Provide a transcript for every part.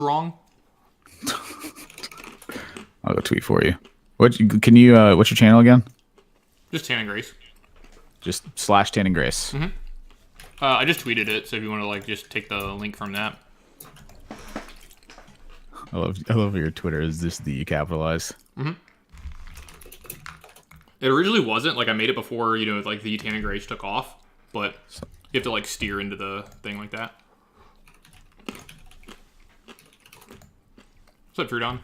wrong. I'll go tweet for you. What's your channel again? Just Tan and Grace. Just slash Tan and Grace. Mm-hmm. I just tweeted it, so if you want to just take the link from that. I love your Twitter is just the capitalize. Mm-hmm. It originally wasn't I made it before the Tan and Grace took off, but you have to steer into the thing like that. What's up, Trudon?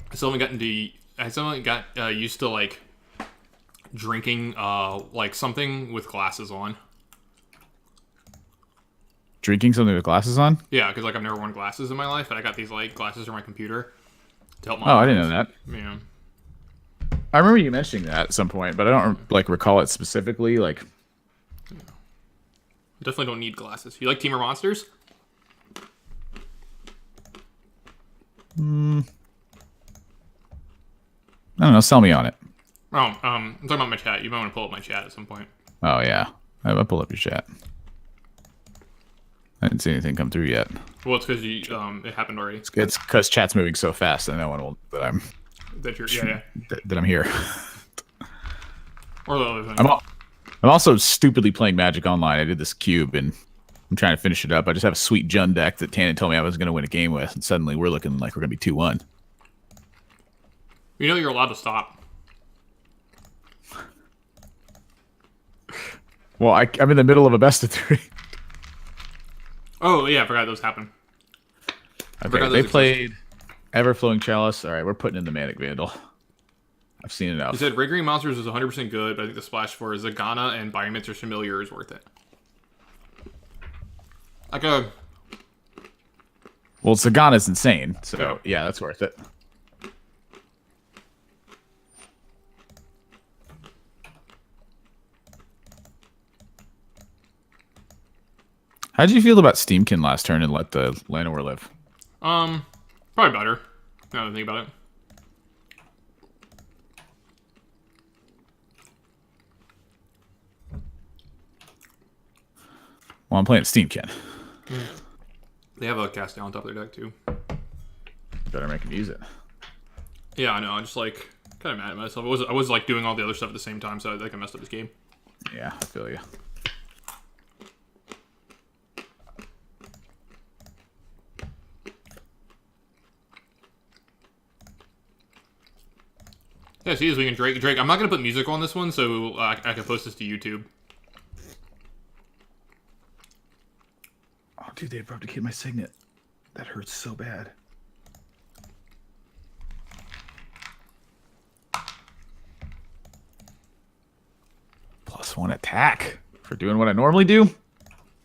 I still haven't got used to drinking something with glasses on. Drinking something with glasses on? Yeah, because I've never worn glasses in my life, and I got these glasses for my computer to help my I didn't know that. Yeah. I remember you mentioning that at some point, but I don't recall it specifically. Yeah. Definitely don't need glasses. You like Teamer Monsters? I don't know. Sell me on it. Oh, I'm talking about my chat. You might want to pull up my chat at some point. Oh yeah, I pull up your chat. I didn't see anything come through yet. Well, it's because it happened already. It's because chat's moving so fast, and no one will that I'm that I'm here. Or the other thing. I'm also stupidly playing Magic Online. I did this cube, and I'm trying to finish it up. I just have a sweet Jund deck that Tannen told me I was going to win a game with, and suddenly we're looking like we're going to be 2-1. You know you're allowed to stop. Well, I'm in the middle of a best of 3. Oh, yeah, I forgot those happened. Okay, they played Everflowing Chalice. All right, we're putting in the Manic Vandal. I've seen enough. He said, Red Green Monsters is 100% good, but I think the splash for Zagana and Biomancer Familiar is worth it. Well, Zagana's insane, so yeah, that's worth it. How did you feel about Steamkin last turn and let the Llanowar live? Probably better. Now that I think about it. Well, I'm playing Steamkin. They have a cast down on top of their deck too. Better make him use it. Yeah, I know. I'm just kind of mad at myself. I was doing all the other stuff at the same time, so I messed up this game. Yeah, I feel you. Yeah, see this weekend, Drake. I'm not gonna put music on this one, so I can post this to YouTube. Oh, dude, they abrogated my signet. That hurts so bad. +1 attack for doing what I normally do.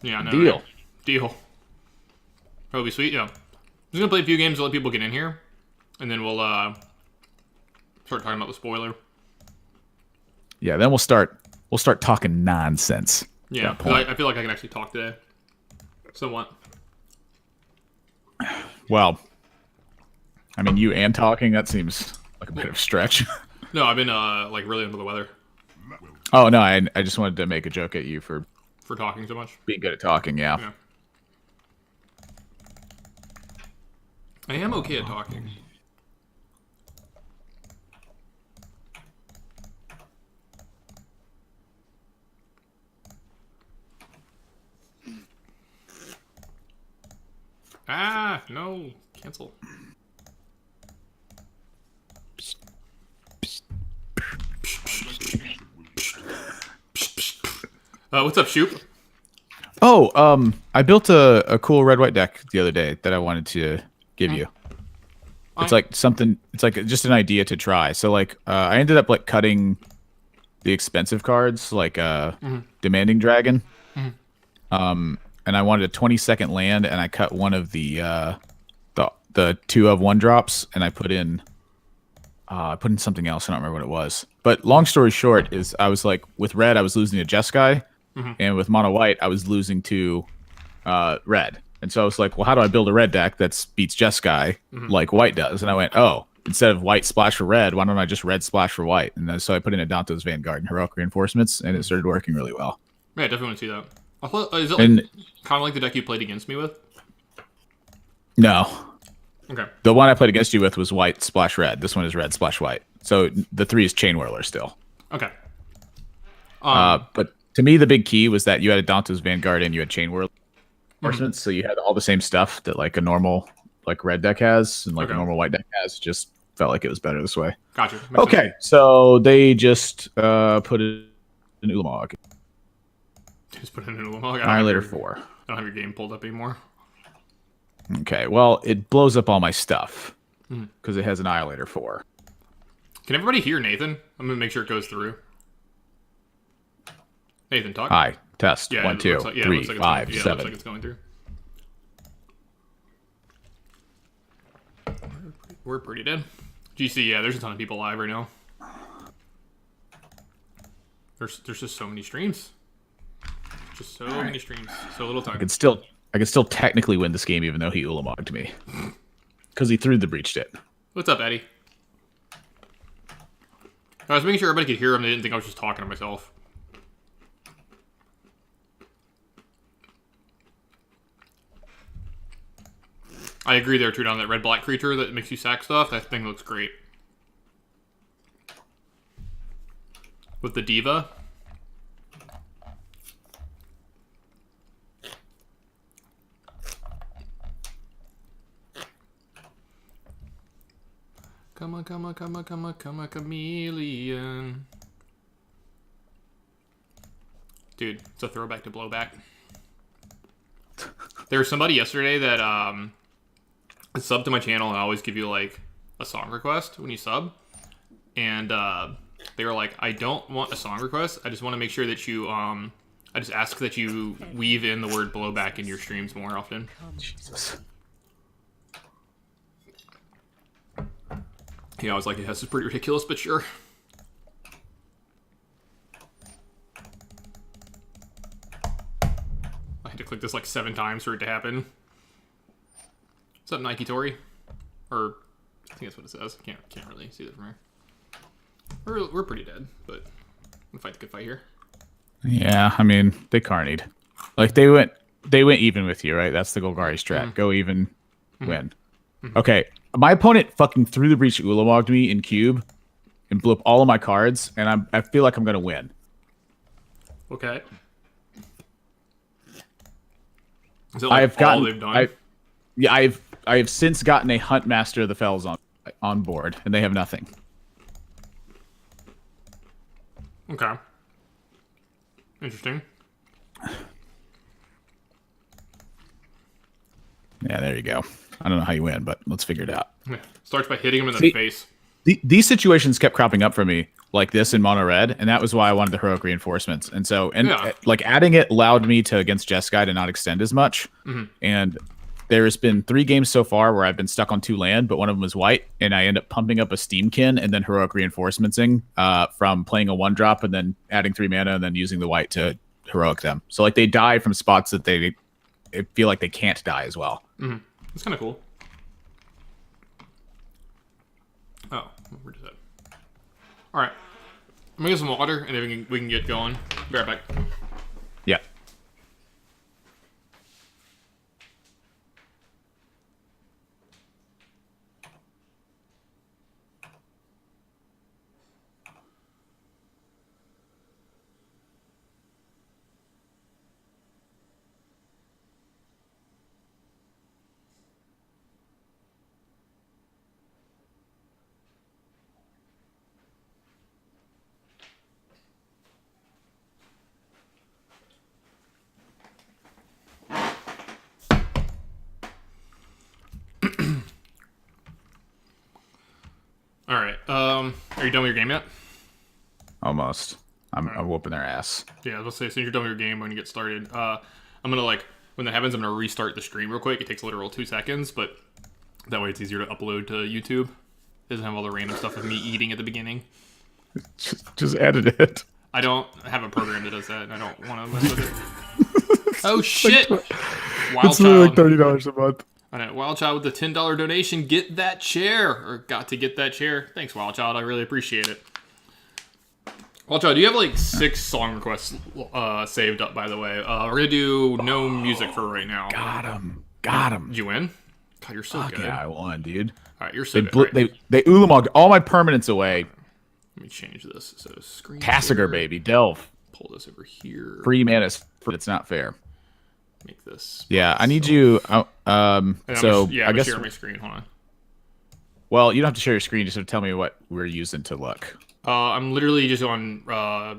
Yeah, no. Deal. Right? Deal. Probably sweet. Yeah. I'm just gonna play a few games to let people get in here, and then we'll start talking about the spoiler. Yeah, then we'll start talking nonsense. Yeah, I feel like I can actually talk today. Somewhat. Well, I mean, you and talking, that seems like a bit of a stretch. No, I've been really under the weather. Oh no, I just wanted to make a joke at you for talking so much. Being good at talking, yeah. I am okay at talking. Ah, no. Cancel. What's up, Shoop? Oh, I built a cool red-white deck the other day that I wanted to give you. It's it's just an idea to try. So I ended up cutting the expensive cards, Demanding Dragon. And I wanted a 20-second land, and I cut one of the 2 of 1 drops, and I put in something else. I don't remember what it was. But long story short is I was with red, I was losing to Jeskai, and with mono white, I was losing to red. And so I was like, well, how do I build a red deck that beats Jeskai like white does? And I went, oh, instead of white splash for red, why don't I just red splash for white? And then, so I put in a Danto's Vanguard and Heroic Reinforcements, and it started working really well. Yeah, I definitely want to see that. I thought, is it kind of like the deck you played against me with? No. Okay. The one I played against you with was white splash red. This one is red splash white. So the 3 is Chain Whirler still. Okay. But to me, the big key was that you had a Danto's Vanguard and you had Chain Whirler reinforcements, so you had all the same stuff that like a normal like red deck has and like a normal white deck has. Just felt like it was better this way. Gotcha. Okay, so they just put it in Ulamog. Just put it in Ulamog. Annihilator 4. I don't have your game pulled up anymore. Okay, well, it blows up all my stuff because it has Annihilator 4. Can everybody hear Nathan? I'm going to make sure it goes through. Nathan, talk. Hi, test. Yeah, 1, 2, 3, 5, 7. It looks like it's going through. We're pretty dead. GC, yeah, there's a ton of people live right now. There's just so many streams. Just so many streams. So little time. I could still technically win this game even though he Ulamogged me. Because he threw the breached it. What's up, Eddie? I was making sure everybody could hear him. They didn't think I was just talking to myself. I agree there, too, on that red-black creature that makes you sack stuff. That thing looks great. With the Diva. Come on, chameleon. Dude, it's a throwback to Blowback. There was somebody yesterday that subbed to my channel, and I always give you like a song request when you sub. And they were like, I don't want a song request. I just want to make sure that you I just ask that you weave in the word Blowback in your streams more often. Jesus. Yeah, I was like, yeah, this is pretty ridiculous, but sure. I had to click this like 7 times for it to happen. What's up, Nike Tori? Or I think that's what it says. Can't really see that from here. We're pretty dead, but we'll fight the good fight here. Yeah, I mean they carnied. Like they went even with you, right? That's the Golgari strat. Go even, win. Okay, my opponent fucking threw the breach, Ulamogged me in cube, and blew up all of my cards, and I feel like I'm gonna win. Okay. Is it like all they've done? I have since gotten a Hunt Master of the Fells on board, and they have nothing. Okay. Interesting. Yeah, there you go. I don't know how you win, but let's figure it out. Yeah. Starts by hitting him in the face. These situations kept cropping up for me, like this in mono red, and that was why I wanted the heroic reinforcements. And so, like adding it allowed me to against Jeskai to not extend as much. And there's been 3 games so far where I've been stuck on 2 land, but one of them was white, and I end up pumping up a Steamkin and then heroic reinforcementsing from playing a 1-drop and then adding 3 mana and then using the white to heroic them. So like they die from spots that they feel like they can't die as well. That's kind of cool. Oh, where does that? All right, I'm gonna get some water and then we can get going. Be right back. Yeah. All right. Are you done with your game yet? Almost. I'm whooping their ass. Yeah, let's say as soon as you're done with your game, when you get started, I'm gonna when that happens, I'm gonna restart the stream real quick. It takes literal 2 seconds, but that way it's easier to upload to YouTube. It doesn't have all the random stuff of me eating at the beginning. Just edit it. I don't have a program that does that, and I don't want to mess with it. Oh shit! Wild It's really like Child. $30 a month. I know. Wild Child with the $10 donation. Get that chair, or got to get that chair. Thanks, Wild Child. I really appreciate it. Wild Child, do you have like 6 song requests saved up? By the way, we're gonna do no music for right now. Got him. Did you win? God, you're so good. Yeah, I won, dude. All right, you're so good. Right. They Ulamog all my permanents away. Let me change this. So screen. Tassiger, baby, delve. Pull this over here. Free mana. It's not fair. Make this. Yeah, I need you. So I'm I guess. Share my screen. Hold on. Well, you don't have to share your screen. Just tell me what we're using to look. I'm literally just on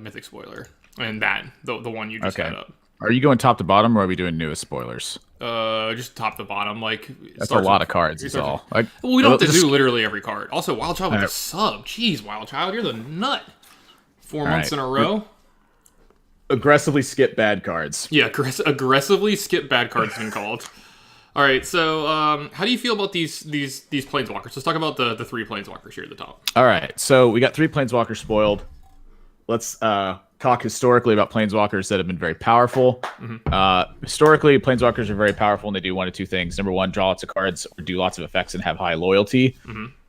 Mythic Spoiler and that the one you just had up. Are you going top to bottom, or are we doing newest spoilers? Just top to bottom. Like that's a lot of cards. Is all. Well, we don't have to do literally every card. Also, Wild Child with a sub. Jeez, Wild Child, you're the nut. 4 months in a row. Aggressively skip bad cards. Yeah, aggressively skip bad cards has been called. All right, so how do you feel about these planeswalkers? Let's talk about the 3 planeswalkers here at the top. All right, so we got 3 planeswalkers spoiled. Let's talk historically about planeswalkers that have been very powerful. Historically, planeswalkers are very powerful, and they do 1 of 2 things. Number 1, draw lots of cards or do lots of effects and have high loyalty.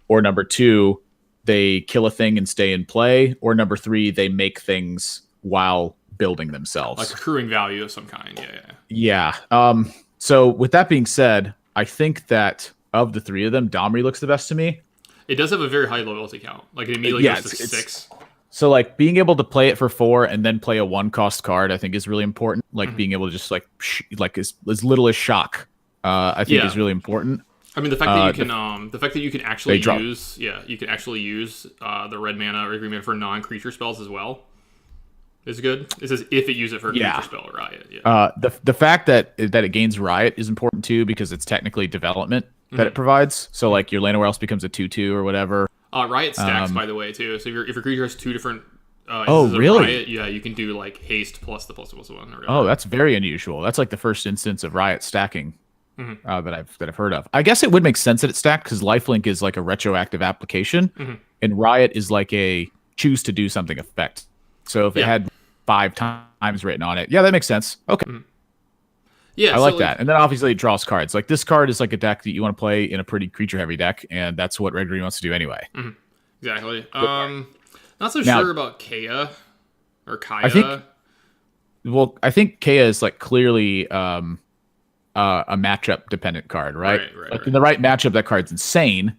Or number 2, they kill a thing and stay in play. Or number 3, they make things while building themselves. Like accruing value of some kind, Yeah. So with that being said, I think that of the 3 of them, Domri looks the best to me. It does have a very high loyalty count. Like it immediately goes to 6. So like being able to play it for 4 and then play a 1-cost card, I think is really important. Like being able to just like as little as shock, I think is really important. I mean, the fact that you can actually use the red mana or green mana for non-creature spells as well is good. It says if it uses it for a creature spell or riot. Yeah. The fact that it gains riot is important too because it's technically development that it provides. So like your Llanowar Elves becomes a 2/2 or whatever. Riot stacks, by the way, too. So if your creature has 2 different really? Riot, yeah, you can do like haste plus the +1 or whatever. Oh, that's very unusual. That's like the first instance of riot stacking that I've heard of. I guess it would make sense that it's stacked because Lifelink is like a retroactive application, and riot is like a choose to do something effect. So if it had 5 times written on it, that makes sense. Okay. Yeah, I like that. And then obviously it draws cards. Like this card is like a deck that you want to play in a pretty creature heavy deck, and that's what Red Green wants to do anyway. Exactly. Not so sure about Kaya or Kaya. I think Kaya is like clearly a matchup dependent card, right? Like in the right matchup, that card's insane.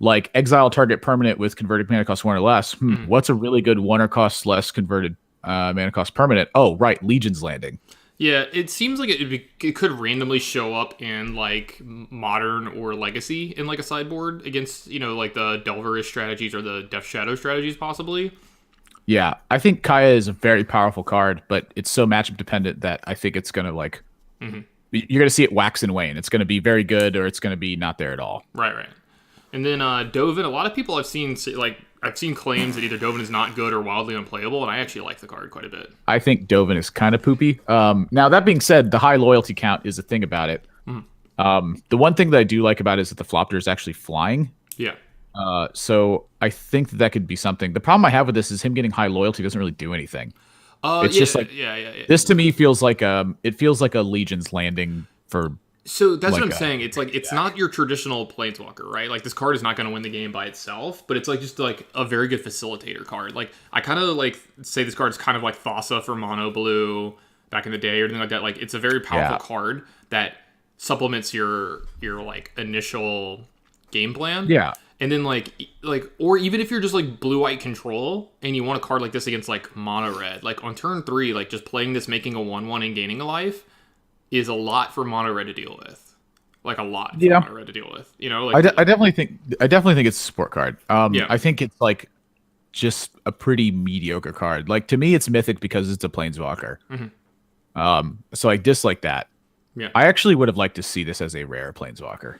Like exile target permanent with converted mana cost 1 or less. What's a really good 1 or cost less converted mana cost permanent? Oh, right, Legion's Landing. Yeah, it seems like it could randomly show up in like Modern or Legacy in like a sideboard against like the Delverish strategies or the Death Shadow strategies possibly. Yeah, I think Kaya is a very powerful card, but it's so matchup dependent that I think it's gonna like you're gonna see it wax and wane. It's gonna be very good or it's gonna be not there at all. Right. And then Dovin, a lot of people I've seen claims that either Dovin is not good or wildly unplayable, and I actually like the card quite a bit. I think Dovin is kind of poopy. Now, that being said, the high loyalty count is a thing about it. The one thing that I do like about it is that the Flopter is actually flying. Yeah. So I think that could be something. The problem I have with this is him getting high loyalty doesn't really do anything. It's just like this to me feels like a Legion's Landing for. So that's what I'm saying. It's like it's not your traditional planeswalker, right? Like this card is not going to win the game by itself, but it's like just like a very good facilitator card. Like I kind of like say this card is kind of like Thassa for mono blue back in the day or anything like that. Like it's a very powerful card that supplements your like initial game plan. Yeah. And then like or even if you're just like blue-white control and you want a card like this against like mono red, like on turn 3, like just playing this, making a 1/1 and gaining a life is a lot for mono red to deal with. Like a lot for mono red to deal with. Like I definitely think it's a support card. I think it's like just a pretty mediocre card. Like to me it's mythic because it's a planeswalker. So I dislike that. Yeah. I actually would have liked to see this as a rare planeswalker.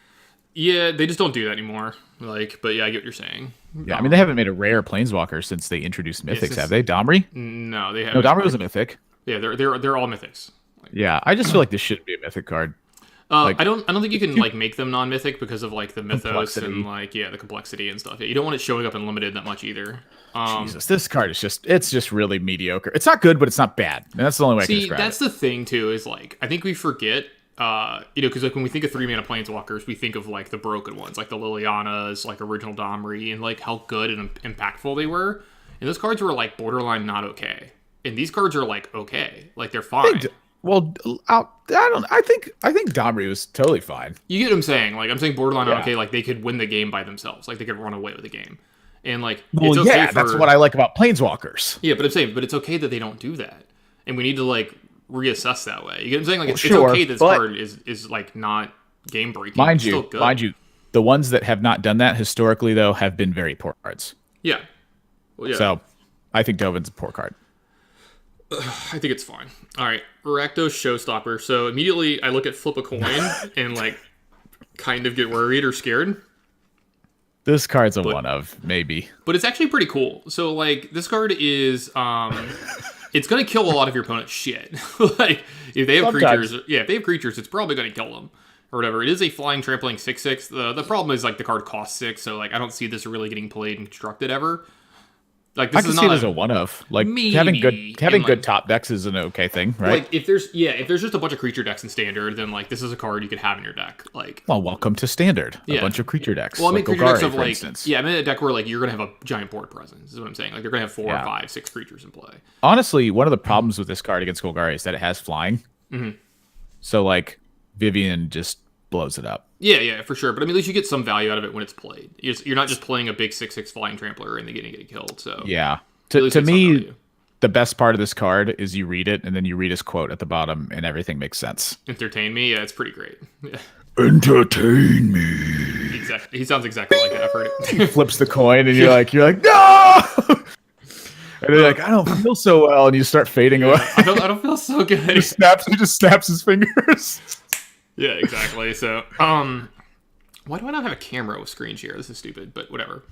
Yeah, they just don't do that anymore. Like, but yeah, I get what you're saying. Yeah, I mean they haven't made a rare planeswalker since they introduced mythics, have they? Domri? No, they haven't. No, Domri was a mythic. Yeah, they're all mythics. Yeah, I just feel like this should be a mythic card. Like, I don't think you can like make them non-mythic because of like the mythos complexity. and like the complexity and stuff. Yeah, you don't want it showing up in limited that much either. Jesus, this card is just really mediocre. It's not good, but it's not bad. And that's the only way I can See, describe that's it. the thing too. Is like I think we forget. Because like when we think of 3-mana planeswalkers, we think of like the broken ones, like the Lilianas, like original Domri, and like how good and impactful they were. And those cards were like borderline not okay. And these cards are like okay, like they're fine. Well, I don't. I think Domri was totally fine. You get what I'm saying? Like I'm saying borderline not Yeah. okay. Like they could win the game by themselves. Like they could run away with the game. And like Well, it's okay yeah, that's what I like about planeswalkers. Yeah, but I'm saying, but it's okay that they don't do that, and we need to like reassess that way. You get what I'm saying? Like it's Sure, okay that this but- card is like not game breaking. Mind It's still you, good. the ones that have not done that historically though have been very poor cards. Yeah. Well, yeah. So, I think Dovin's a poor card. I think it's fine. All right, Rakdos Showstopper. So immediately I look at flip a coin and like kind of get worried or scared. This card's a one of, maybe. But it's actually pretty cool. So like this card is it's gonna kill a lot of your opponent's shit. Like if they have Sometimes. creatures, if they have creatures, it's probably gonna kill them or whatever. It is a flying trampling 6/6. The problem is like the card costs 6, so like I don't see this really getting played and constructed ever. Like this I can is see it not as a one of. Like maybe, having and, good top decks is an okay thing, right? like if there's just a bunch of creature decks in standard, then like this is a card you could have in your deck. Like Well, welcome to standard. Yeah. A bunch of creature decks. well, I mean like creature decks Golgari, of for like instance. I mean a deck where like you're gonna have a giant board presence is what I'm saying. Like they're gonna have 4 or 5, 6 creatures in play. Honestly, one of the problems with this card against Golgari is that it has flying. Mm-hmm. So like Vivian just blows it up. Yeah, for sure. But I mean, at least you get some value out of it when it's played. You're not just playing a big 6/6 flying trampler and they get killed. So Yeah. at least To it's some me, value. the best part of this card is you read it and then you read his quote at the bottom and everything makes sense. Entertain me. Yeah, it's pretty great. Yeah, Entertain me. exactly. He sounds exactly like that. I've heard He it. flips the coin and you're like no. And they're like, I don't feel so well, and you start fading away. I don't feel so good. He just snaps his fingers. Yeah, exactly. So, why do I not have a camera with screen share? This is stupid, but whatever.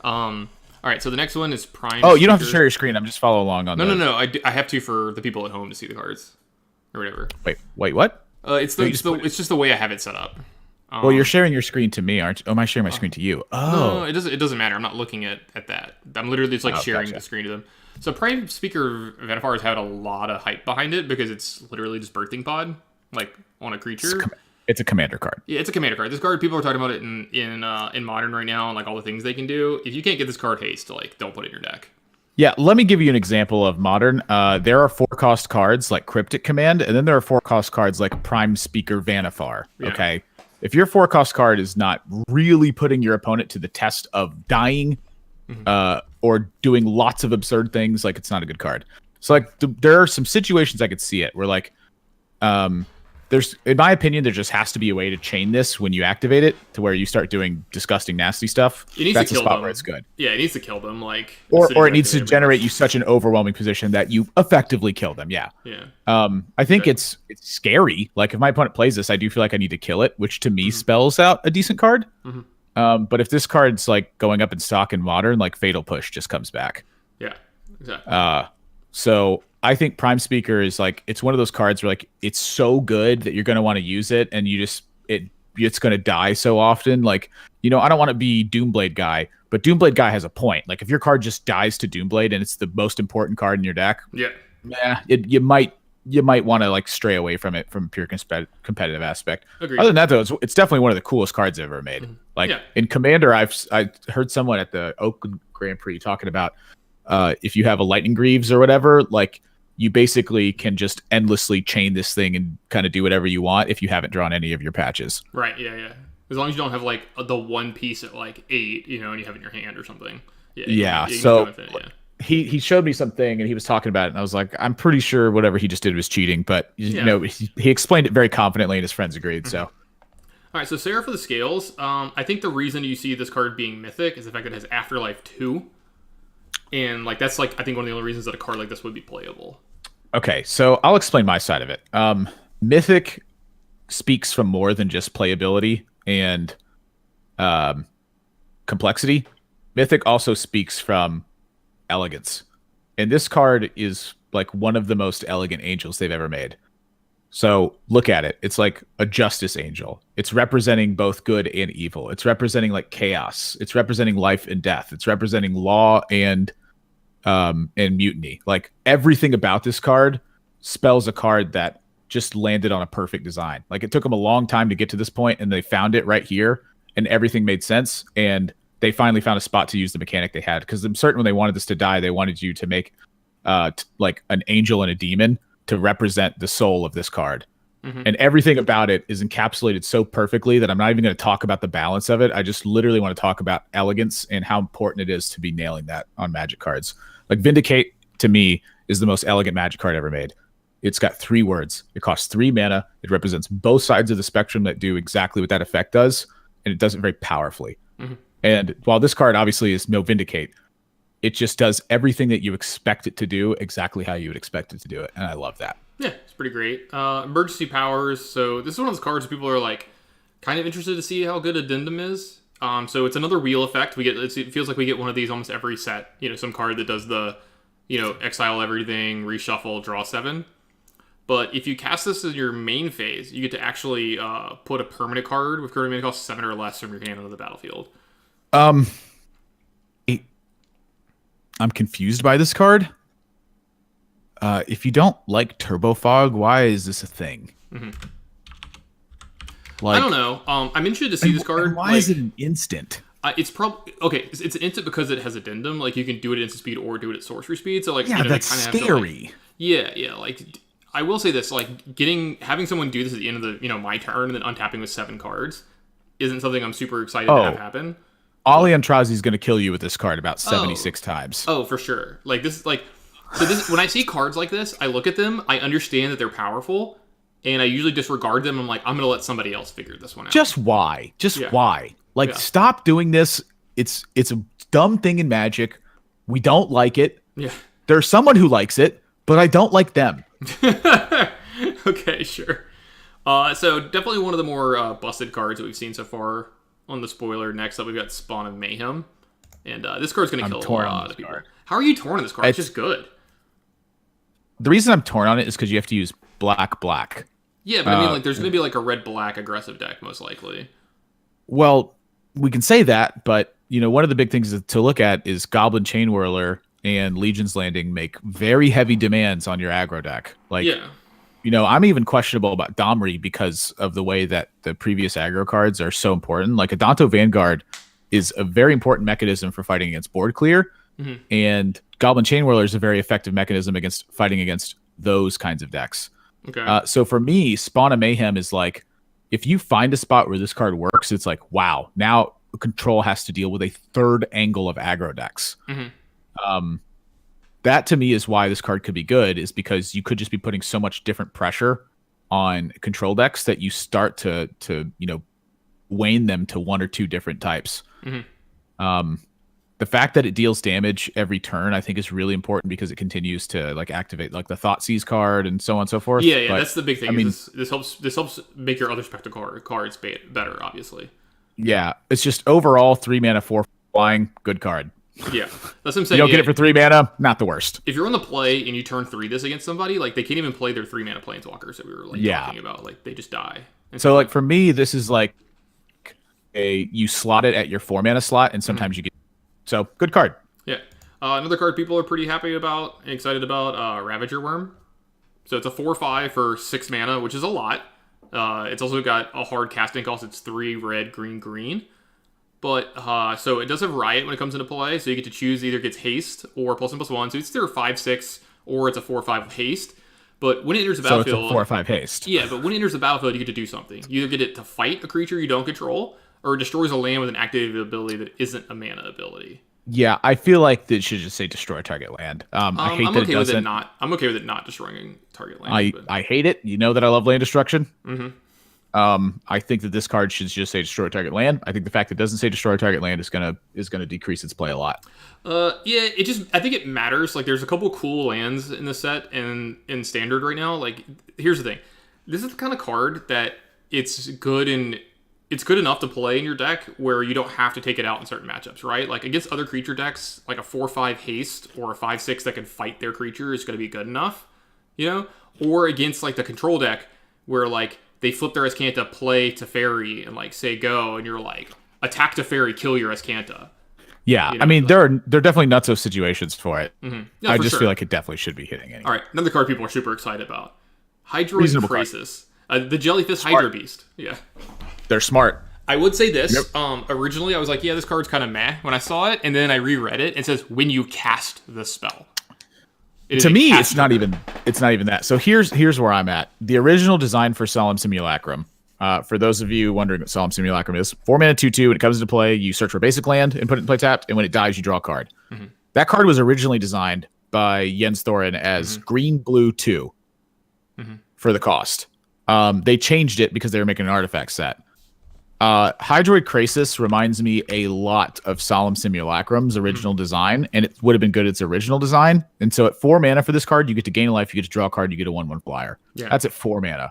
All right. So the next one is Prime. Oh, you don't have to Speaker. share your screen. I'm just follow along on. No. I have to for the people at home to see the cards or whatever. Wait, what? It's just the way I have it set up. Well, you're sharing your screen to me, aren't you? Oh, am I sharing my screen to you? No, Oh, it doesn't matter. I'm not looking at that. I'm literally just like sharing gotcha. the screen to them. So Prime Speaker Vanifar has had a lot of hype behind it because it's literally just birthing pod, like on a creature. it's a commander card. Yeah, it's a commander card. This card, people are talking about it in Modern right now, and like all the things they can do. If you can't get this card haste, like don't put it in your deck. Yeah, let me give you an example of modern. There are 4-cost cards like Cryptic Command, and then there are 4-cost cards like Prime Speaker Vanifar. Yeah. Okay, if your 4-cost card is not really putting your opponent to the test of dying, or doing lots of absurd things, like it's not a good card. So like there are some situations I could see it where like, there's, in my opinion, there just has to be a way to chain this when you activate it to where you start doing disgusting, nasty stuff. It needs That's to a kill spot them. where it's good. Yeah, it needs to kill them. Like Or it needs to generate you such an overwhelming position that you effectively kill them. Yeah. Yeah. I think it's scary. Like if my opponent plays this, I do feel like I need to kill it, which to me spells out a decent card. But if this card's like going up in stock in modern, like Fatal Push just comes back. Yeah. Exactly. So I think Prime Speaker is like, it's one of those cards where like it's so good that you're going to want to use it, and you just it's going to die so often. Like, you know, I don't want to be Doomblade guy, but Doomblade guy has a point. Like if your card just dies to Doomblade and it's the most important card in your deck, Yeah. you might want to like stray away from it from a pure competitive aspect. Agreed. Other than that, though, it's definitely one of the coolest cards I've ever made. Like Yeah. in Commander, I heard someone at the Oakland Grand Prix talking about if you have a Lightning Greaves or whatever, like you basically can just endlessly chain this thing and kind of do whatever you want if you haven't drawn any of your patches. Right. Yeah. As long as you don't have like the one piece at like 8, you know, and you have it in your hand or something. Yeah. you can So go with it, yeah. he showed me something and he was talking about it, and I was like, I'm pretty sure whatever he just did was cheating, but you know, he explained it very confidently and his friends agreed. So. All right, so Sarah for the scales. I think the reason you see this card being mythic is the fact that it has Afterlife 2. And like that's like I think one of the only reasons that a card like this would be playable. Okay, so I'll explain my side of it. Mythic speaks from more than just playability and complexity. Mythic also speaks from elegance. And this card is like one of the most elegant angels they've ever made. So look at it. It's like a justice angel. It's representing both good and evil. It's representing like chaos. It's representing life and death. It's representing law and mutiny. Like everything about this card spells a card that just landed on a perfect design. Like it took them a long time to get to this point, and they found it right here, and everything made sense. And they finally found a spot to use the mechanic they had. Because I'm certain when they wanted this to die, they wanted you to make like an angel and a demon to represent the soul of this card. And everything about it is encapsulated so perfectly that I'm not even going to talk about the balance of it. I just literally want to talk about elegance and how important it is to be nailing that on Magic cards. Like Vindicate, to me, is the most elegant Magic card ever made. It's got 3 words. It costs 3 mana. It represents both sides of the spectrum that do exactly what that effect does, and it does it very powerfully. And while this card obviously is no Vindicate, it just does everything that you expect it to do exactly how you would expect it to do it, and I love that. Yeah, it's pretty great. Emergency powers. So this is one of those cards where people are like kind of interested to see how good Addendum is. So it's another wheel effect. It feels like we get one of these almost every set. Some card that does the, exile everything, reshuffle, draw 7. But if you cast this in your main phase, you get to actually put a permanent card with current mana cost 7 or less from your hand onto the battlefield. I'm confused by this card. If you don't like Turbo Fog, why is this a thing? Like, I don't know. I'm interested to see this card. Why is it an instant? It's probably okay. It's an instant because it has Addendum. Like you can do it at instant speed or do it at sorcery speed. So like, that's scary. Yeah. Like I will say this: like having someone do this at the end of the my turn and then untapping with 7 cards isn't something I'm super excited to have happen. Ali Antrazi is going to kill you with this card about 76 times. Oh, for sure. Like this, when I see cards like this, I look at them, I understand that they're powerful, and I usually disregard them. I'm like, I'm going to let somebody else figure this one out. Just why? Why? Like, stop doing this. It's a dumb thing in Magic. We don't like it. Yeah. There's someone who likes it, but I don't like them. Okay, sure. So definitely one of the more busted cards that we've seen so far on the spoiler. Next up, we've got Spawn of Mayhem. And this card's going to kill a lot of people. How are you torn on this card? It's just good. The reason I'm torn on it is because you have to use black. Yeah, but I mean, there's going to be like a red-black aggressive deck, most likely. Well, we can say that, but one of the big things to look at is Goblin Chain Whirler and Legion's Landing make very heavy demands on your aggro deck. Like, I'm even questionable about Domri because of the way that the previous aggro cards are so important. Like Adanto Vanguard is a very important mechanism for fighting against board clear, and Goblin Chain Whirler is a very effective mechanism against fighting against those kinds of decks. Okay. So for me, Spawn of Mayhem is like, if you find a spot where this card works, it's like, wow, now Control has to deal with a third angle of aggro decks. That to me is why this card could be good, is because you could just be putting so much different pressure on Control decks that you start to wane them to 1 or 2 different types. The fact that it deals damage every turn, I think, is really important because it continues to like activate like the Thoughtseize card and so on and so forth. Yeah, that's the big thing. I mean, this helps make your other spectacle cards better, obviously. Yeah, it's just overall 3 mana 4 flying, good card. Yeah, that's what I'm saying. You don't get it for 3 mana, not the worst. If you're on the play and you turn 3 this against somebody, like they can't even play their 3 mana planeswalkers that we were talking about. Like they just die. And so like for me, this is like you slot it at your 4 mana slot, and sometimes you get. So, good card. Yeah. Another card people are pretty happy about and excited about, Ravager Worm. So it's a 4/5 for 6 mana, which is a lot. It's also got a hard casting cost. It's 3 red, green. But, so it does have Riot when it comes into play. So you get to choose either gets haste or +1/+1. So it's either 5/6 or it's a 4/5 with haste. But when it enters the battlefield... So it's a 4/5 haste. Yeah, but when it enters the battlefield, you get to do something. You either get it to fight a creature you don't control, or it destroys a land with an activated ability that isn't a mana ability. Yeah, I feel like it should just say destroy target land. I hate that it doesn't. I'm okay with it not destroying target land. I hate it. You know that I love land destruction. I think that this card should just say destroy target land. I think the fact that it doesn't say destroy target land is gonna decrease its play a lot. Yeah, I think it matters. Like, there's a couple cool lands in the set and in standard right now. Like, here's the thing: this is the kind of card that it's good enough to play in your deck where you don't have to take it out in certain matchups, right? Like against other creature decks, like a 4/5 haste or a 5/6 that can fight their creature is going to be good enough, Or against like the control deck where like they flip their Escanta, play Teferi, and like say go, and you're like attack Teferi, kill your Escanta. Yeah, You know, I mean like, there are definitely nutso situations for it. No, I for just sure. feel like it definitely should be hitting. Anyway. All right, another card people are super excited about: Hydroid Reasonable card. Krasis, the Jellyfish Hydra Beast. Yeah, They're smart. I would say this. Yep. Originally, I was like, yeah, this card's kind of meh when I saw it, and then I reread it. It says when you cast the spell. To me, it's not even that. So here's where I'm at. The original design for Solemn Simulacrum. For those of you wondering what Solemn Simulacrum is, 4 mana 2/2. When it comes into play, you search for a basic land and put it in play tapped, and when it dies, you draw a card. Mm-hmm. That card was originally designed by Jens Thorin as green blue 2 for the cost. They changed it because they were making an artifact set. Hydroid Krasis reminds me a lot of Solemn Simulacrum's original design, and it would have been good its original design. And so at 4 mana for this card, you get to gain a life, you get to draw a card, you get a 1/1 flyer. Yeah. That's at 4 mana.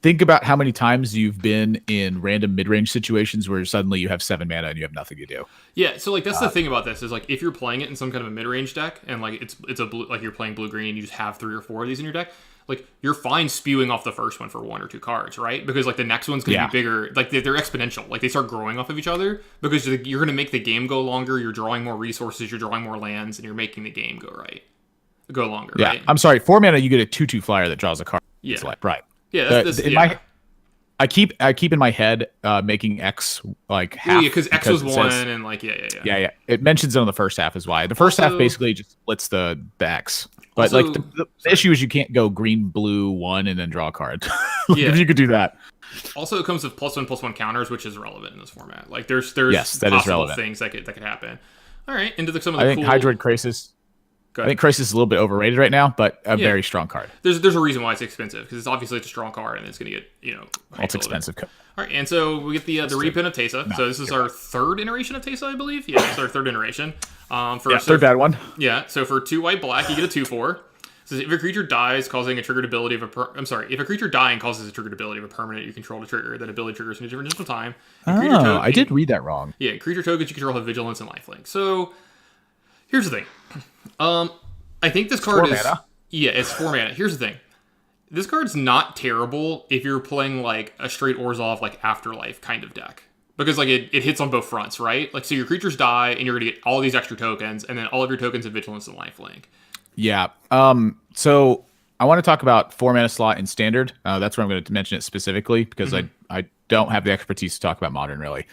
Think about how many times you've been in random mid-range situations where suddenly you have 7 mana and you have nothing to do. Yeah, so like that's the thing about this is like if you're playing it in some kind of a mid-range deck and like it's a blue, like you're playing blue-green and you just have 3 or 4 of these in your deck, like you're fine spewing off the first one for 1 or 2 cards, right? Because like the next one's gonna be bigger. Like they're exponential. Like they start growing off of each other because you're gonna make the game go longer. You're drawing more resources. You're drawing more lands, and you're making the game go longer. Yeah, right? I'm sorry. 4 mana, you get a 2/2 flyer that draws a card. Yeah, right. Yeah, I keep in my head making X like half. Yeah, because X was 1 and like yeah. It mentions it on the first half is why. The first half basically just splits the X. But also, like the issue is you can't go green blue 1 and then draw a card. If you could do that. Also, it comes with +1/+1 counters, which is relevant in this format. Like there's yes, that is relevant. Things that could happen. All right, into some of I the think cool... Hydroid Krasis. I think Krasis is a little bit overrated right now, but a very strong card. There's a reason why it's expensive because it's obviously a strong card and it's going to get it's expensive. All right, and so we get the reprint of Teysa. So this is our 3rd iteration of Teysa, I believe. Yeah, it's our 3rd iteration. Third bad one. Yeah, so for 2 white black, you get a 2/4. So if a creature dies, causing a triggered ability of if a creature dying causes a triggered ability of a permanent you control to trigger, that ability triggers in a different additional time. I did read that wrong. Yeah, creature tokens you control have vigilance and lifelink. So here's the thing. I think this card is 4 mana. Yeah, it's 4 mana. Here's the thing. This card's not terrible if you're playing like a straight Orzhov like Afterlife kind of deck. Because like it hits on both fronts, right? Like so your creatures die and you're gonna get all these extra tokens, and then all of your tokens have vigilance and lifelink. Yeah. So I want to talk about 4 mana slot in standard. That's where I'm going to mention it specifically because I don't have the expertise to talk about modern really.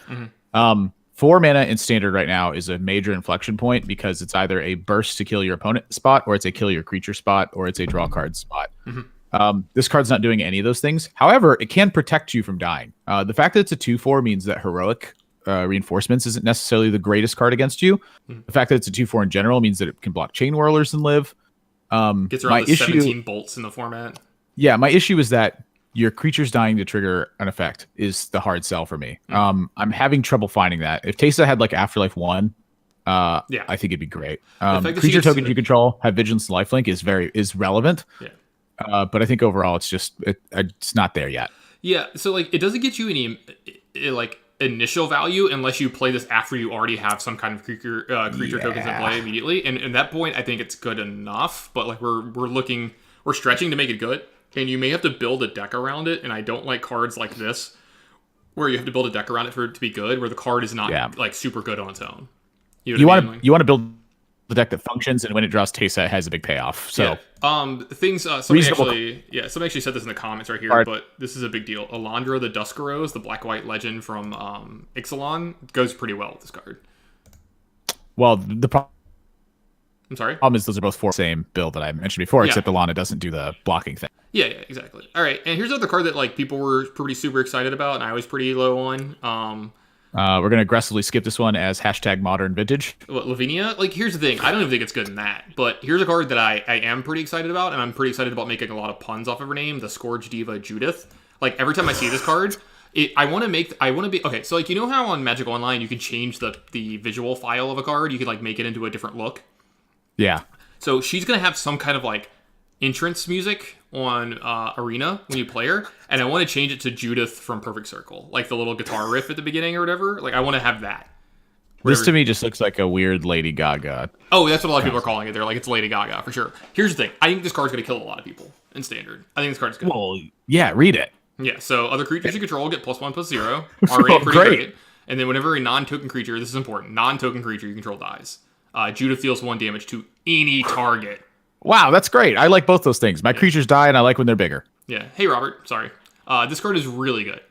4 mana in standard right now is a major inflection point because it's either a burst to kill your opponent spot, or it's a kill your creature spot, or it's a draw card spot. This card's not doing any of those things. However, it can protect you from dying. The fact that it's a 2/4 means that heroic reinforcements isn't necessarily the greatest card against you. The fact that it's a 2/4 in general means that it can block chain whirlers and live. Gets around the 17 bolts in the format. Yeah, my issue is that your creatures dying to trigger an effect is the hard sell for me. I'm having trouble finding that. If Teysa had like Afterlife 1, I think it'd be great. Creature tokens you control have vigilance and lifelink is relevant. Yeah. But I think overall it's not there yet. Yeah, so like it doesn't get you any like initial value unless you play this after you already have some kind of creature tokens in play immediately. And at that point I think it's good enough, but like we're stretching to make it good. And you may have to build a deck around it, and I don't like cards like this, where you have to build a deck around it for it to be good, where the card is not like super good on its own. You want to build the deck that functions, and when it draws Teysa, it has a big payoff. So somebody actually said this in the comments right here, but this is a big deal. Alondra the Duskarose, the black-white legend from Ixalan, goes pretty well with this card. Well, the problem. I'm sorry? Problem is those are both for the same build that I mentioned before, except Alana doesn't do the blocking thing. Yeah, exactly. All right, and here's another card that like people were pretty super excited about, and I was pretty low on. We're going to aggressively skip this one as #modern vintage. Lavinia? Like, here's the thing. I don't even think it's good in that, but here's a card that I am pretty excited about, and I'm pretty excited about making a lot of puns off of her name, the Scourge Diva Judith. Like, every time I see this card, I want to be... Okay, so, like, you know how on Magic Online you can change the visual file of a card? You can, like, make it into a different look? Yeah. So she's going to have some kind of, like, entrance music on Arena when you play her, and I want to change it to Judith from Perfect Circle, like the little guitar riff at the beginning or whatever. Like, I want to have that. This to me just looks like a weird Lady Gaga. Oh, that's what a lot of people are calling it. They're like, it's Lady Gaga for sure. Here's the thing. I think this card's going to kill a lot of people in standard. I think this card's good. Well, yeah, read it. Yeah, so other creatures you control get +1/+0. Already pretty great. And then whenever a non-token creature, this is important, non-token creature you control dies, Judith deals 1 damage to any target. Wow, that's great. I like both those things. My creatures die, and I like when they're bigger. Yeah. Hey, Robert. Sorry. This card is really good.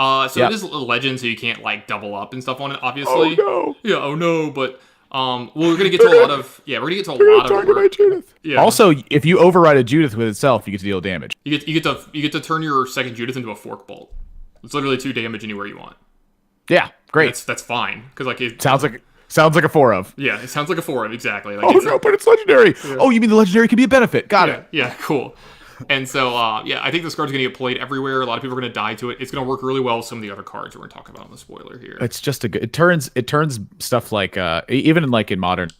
It is a legend, so you can't like double up and stuff on it, obviously. Oh no. Yeah. Oh no. But we're gonna get to a lot of work. Judith. Yeah. Also, if you override a Judith with itself, you get to deal damage. You get to turn your second Judith into a fork bolt. It's literally 2 damage anywhere you want. Yeah. Great. That's fine because like it sounds like a 4 of. Yeah, it sounds like a 4 of exactly. Like, but it's legendary. Yeah. Oh, you mean the legendary can be a benefit? Got it. Yeah. Cool. And so, I think this card's going to get played everywhere. A lot of people are going to die to it. It's going to work really well with some of the other cards we're going to talk about on the spoiler here. It's just a good. It turns stuff like even in modern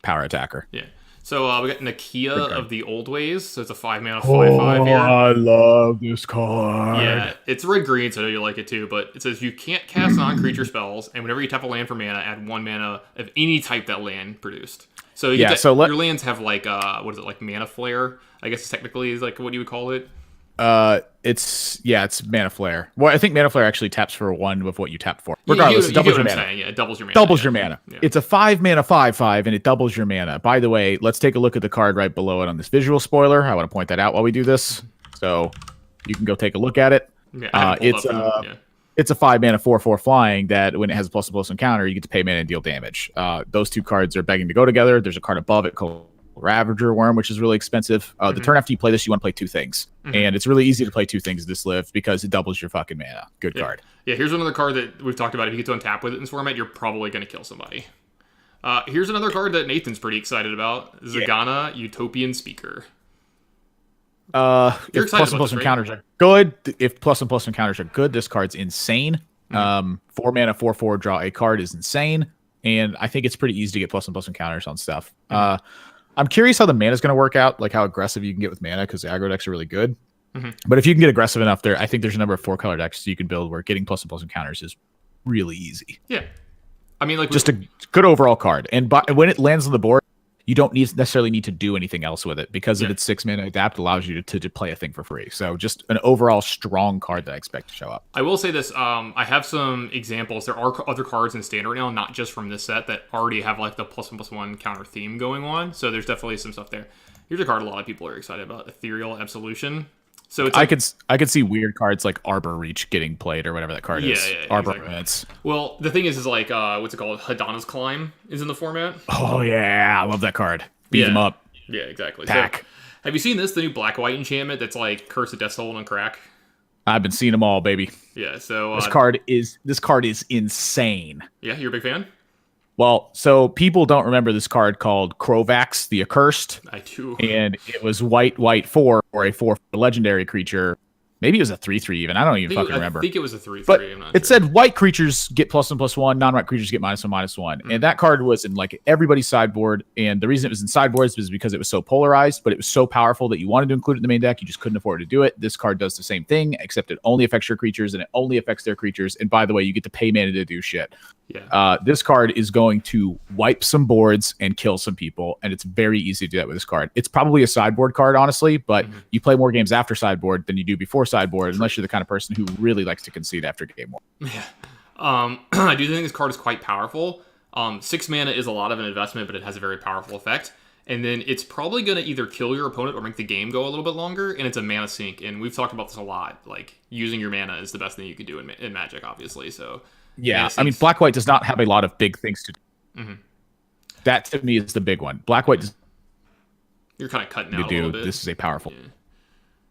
power attacker. Yeah. So we got Nakia of the Old Ways. So it's a 5-mana 5/5 here. I love this card. Yeah, it's red-green, so you like it too. But it says you can't cast non-creature spells, and whenever you tap a land for mana, add 1 mana of any type that land produced. So your lands have like like Mana Flare, I guess technically is like what you would call it. It's Mana Flare. Well, I think Mana Flare actually taps for 1 of what you tapped for. Regardless, it doubles your mana. Yeah, it doubles your mana. Doubles your mana. Yeah. It's a 5-mana 5/5, and it doubles your mana. By the way, let's take a look at the card right below it on this visual spoiler. I want to point that out while we do this, so you can go take a look at it. Yeah, it's a 5-mana 4/4 flying that when it has a +++ encounter, you get to pay mana and deal damage. Those 2 cards are begging to go together. There's a card above it called Ravager Worm, which is really expensive. The turn after you play this, you want to play 2 things. And it's really easy to play 2 things this live because it doubles your fucking mana. Good card. Yeah, here's another card that we've talked about. If you get to untap with it in this format, you're probably going to kill somebody. Here's another card that Nathan's pretty excited about. Zagana, Utopian Speaker. If +++ encounters are good, encounters are good, this card's insane. 4-mana 4/4 draw a card is insane, and I think it's pretty easy to get +++ encounters on stuff. I'm curious how the mana is going to work out, like how aggressive you can get with mana, because the aggro decks are really good. But if you can get aggressive enough, I think there's a number of 4-color decks you can build where getting ++ encounters is really easy. Yeah, I mean, like just a good overall card, and when it lands on the board, you don't necessarily need to do anything else with it because of its 6-mana adapt allows you to play a thing for free. So just an overall strong card that I expect to show up. I will say this. I have some examples. There are other cards in standard right now, not just from this set, that already have like the +1/+1 counter theme going on. So there's definitely some stuff there. Here's a card a lot of people are excited about: Ethereal Absolution. So it's I could see weird cards like Arbor Reach getting played or whatever that card is. Yeah, Arbor exactly. Well, the thing is like what's it called? Hadana's Climb is in the format. Oh yeah, I love that card. Beat them up. Yeah, exactly. Pack. So, have you seen this? The new black-white enchantment that's like Curse of Death Soul and Crack. I've been seeing them all, baby. Yeah. So this card is insane. Yeah, you're a big fan. Well, so people don't remember this card called Krovax the Accursed. I do. And it was white 4 or a 4 legendary creature. Maybe it was a 3/3 even. I don't even fucking remember. I think it was a 3/3. But I'm not it said white creatures get +1/+1, non-white creatures get -1/-1. And that card was in like everybody's sideboard. And the reason it was in sideboards was because it was so polarized, but it was so powerful that you wanted to include it in the main deck. You just couldn't afford to do it. This card does the same thing, except it only affects your creatures and it only affects their creatures. And by the way, you get to pay mana to do shit. Yeah. This card is going to wipe some boards and kill some people, and it's very easy to do that with this card. It's probably a sideboard card, honestly, but you play more games after sideboard than you do before sideboard, unless you're the kind of person who really likes to concede after game 1. Yeah. I do think this card is quite powerful. 6 mana is a lot of an investment, but it has a very powerful effect. And then it's probably going to either kill your opponent or make the game go a little bit longer, and it's a mana sink. And we've talked about this a lot. Like, using your mana is the best thing you can do in Magic, obviously, so... Yeah, I mean, Black-White does not have a lot of big things to do. That, to me, is the big one. Black-White does... You're kind of cutting out a little bit. This is a powerful...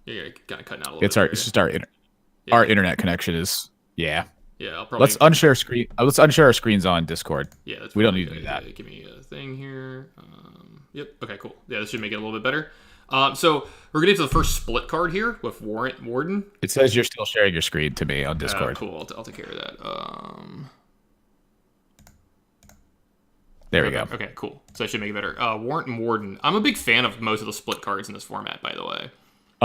Yeah, you're kind of cutting out a little bit. It's just our internet connection is... Yeah. Yeah, I'll probably... Let's unshare our screens on Discord. Yeah, that's we don't need to do that. Give me a thing here. Yep, okay, cool. Yeah, this should make it a little bit better. So we're going to get to the first split card here with Warden. It says you're still sharing your screen to me on Discord. Cool, I'll take care of that. There we go. Okay, cool. So I should make it better. Warden. I'm a big fan of most of the split cards in this format, by the way.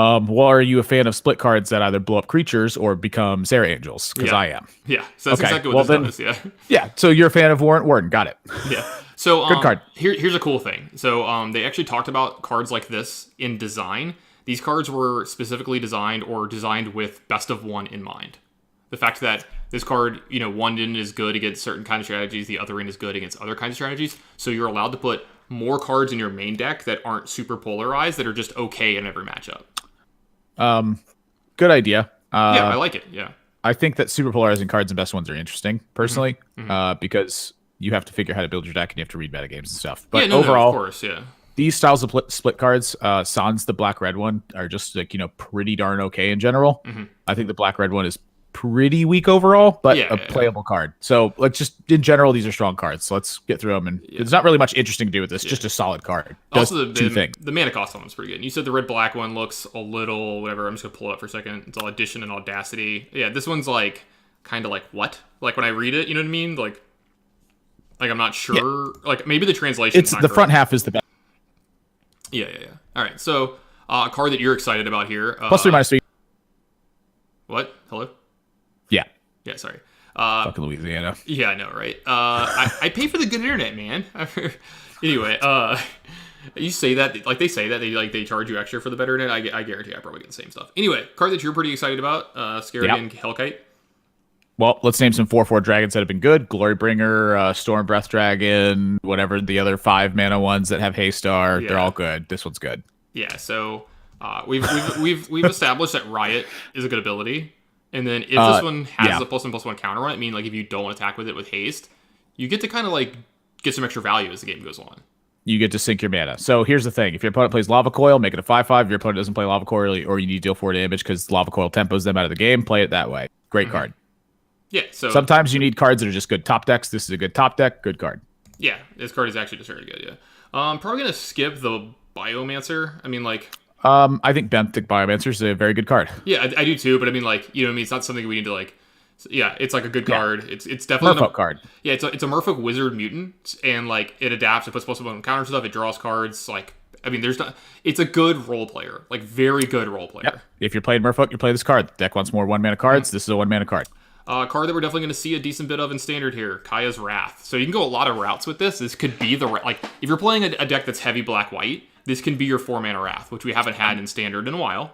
Well, are you a fan of split cards that either blow up creatures or become Sarah Angels? Because I am. Yeah, so that's Okay, exactly well what then- this does. Yeah. Yeah, so you're a fan of Warrant Warden. Got it. Yeah. So Good card. Here's a cool thing. So they actually talked about cards like this in design. These cards were specifically designed with best of one in mind. The fact that this card, one end is good against certain kind of strategies, the other end is good against other kinds of strategies. So you're allowed to put more cards in your main deck that aren't super polarized, that are just okay in every matchup. Good idea. Yeah, I like it. Yeah. I think that super polarizing cards and best ones are interesting, personally, because you have to figure out how to build your deck and you have to read meta games and stuff. But overall, of course, yeah. these styles of split cards, sans the black-red one, are just pretty darn okay in general. I think the black-red one is pretty weak overall, but a playable card. So let's just, in general, these are strong cards. So let's get through them. And there's not really much interesting to do with this. Just a solid card. Does also, two things. The mana cost on them is pretty good. And you said the red-black one looks a little whatever. I'm just going to pull it up for a second. It's all Addition and Audacity. Yeah, this one's like, kind of like, what? Like when I read it, you know what I mean? Like I'm not sure. Yeah. Like maybe the translation. It's the front half is the best. Yeah. All right. So a card that you're excited about here. Plus 3/3. What? Hello? Yeah. Yeah, sorry. Fucking Louisiana. Yeah, I know, right? I pay for the good internet, man. Anyway, you say that, like they say that they charge you extra for the better internet. I guarantee I probably get the same stuff. Anyway, card that you're pretty excited about, Scarabin Hellkite. Well, let's name some 4/4 dragons that have been good. Glorybringer, Storm Breath Dragon, whatever the other 5 mana ones that have haste are. They're all good. This one's good. Yeah, so we've established that Riot is a good ability. And then if this one has a +1/+1 counter on it, meaning like if you don't attack with it with haste, you get to kind of like get some extra value as the game goes on. You get to sink your mana. So here's the thing. If your opponent plays Lava Coil, make it a 5/5. If your opponent doesn't play Lava Coil or you need to deal 4 damage because Lava Coil tempos them out of the game, play it that way. Great card. Yeah, so sometimes you need cards that are just good top decks. This is a good top deck, good card. Yeah, this card is actually just very good, yeah. I'm probably going to skip the Biomancer. I mean, like... I think Benthic Biomancer is a very good card. Yeah, I do too, but I mean, like, you know what I mean? It's not something we need to, like... Yeah, it's like a good card. It's definitely... Merfolk card. Yeah, it's a Merfolk Wizard Mutant, and, like, it adapts, it puts +1 counter stuff, it draws cards, like... I mean, there's not... It's a good role player. Like, very good role player. Yep. If you're playing Merfolk, you play this card. The deck wants more 1-mana cards. This is a 1-mana card. Card that we're definitely going to see a decent bit of in Standard here, Kaya's Wrath. So you can go a lot of routes with this. This could be the... Like, if you're playing a deck that's heavy black-white, this can be your 4-mana Wrath, which we haven't had in Standard in a while.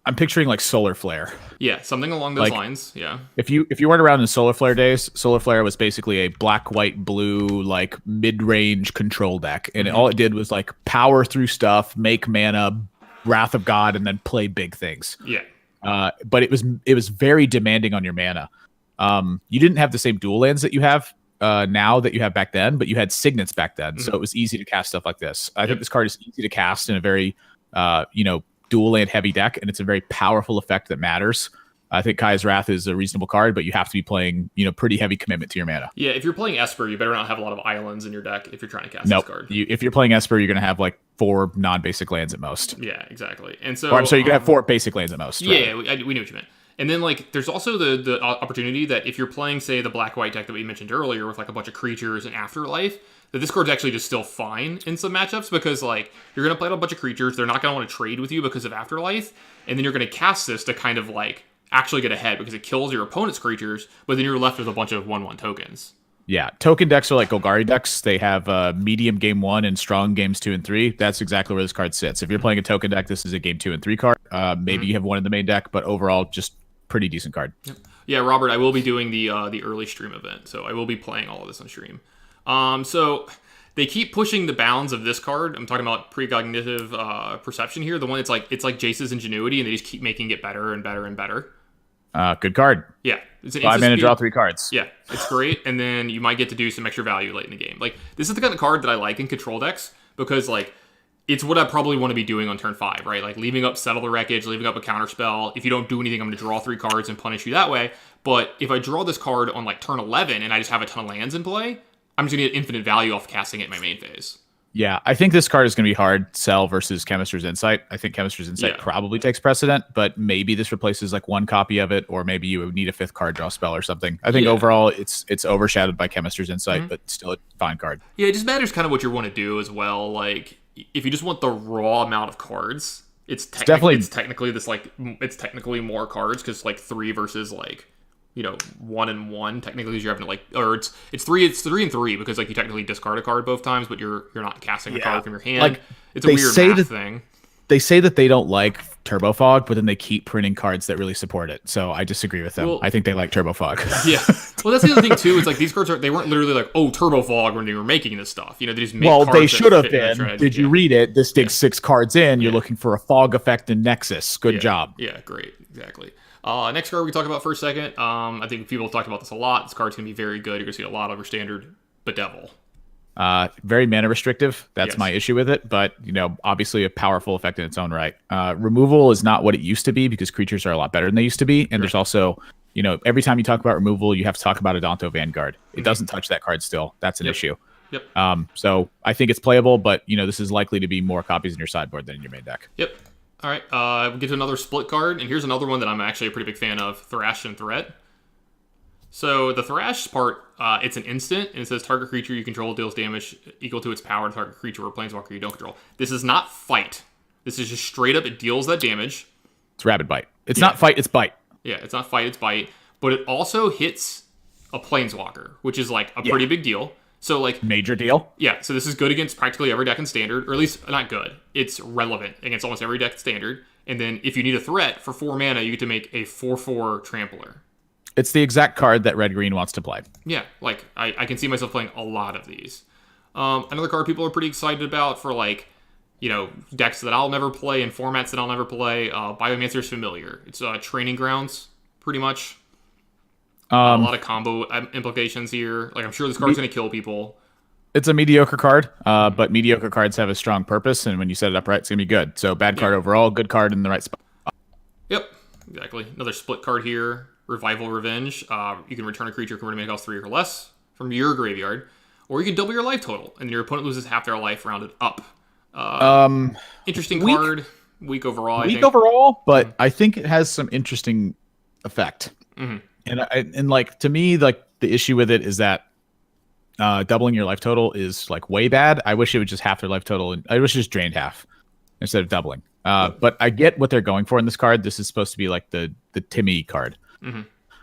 I'm picturing, like, Solar Flare. Yeah, something along those lines, yeah. If you weren't around in Solar Flare days, Solar Flare was basically a black, white, blue, like, mid-range control deck. And all it did was, like, power through stuff, make mana, Wrath of God, and then play big things. Yeah. But it was very demanding on your mana. You didn't have the same dual lands that you have now that you have back then, but you had signets back then, so it was easy to cast stuff like this. I think this card is easy to cast in a very, dual land heavy deck, and it's a very powerful effect that matters. I think Kaya's Wrath is a reasonable card, but you have to be playing, pretty heavy commitment to your mana. Yeah, if you're playing Esper, you better not have a lot of islands in your deck if you're trying to cast this card. If you're playing Esper, you're going to have like 4 non-basic lands at most. Yeah, exactly. And so, I'm sorry, you're going to have 4 basic lands at most. Yeah, we knew what you meant. And then, like, there's also the opportunity that if you're playing, say, the black-white deck that we mentioned earlier with, like, a bunch of creatures and Afterlife, that this card's actually just still fine in some matchups because, like, you're going to play a bunch of creatures, they're not going to want to trade with you because of Afterlife, and then you're going to cast this to kind of, like, actually get ahead because it kills your opponent's creatures, but then you're left with a bunch of 1/1 tokens. Yeah, token decks are like Golgari decks. They have medium game 1 and strong games 2 and 3. That's exactly where this card sits. If you're playing a token deck, this is a game 2 and 3 card. Maybe you have one in the main deck, but overall, just pretty decent card. Yep. Yeah, Robert, I will be doing the early stream event, so I will be playing all of this on stream. So they keep pushing the bounds of this card. I'm talking about precognitive perception here. The one it's like Jace's Ingenuity, and they just keep making it better and better and better. Good card. Yeah, it's an 5 mana, draw 3 cards. Yeah, it's great, and then you might get to do some extra value late in the game. Like, this is the kind of card that I like in control decks because, like, it's what I probably want to be doing on turn 5, right? Like, leaving up Settle the Wreckage, leaving up a counterspell. If you don't do anything, I'm going to draw 3 cards and punish you that way. But if I draw this card on, like, turn 11 and I just have a ton of lands in play, I'm just going to get infinite value off casting it in my main phase. Yeah, I think this card is going to be hard sell versus Chemist's Insight. I think Chemist's Insight probably takes precedent, but maybe this replaces like 1 copy of it, or maybe you would need a 5th card draw spell or something. I think overall it's overshadowed by Chemist's Insight, but still a fine card. Yeah, it just matters kind of what you want to do as well. Like, if you just want the raw amount of cards, definitely it's technically this like it's technically more cards because like 3 versus like 1 and 1 technically you're having to like, or it's 3 and 3 because like you technically discard a card both times, but you're not casting a card from your hand. Like, it's a weird math thing. They say that they don't like Turbo Fog, but then they keep printing cards that really support it. So I disagree with them. Well, I think they like Turbo Fog. Yeah. Well, that's the other thing too. Is like these cards they weren't literally like, oh, Turbo Fog when they were making this stuff. They just make cards. Well, they should have been. Did you read it? This digs 6 cards in. You're looking for a fog effect in Nexus. Good job. Yeah, great. Exactly. Next card we can talk about for a second. I think people have talked about this a lot. This card's going to be very good. You're going to see a lot over standard Bedevil. Very mana restrictive. That's my issue with it. But, obviously a powerful effect in its own right. Removal is not what it used to be because creatures are a lot better than they used to be. And there's also, every time you talk about removal, you have to talk about Adanto Vanguard. It doesn't touch that card still. That's an issue. Yep. So I think it's playable, but, this is likely to be more copies in your sideboard than in your main deck. Yep. All right, we'll get to another split card, and here's another one that I'm actually a pretty big fan of, Thrash and Threat. So the Thrash part, it's an instant, and it says target creature you control deals damage equal to its power to target creature or planeswalker you don't control. This is not fight. This is just straight up, it deals that damage. It's Rabid Bite. It's not fight, it's bite. Yeah, it's not fight, it's bite. But it also hits a planeswalker, which is like a pretty big deal. So like major deal. Yeah, so this is good against practically every deck in standard, or at least not good. It's relevant against almost every deck in standard. And then if you need a threat for 4 mana, you get to make a 4/4 trampler. It's the exact card that Red Green wants to play. Yeah, like I can see myself playing a lot of these. Another card people are pretty excited about for like, decks that I'll never play and formats that I'll never play. Biomancer's Familiar. It's Training Grounds, pretty much. A lot of combo implications here. Like, I'm sure this card's going to kill people. It's a mediocre card, but mediocre cards have a strong purpose, and when you set it up right, it's going to be good. So bad card overall, good card in the right spot. Yep, exactly. Another split card here, Revival Revenge. You can return a creature converted mana cost 3 or less from your graveyard, or you can double your life total, and your opponent loses half their life rounded up. Interesting card. Weak overall, I think. Overall, but I think it has some interesting effect. Mm-hmm. And like, to me, like, the issue with it is that doubling your life total is like way bad. I wish it would just half their life total, and I wish it just drained half instead of doubling. But I get what they're going for in this card. This is supposed to be like the Timmy card,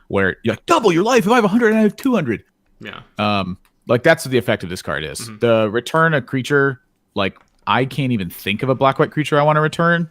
where you're like, double your life. If I have 100 and I have 200. Yeah. Like, that's what the effect of this card is. The return a creature, like, I can't even think of a black-white creature I want to return.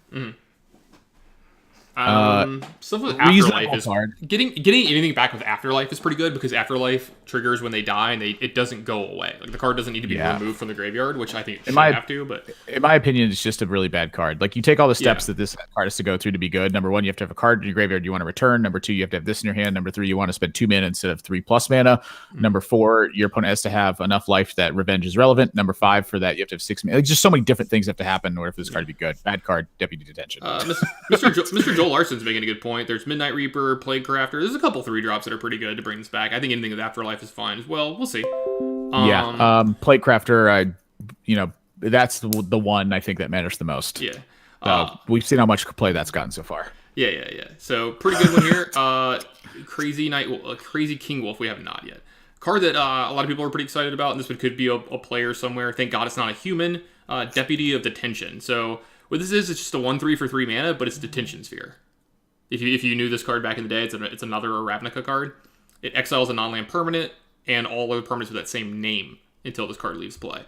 Stuff with Afterlife is hard. Getting anything back with Afterlife is pretty good because Afterlife triggers when they die and it doesn't go away. Like, the card doesn't need to be removed from the graveyard, which I think it should have to. But in my opinion, it's just a really bad card. Like, you take all the steps that this card has to go through to be good. Number 1, you have to have a card in your graveyard you want to return. Number 2, you have to have this in your hand. Number 3, you want to spend 2 mana instead of 3+ mana. Number 4, your opponent has to have enough life that Revenge is relevant. Number 5, for that you have to have 6 mana. Like, just so many different things have to happen in order for this card to be good. Bad card, Deputy Detention. Mr. Joel Larson's making a good point. There's Midnight Reaper, Plague Crafter. There's a couple 3-drops that are pretty good to bring this back. I think anything with Afterlife is fine as well. We'll see. Plague Crafter, that's the one I think that matters the most. Yeah. We've seen how much play that's gotten so far. Yeah. So pretty good one here. Crazy King Wolf we have not yet. Card that a lot of people are pretty excited about, and this one could be a player somewhere. Thank God it's not a human. Deputy of Detention. So what this is, it's just a 1/3 for 3 mana, but it's Detention Sphere. If you knew this card back in the day, it's another Ravnica card. It exiles a non-land permanent and all other permanents with that same name until this card leaves play.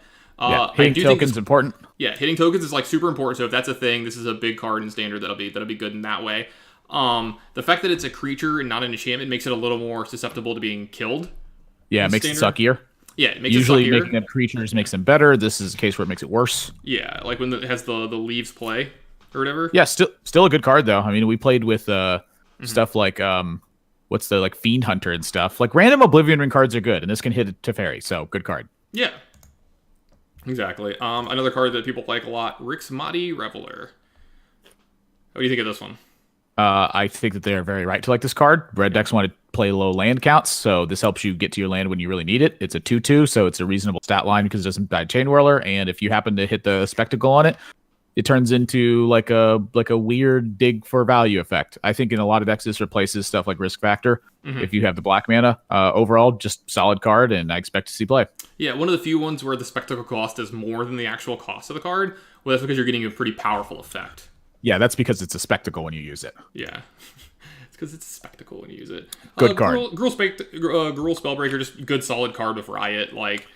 Hitting tokens important. Yeah, hitting tokens is like super important. So if that's a thing, this is a big card in standard that'll be good in that way. The fact that it's a creature and not an enchantment makes it a little more susceptible to being killed. Yeah, it makes it suckier. Yeah, it makes usually it suckier. Making them creatures makes them better. This is a case where it makes it worse. Yeah, like when it has the leaves play or whatever. Yeah, still a good card though. I mean, we played with stuff like what's the like Fiend Hunter and stuff. Like random Oblivion Ring cards are good, and this can hit a Teferi, so good card. Yeah, exactly. Another card that people like a lot, Rixmati Reveler. What do you think of this one? I think that they're very right to like this card. Red decks want to play low land counts, so this helps you get to your land when you really need it. It's a 2/2, so it's a reasonable stat line because it doesn't die Chain Whirler, and if you happen to hit the Spectacle on it, it turns into like a weird dig for value effect. I think in a lot of decks this replaces stuff like Risk Factor. If you have the black mana. Overall, just solid card, and I expect to see play. Yeah, one of the few ones where the Spectacle cost is more than the actual cost of the card. Well, that's because you're getting a pretty powerful effect. Yeah, that's because it's a spectacle when you use it. Yeah. It's because it's a spectacle when you use it. Good card. Gruul Spellbreaker, just good solid card with Riot. Like,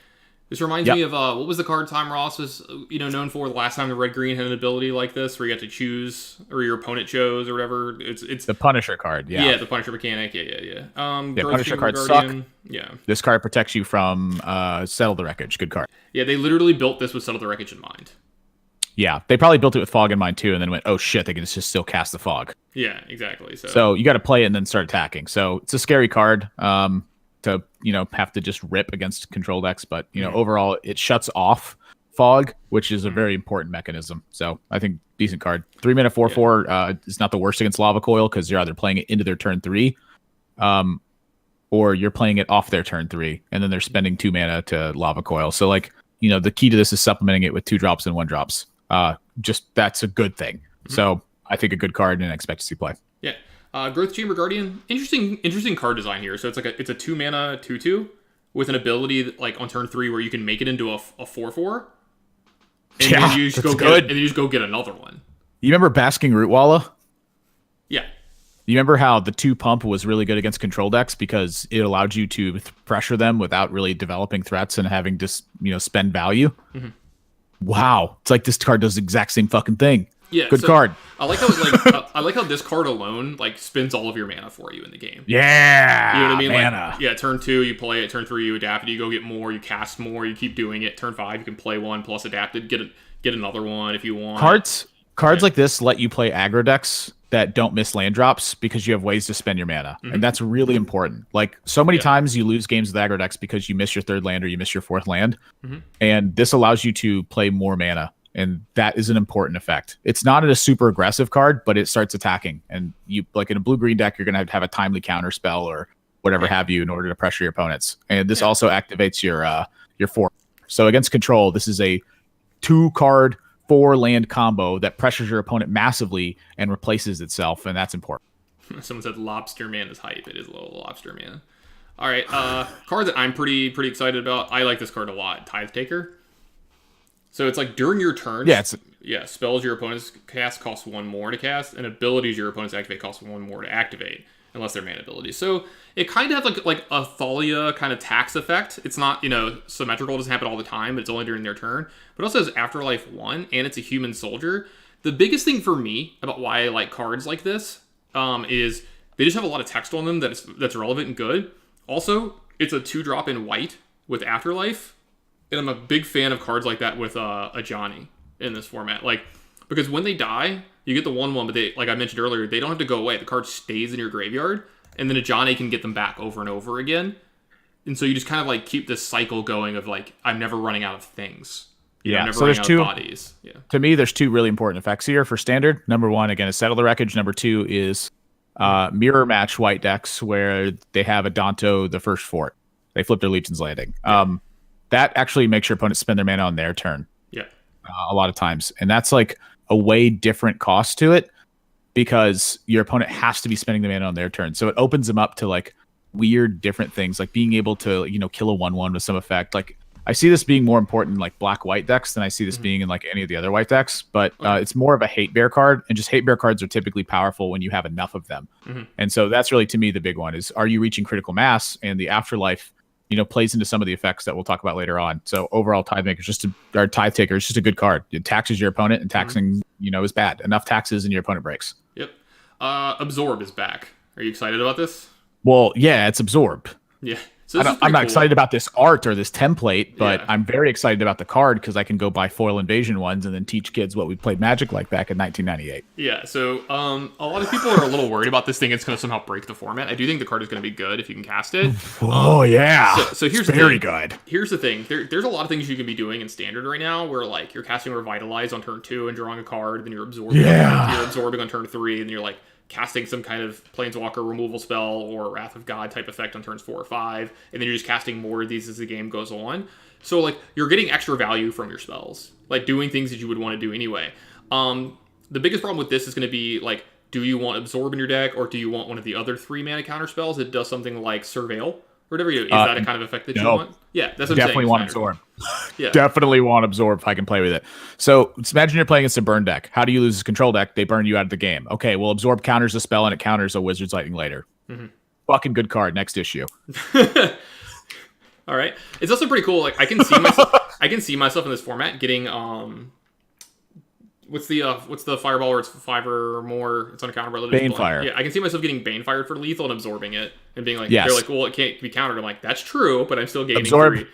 this reminds Yep. me of what was the card Time Ross was known for the last time the red green had an ability like this where you got to choose or your opponent chose or whatever. It's the Punisher card. Yeah. the Punisher mechanic. Yeah. Punisher cards Guardian. suck. Yeah. This card protects you from Settle the Wreckage. Good card. Yeah, they literally built this with Settle the Wreckage in mind. Yeah, they probably built it with Fog in mind too, and then went, oh shit, they can just still cast the Fog. Yeah, exactly. So you got to play it and then start attacking. So it's a scary card to have to just rip against control decks, but overall it shuts off Fog, which is a very important mechanism. So I think decent card. 3 mana 4/4 is not the worst against Lava Coil because you're either playing it into their turn 3, or you're playing it off their turn 3, and then they're spending 2 mana to Lava Coil. So the key to this is supplementing it with 2-drops and 1-drops. Just that's a good thing. So I think a good card and expect to see play. Yeah. Growth Chamber Guardian, interesting card design here. So it's a 2 mana 2/2 with an ability that, like on turn 3 where you can make it into a 4/4. And then you just go get another one. You remember Basking Rootwalla? Yeah. You remember how the 2 pump was really good against control decks because it allowed you to pressure them without really developing threats and having to spend value? Mm-hmm. Wow. It's like this card does the exact same fucking thing. Yeah, good card. I like how I like how this card alone spends all of your mana for you in the game. Yeah, you know what I mean. Mana. Turn 2 you play it, turn 3 you adapt it, you go get more, you cast more, you keep doing it. Turn 5 you can play 1 plus adapted, get another one if you want. Cards like this let you play aggro decks that don't miss land drops because you have ways to spend your mana, and that's really important. Like so many times you lose games with aggro decks because you miss your 3rd land or you miss your 4th land, and this allows you to play more mana. And that is an important effect. It's not a super aggressive card, but it starts attacking. And you in a blue-green deck, you're going to have a timely counter spell or whatever have you in order to pressure your opponents. And this also activates your 4. So against control, this is a 2-card 4-land combo that pressures your opponent massively and replaces itself, and that's important. Someone said Lobster Man is hype. It is a little Lobster Man. All right, card that I'm pretty excited about. I like this card a lot. Tithe Taker. So it's during your turn. Spells your opponents cast cost 1 more to cast, and abilities your opponents activate cost 1 more to activate, unless they're mana abilities. So it kind of has like a Thalia kind of tax effect. It's not symmetrical. It doesn't happen all the time. But it's only during their turn. But it also has Afterlife 1, and it's a human soldier. The biggest thing for me about why I like cards like this is they just have a lot of text on them that's relevant and good. Also, it's a 2-drop in white with Afterlife. And I'm a big fan of cards like that with a Johnny in this format. Because when they die, you get the 1/1, but they, like I mentioned earlier, they don't have to go away. The card stays in your graveyard, and then a Johnny can get them back over and over again. And so you just kind of keep this cycle going of I'm never running out of things. Never so running there's out 2 of bodies. Yeah. To me, there's 2 really important effects here for standard. Number 1, again, is Settle the Wreckage. Number 2 is mirror match white decks where they have a Danto the first fort. They flip their Legion's Landing. Yeah. That actually makes your opponent spend their mana on their turn. Yeah. A lot of times. And that's a way different cost to it because your opponent has to be spending the mana on their turn. So it opens them up to weird different things, like being able to, kill a 1/1 with some effect. I see this being more important in black-white decks than I see this being in any of the other white decks, but it's more of a hate bear card, and just hate bear cards are typically powerful when you have enough of them. And so that's really, to me, the big one is, are you reaching critical mass? And the Afterlife plays into some of the effects that we'll talk about later on. So overall, Tithe Taker is just a good card. It taxes your opponent, and taxing, is bad. Enough taxes and your opponent breaks. Yep. Absorb is back. Are you excited about this? Well, yeah, it's Absorb. Yeah. So I'm not excited about this art or this template, but I'm very excited about the card because I can go buy foil invasion ones and then teach kids what we played Magic like back in 1998. Yeah, so a lot of people are a little worried about this thing. It's going to somehow break the format. I do think the card is going to be good if you can cast it. Yeah. So here's very good. Here's the thing. There's a lot of things you can be doing in Standard right now where you're casting Revitalize on turn 2 and drawing a card, then you're absorbing. You're absorbing on turn 3, and you're casting some kind of Planeswalker removal spell or Wrath of God type effect on turns 4 or 5, and then you're just casting more of these as the game goes on. So you're getting extra value from your spells, doing things that you would want to do anyway. The biggest problem with this is going to be do you want Absorb in your deck, or do you want one of the other 3 mana counter spells that does something like Surveil or whatever? Is that a kind of effect that you want? Yeah, that's what I'm saying. Definitely want Absorb. Yeah. definitely want Absorb if I can play with it. So let's imagine you're playing against a burn deck. How do you lose this control deck? They burn you out of the game. Okay, well, Absorb counters a spell and it counters a Wizard's Lightning later. Fucking good card. Next issue. All right. It's also pretty cool. Like I can see myself. I can see myself in this format getting what's the fireball where it's 5 or more? It's on a counter. Banefire. Yeah, I can see myself getting Banefired for lethal and absorbing it and being like, Yes. they're like, well, it can't be countered. I'm like, that's true, but I'm still gaining Absorb. 3.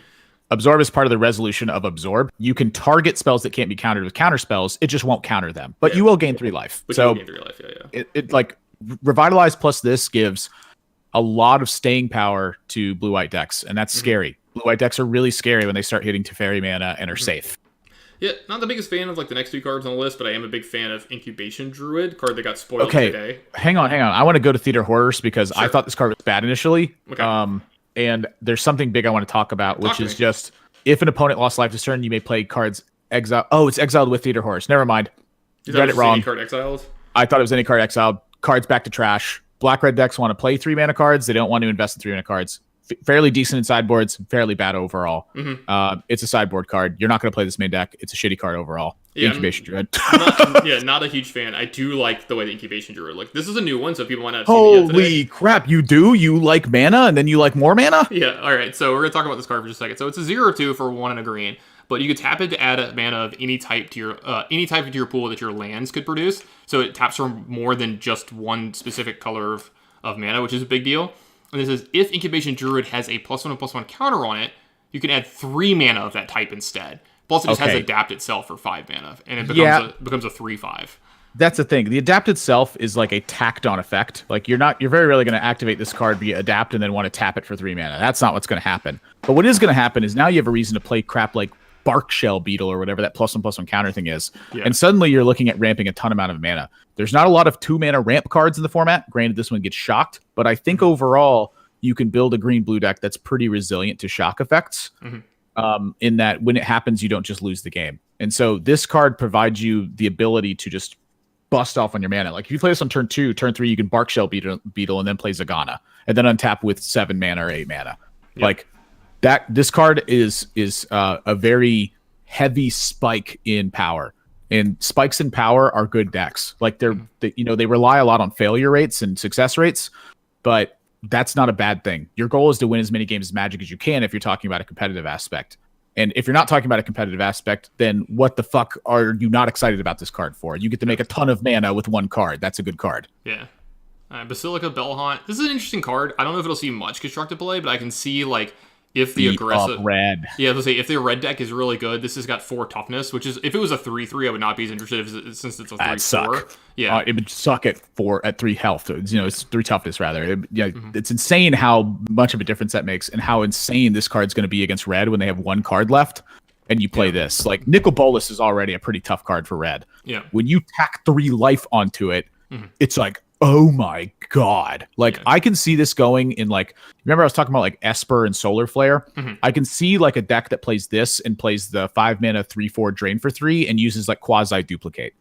Absorb is part of the resolution of Absorb. You can target spells that can't be countered with counter spells. It just won't counter them, but you will gain 3 life. But so you will gain 3 life. Yeah. It like Revitalize plus this gives a lot of staying power to blue-white decks, and that's scary. Blue-white decks are really scary when they start hitting Teferi mana and are safe. Yeah, not the biggest fan of like the next 2 cards on the list, but I am a big fan of Incubation Druid, card that got spoiled today. Hang on. I want to go to Theater Horrors because I thought this card was bad initially. Okay. And there's something big I want to talk about, which is just if an opponent lost life this turn, you may play cards exile. Oh, it's exiled with Theater Horrors. Never mind. You read it wrong. Any card exiled? I thought it was any card exiled. Cards back to trash. Black-red decks want to play 3 mana cards. They don't want to invest in 3 mana cards. Fairly decent in sideboards, fairly bad overall. It's a sideboard card. You're not going to play this main deck. It's a shitty card overall. Yeah, Incubation Druid. Not a huge fan. I do like the way the Incubation Druid. Like this is a new one, so people might not have seen it yet today. Holy crap! You do? You like mana, and then you like more mana? Yeah. All right. So we're gonna talk about this card for just a second. So it's a 0/2 for 1 and a green, but you could tap it to add a mana of any type to your pool that your lands could produce. So it taps for more than just one specific color of mana, which is a big deal. And this is if Incubation Druid has a +1/+1 counter on it, you can add 3 mana of that type instead. Plus, it just has Adapt itself for 5 mana, and it becomes a 3/5. That's the thing. The Adapt itself is like a tacked on effect. Like you're very rarely going to activate this card via Adapt and then want to tap it for 3 mana. That's not what's going to happen. But what is going to happen is now you have a reason to play crap like Bark Shell Beetle or whatever that +1/+1 counter thing is. Yeah. And suddenly you're looking at ramping a ton amount of mana. There's not a lot of 2 mana ramp cards in the format. Granted, this one gets shocked, but I think overall you can build a green-blue deck that's pretty resilient to shock effects. In that when it happens, you don't just lose the game. And so this card provides you the ability to just bust off on your mana. Like if you play this on turn 2, turn 3, you can Bark Shell Beetle and then play Zagana, and then untap with 7 mana or 8 mana. Yep. Like that. This card is a very heavy spike in power, and spikes in power are good decks. Like they rely a lot on failure rates and success rates, but that's not a bad thing. Your goal is to win as many games as Magic as you can if you're talking about a competitive aspect. And if you're not talking about a competitive aspect, then what the fuck are you not excited about this card for? You get to make a ton of mana with 1 card. That's a good card. Yeah. Basilica Bellhaunt. This is an interesting card. I don't know if it'll see much constructed play, but I can see like if the aggressive red. Yeah, let's say if the red deck is really good, this has got 4 toughness, which is if it was a 3/3, I would not be as interested since it's a 3/4. Yeah, it would suck at 3 health. It's 3 toughness rather. It's insane how much of a difference that makes, and how insane this card's going to be against red when they have 1 card left, and you play this. Like Nicol Bolas is already a pretty tough card for red. Yeah, when you tack 3 life onto it, it's like, oh my god. Like I can see this going in like, remember I was talking about like Esper and Solar Flare? I can see like a deck that plays this and plays the 5 mana 3/4 drain for 3 and uses like quasi duplicate.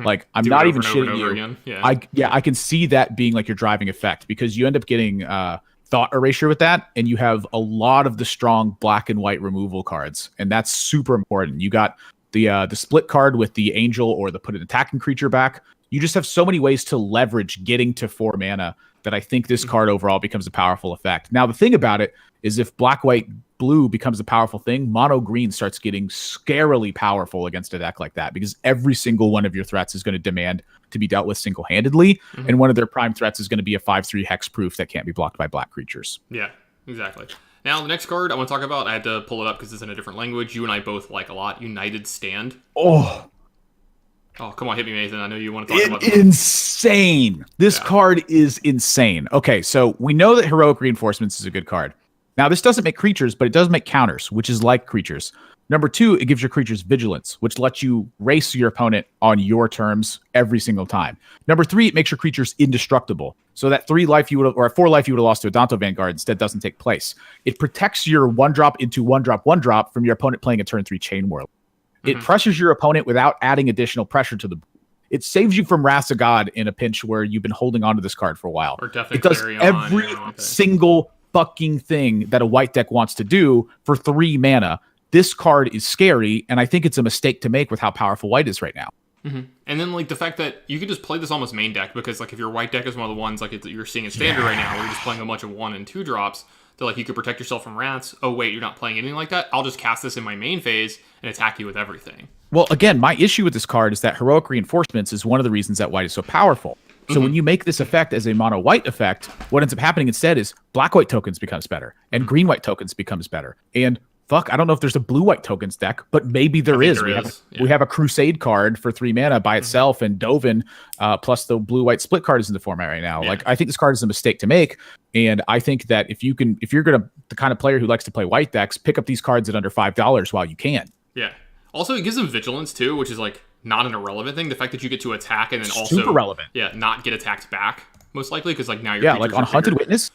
Like I'm not even shitting you. I can see that being like your driving effect, because you end up getting thought erasure with that, and you have a lot of the strong black and white removal cards, and that's super important. You got the split card with the angel or the put an attacking creature back. You just have so many ways to leverage getting to 4 mana that I think this card overall becomes a powerful effect. Now, the thing about it is if black, white, blue becomes a powerful thing, mono green starts getting scarily powerful against a deck like that, because every single one of your threats is going to demand to be dealt with single-handedly, and one of their prime threats is going to be a 5/3 hexproof that can't be blocked by black creatures. Yeah, exactly. Now, the next card I want to talk about, I had to pull it up because it's in a different language. You and I both like a lot. United Stand. Oh, come on, hit me, Nathan. I know you want to talk about this. Insane. This card is insane. Okay, so we know that Heroic Reinforcements is a good card. Now, this doesn't make creatures, but it does make counters, which is like creatures. Number 2, it gives your creatures vigilance, which lets you race your opponent on your terms every single time. Number 3, it makes your creatures indestructible. So that 4 life you would have lost to a Danto Vanguard instead doesn't take place. It protects your 1-drop into 1-drop from your opponent playing a turn 3 Chain Whirl. It pressures your opponent without adding additional pressure to the board. It saves you from Wrath of God in a pinch where you've been holding onto this card for a while. Or it does every single fucking thing that a white deck wants to do for 3 mana. this card is scary, and I think it's a mistake to make with how powerful white is right now. Mm-hmm. And then like the fact that you could just play this almost main deck, because like if your white deck is one of the ones like you're seeing in standard right now, where you're just playing a bunch of 1 and 2 drops, that like you could protect yourself from rats. Oh wait, you're not playing anything like that? I'll just cast this in my main phase and attack you with everything. Well, again, my issue with this card is that heroic reinforcements is one of the reasons that white is so powerful. So when you make this effect as a mono white effect, what ends up happening instead is black white tokens becomes better and green white tokens becomes better. And fuck, I don't know if there's a blue white tokens deck, but maybe there is. We have a Crusade card for 3 mana by itself, and Dovin plus the blue white split card is in the format right now. Like, I think this card is a mistake to make, and I think that if you're the kind of player who likes to play white decks, pick up these cards at under $5 while you can. Yeah. Also, it gives them vigilance too, which is like not an irrelevant thing. The fact that you get to attack and then also super relevant. Yeah, not get attacked back most likely, because like now you're like on Hunted Witness.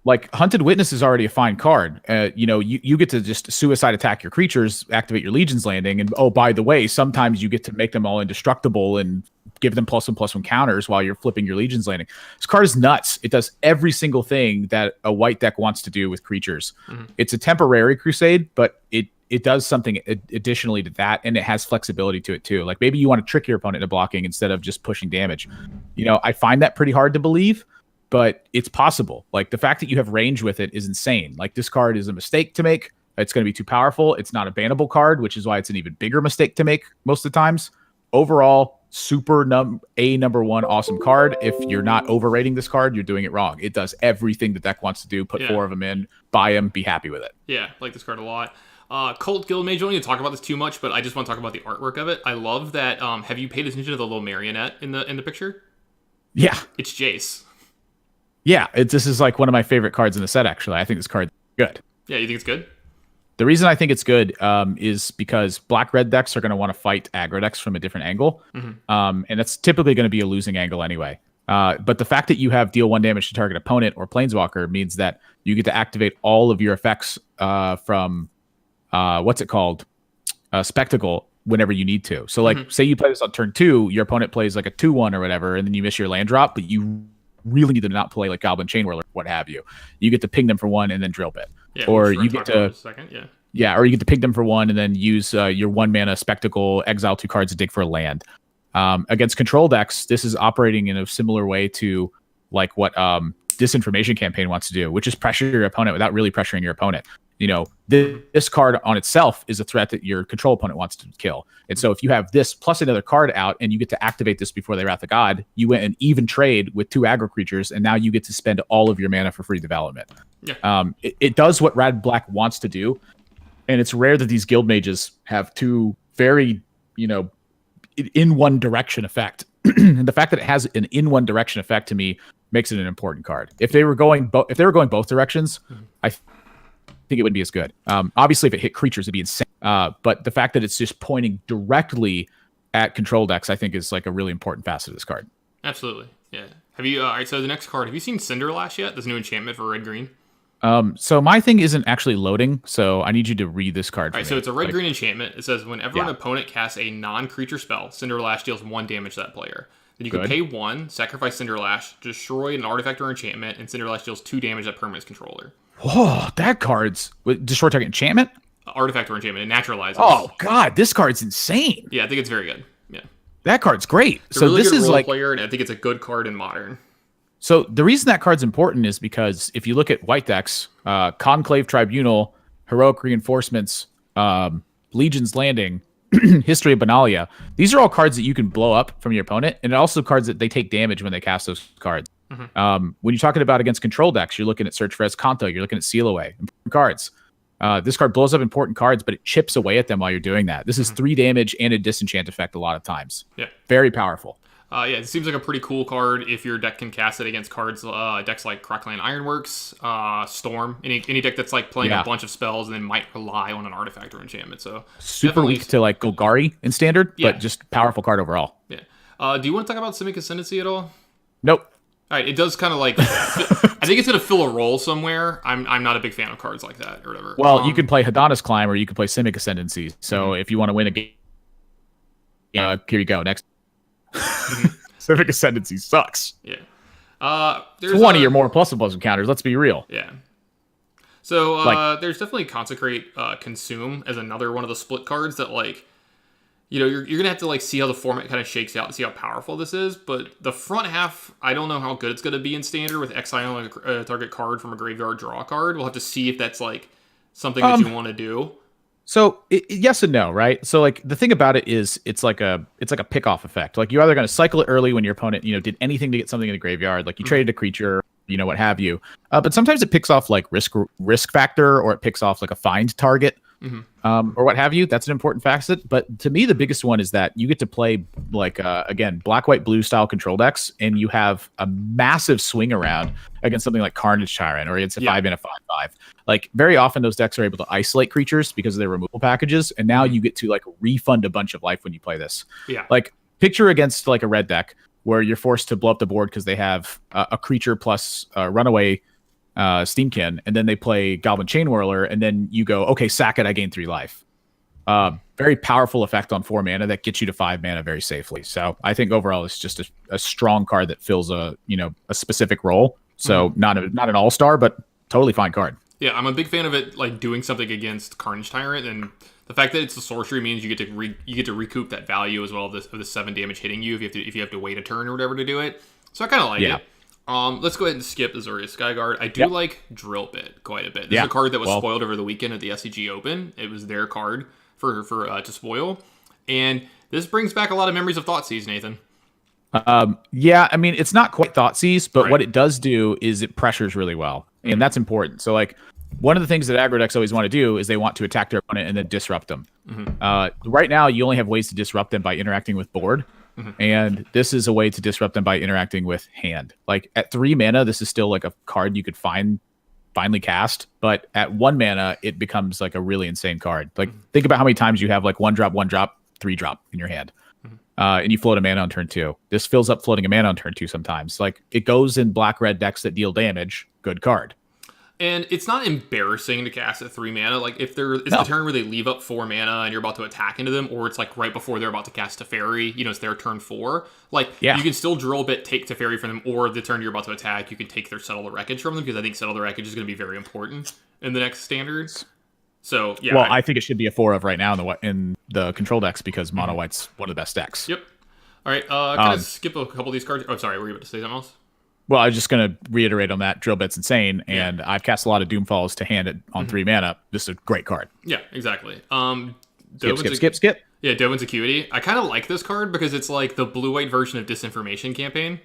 Like Hunted Witness is already a fine card. You get to just suicide attack your creatures, activate your Legion's Landing, and oh, by the way, sometimes you get to make them all indestructible and give them +1/+1 counters while you're flipping your Legion's Landing. This card is nuts. It does every single thing that a white deck wants to do with creatures. It's a temporary Crusade, but it does something additionally to that, and it has flexibility to it too. Like maybe you want to trick your opponent into blocking instead of just pushing damage. I find that pretty hard to believe, but it's possible. Like the fact that you have range with it is insane. Like this card is a mistake to make. It's going to be too powerful. It's not a bannable card, which is why it's an even bigger mistake to make most of the times. Overall, super number 1 awesome card. If you're not overrating this card, you're doing it wrong. It does everything the deck wants to do. Put 4 of them in, buy them, be happy with it. Yeah, like this card a lot. Cult Guild Mage, I don't need to talk about this too much, but I just want to talk about the artwork of it. I love that. Have you paid attention to the little marionette in the picture? Yeah. It's Jace. Yeah, this is like one of my favorite cards in the set, actually. I think this card's good. Yeah, you think it's good? The reason I think it's good is because black-red decks are going to want to fight aggro decks from a different angle. And that's typically going to be a losing angle anyway. But the fact that you have deal 1 damage to target opponent or planeswalker means that you get to activate all of your effects from Spectacle whenever you need to. So like say you play this on turn 2, your opponent plays like a 2/1 or whatever, and then you miss your land drop, but you really need to not play like Goblin Chain Whirler or what have you. You get to ping them for 1 and then drill bit. Or you get to or you get to ping them for 1 and then use your 1 mana Spectacle, exile 2 cards to dig for a land. Against control decks, this is operating in a similar way to like what Disinformation Campaign wants to do, which is pressure your opponent without really pressuring your opponent. This card on itself is a threat that your control opponent wants to kill. And so if you have this plus another card out and you get to activate this before they Wrath of God, you went an even trade with 2 aggro creatures, and now you get to spend all of your mana for free development. It does what Red Black wants to do, and it's rare that these guild mages have 2 very, in one direction effect. And the fact that it has an in one direction effect to me makes it an important card. If they were going both directions, I think it wouldn't be as good. Obviously, if it hit creatures, it'd be insane. But the fact that it's just pointing directly at control decks, I think, is like a really important facet of this card. Absolutely, yeah. Have you? All right. So the next card. Have you seen Cinderlash yet? This new enchantment for red green. So my thing isn't actually loading, so I need you to read this card. All right. So it's a red green enchantment. It says whenever an opponent casts a non-creature spell, Cinderlash deals 1 damage to that player. Then you can pay 1, sacrifice Cinderlash, destroy an artifact or enchantment, and Cinderlash deals 2 damage to that permanent's controller. Whoa, that card's destroy target enchantment? Artifact or enchantment. It naturalizes. Oh god, this card's insane. Yeah, I think it's very good. Yeah, that card's great. It's a really good role player, and I think it's a good card in Modern. So the reason that card's important is because if you look at white decks, Conclave Tribunal, Heroic Reinforcements, Legion's Landing, History of Benalia, these are all cards that you can blow up from your opponent, and also cards that they take damage when they cast those cards. When you're talking about against control decks, you're looking at Search for Escanto, you're looking at Seal Away, important cards. This card blows up important cards, but it chips away at them while you're doing that. This is 3 damage and a disenchant effect a lot of times. Yeah, very powerful. It seems like a pretty cool card if your deck can cast it against cards, decks like Crackland Ironworks, Storm, any deck that's like playing a bunch of spells and then might rely on an artifact or enchantment. So super weak to like Golgari in Standard, but just powerful card overall. Yeah. Do you want to talk about Simic Ascendancy at all? Nope. All right, it does kind of like. I think it's going to fill a role somewhere. I'm not a big fan of cards like that or whatever. Well, you can play Hadana's Climb or you can play Simic Ascendancy. So if you want to win a game, here you go. Next. Simic Ascendancy sucks. Yeah. There's 20 or more plus encounters. Let's be real. Yeah. So Like, there's definitely Consecrate Consume as another one of the split cards that like, you know, you're gonna have to like see how the format kind of shakes out and see how powerful this is. But the front half, I don't know how good it's gonna be in standard with exiling a target card from a graveyard, draw a card. We'll have to see if that's like something that you want to do. so yes and no, right? So like the thing about it is it's like a pick-off effect. Like you're either going to cycle it early when your opponent, did anything to get something in the graveyard, like you traded a creature, what have you. But sometimes it picks off like risk factor, or it picks off like a find target. Or what have you. That's an important facet. But to me, the biggest one is that you get to play like again, black, white, blue style control decks, and you have a massive swing around against something like Carnage Tyrant or against a 5 and a 5/5. Like very often those decks are able to isolate creatures because of their removal packages, and now you get to like refund a bunch of life when you play this. Yeah. Like picture against like a red deck where you're forced to blow up the board because they have a creature plus runaway Steamkin, and then they play Goblin Chain Whirler, and then you go, okay, sack it, I gain 3 life. Very powerful effect on 4 mana that gets you to 5 mana very safely. So I think overall it's just a strong card that fills a specific role. So not an all-star, but totally fine card. Yeah, I'm a big fan of it, like doing something against Carnage Tyrant, and the fact that it's a sorcery means you get to recoup that value as well of the 7 damage hitting you if you have to wait a turn or whatever to do it. So I kind of like it. Let's go ahead and skip Azorius Skyguard. I do like Drill Bit quite a bit. This is a card that was spoiled over the weekend at the SCG Open. It was their card for to spoil, and this brings back a lot of memories of Thoughtseize, Nathan. Yeah, I mean it's not quite Thoughtseize, but what it does do is it pressures really well, and that's important. So like one of the things that aggro decks always want to do is they want to attack their opponent and then disrupt them. Right now, you only have ways to disrupt them by interacting with board. And this is a way to disrupt them by interacting with hand. Like at 3 mana, this is still like a card you could finally cast, but at 1 mana, it becomes like a really insane card. Like think about how many times you have like 1-drop, 3-drop in your hand. And you float a mana on turn 2. This fills up floating a mana on turn 2 sometimes. Like it goes in black-red decks that deal damage. Good card. And it's not embarrassing to cast at 3 mana. Like if it's the turn where they leave up 4 mana and you're about to attack into them, or it's like right before they're about to cast Teferi, it's their turn 4. Like you can still Drill Bit, take Teferi from them, or the turn you're about to attack, you can take their Settle the Wreckage from them, because I think Settle the Wreckage is going to be very important in the next standards. So yeah. Well, I think it should be a 4 of right now in the control decks because Mono White's one of the best decks. Yep. All right. Kind of skip a couple of these cards. Oh, sorry. Were you about to say something else? Well, I was just going to reiterate on that. Drill Bit's insane, and I've cast a lot of Doomfalls to hand it on 3 mana. This is a great card. Yeah, exactly. Skip. Yeah, Dovin's Acuity. I kind of like this card because it's like the blue-white version of Disinformation Campaign.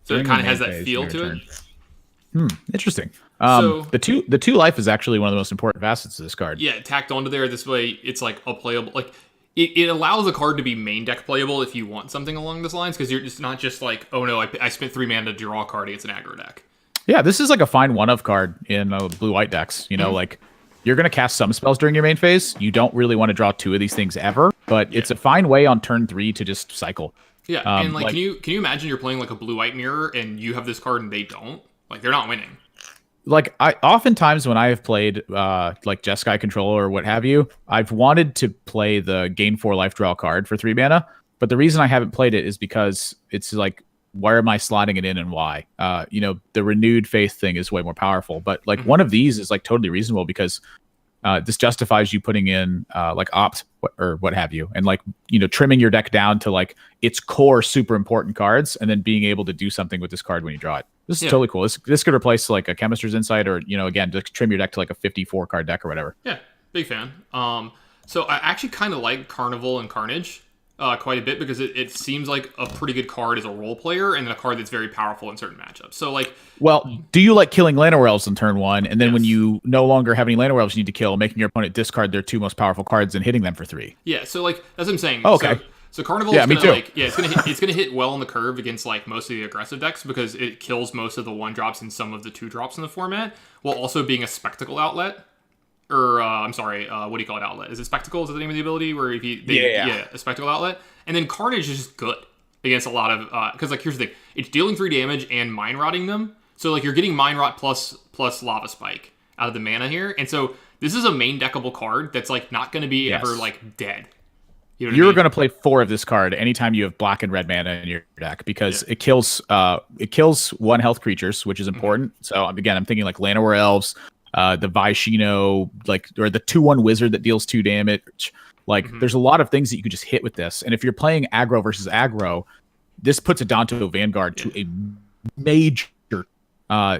So it kind of has that feel to it. Interesting. The two life is actually one of the most important facets of this card. Yeah, tacked onto there. This way, it's like a playable. Like it allows a card to be main deck playable if you want something along those lines, because you're just not just like, oh no, I spent 3 mana to draw a card against an aggro deck. Yeah, this is like a fine one of card in blue-white decks. Like you're going to cast some spells during your main phase. You don't really want to draw 2 of these things ever, but it's a fine way on turn 3 to just cycle. Yeah, and like can you imagine you're playing like a blue-white mirror and you have this card and they don't? Like they're not winning. Like I oftentimes when I have played like Jeskai Controller or what have you, I've wanted to play the gain 4 life draw card for 3 mana, but the reason I haven't played it is because it's like, where am I slotting it in and why? The renewed faith thing is way more powerful, but like one of these is like totally reasonable because this justifies you putting in like opt or what have you, and like trimming your deck down to like its core super important cards, and then being able to do something with this card when you draw it. This is totally cool. This could replace like a Chemist's Insight, or again, just trim your deck to like a 54 card deck or whatever. Yeah, big fan. So I actually kind of like Carnival and Carnage quite a bit because it seems like a pretty good card as a role player, and a card that's very powerful in certain matchups. So like, well, do you like killing Llanowar Elves on turn 1, and then when you no longer have any Llanowar Elves you need to kill, making your opponent discard their 2 most powerful cards and hitting them for 3? Yeah, so like that's what I'm saying. Oh, okay. So Carnival is gonna it's gonna hit well on the curve against like most of the aggressive decks because it kills most of the 1-drops and some of the 2-drops in the format, while also being a spectacle outlet. Or I'm sorry, what do you call it? Outlet? Is it Spectacle? Is that the name of the ability? Where if a Spectacle outlet, and then Carnage is just good against a lot of because like here's the thing, it's dealing 3 damage and mind rotting them. So like you're getting mind rot plus Lava Spike out of the mana here, and so this is a main deckable card that's like not going to be ever like dead. You know what I You're mean? going to play 4 of this card anytime you have black and red mana in your deck because Yeah. it kills 1 health creatures, which is important. So again, I'm thinking like Llanowar Elves, the Vaishino, like or the 2/1 wizard that deals 2 damage. Like there's a lot of things that you could just hit with this. And if you're playing aggro versus aggro, this puts a Danto Vanguard to a major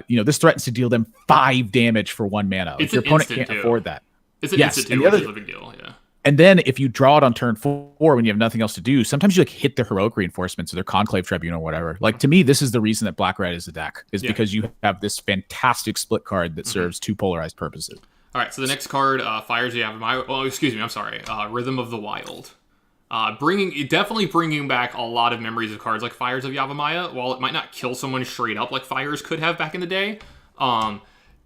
this threatens to deal them 5 damage for 1 mana. Like It's your an opponent instant, can't too. afford that. It's an Yes, instant and too, the which other is a big deal. Yeah. and then if you draw it on turn 4 when you have nothing else to do, sometimes you like hit the heroic reinforcements or their conclave tribunal or whatever. Like to me, this is the reason that black red is the deck is because you have this fantastic split card that serves 2 polarized purposes. All right, so the next card, Fires of Yavimaya. Oh, excuse me, I'm sorry. Rhythm of the Wild. Definitely bringing back a lot of memories of cards like Fires of Yavimaya. While it might not kill someone straight up like Fires could have back in the day,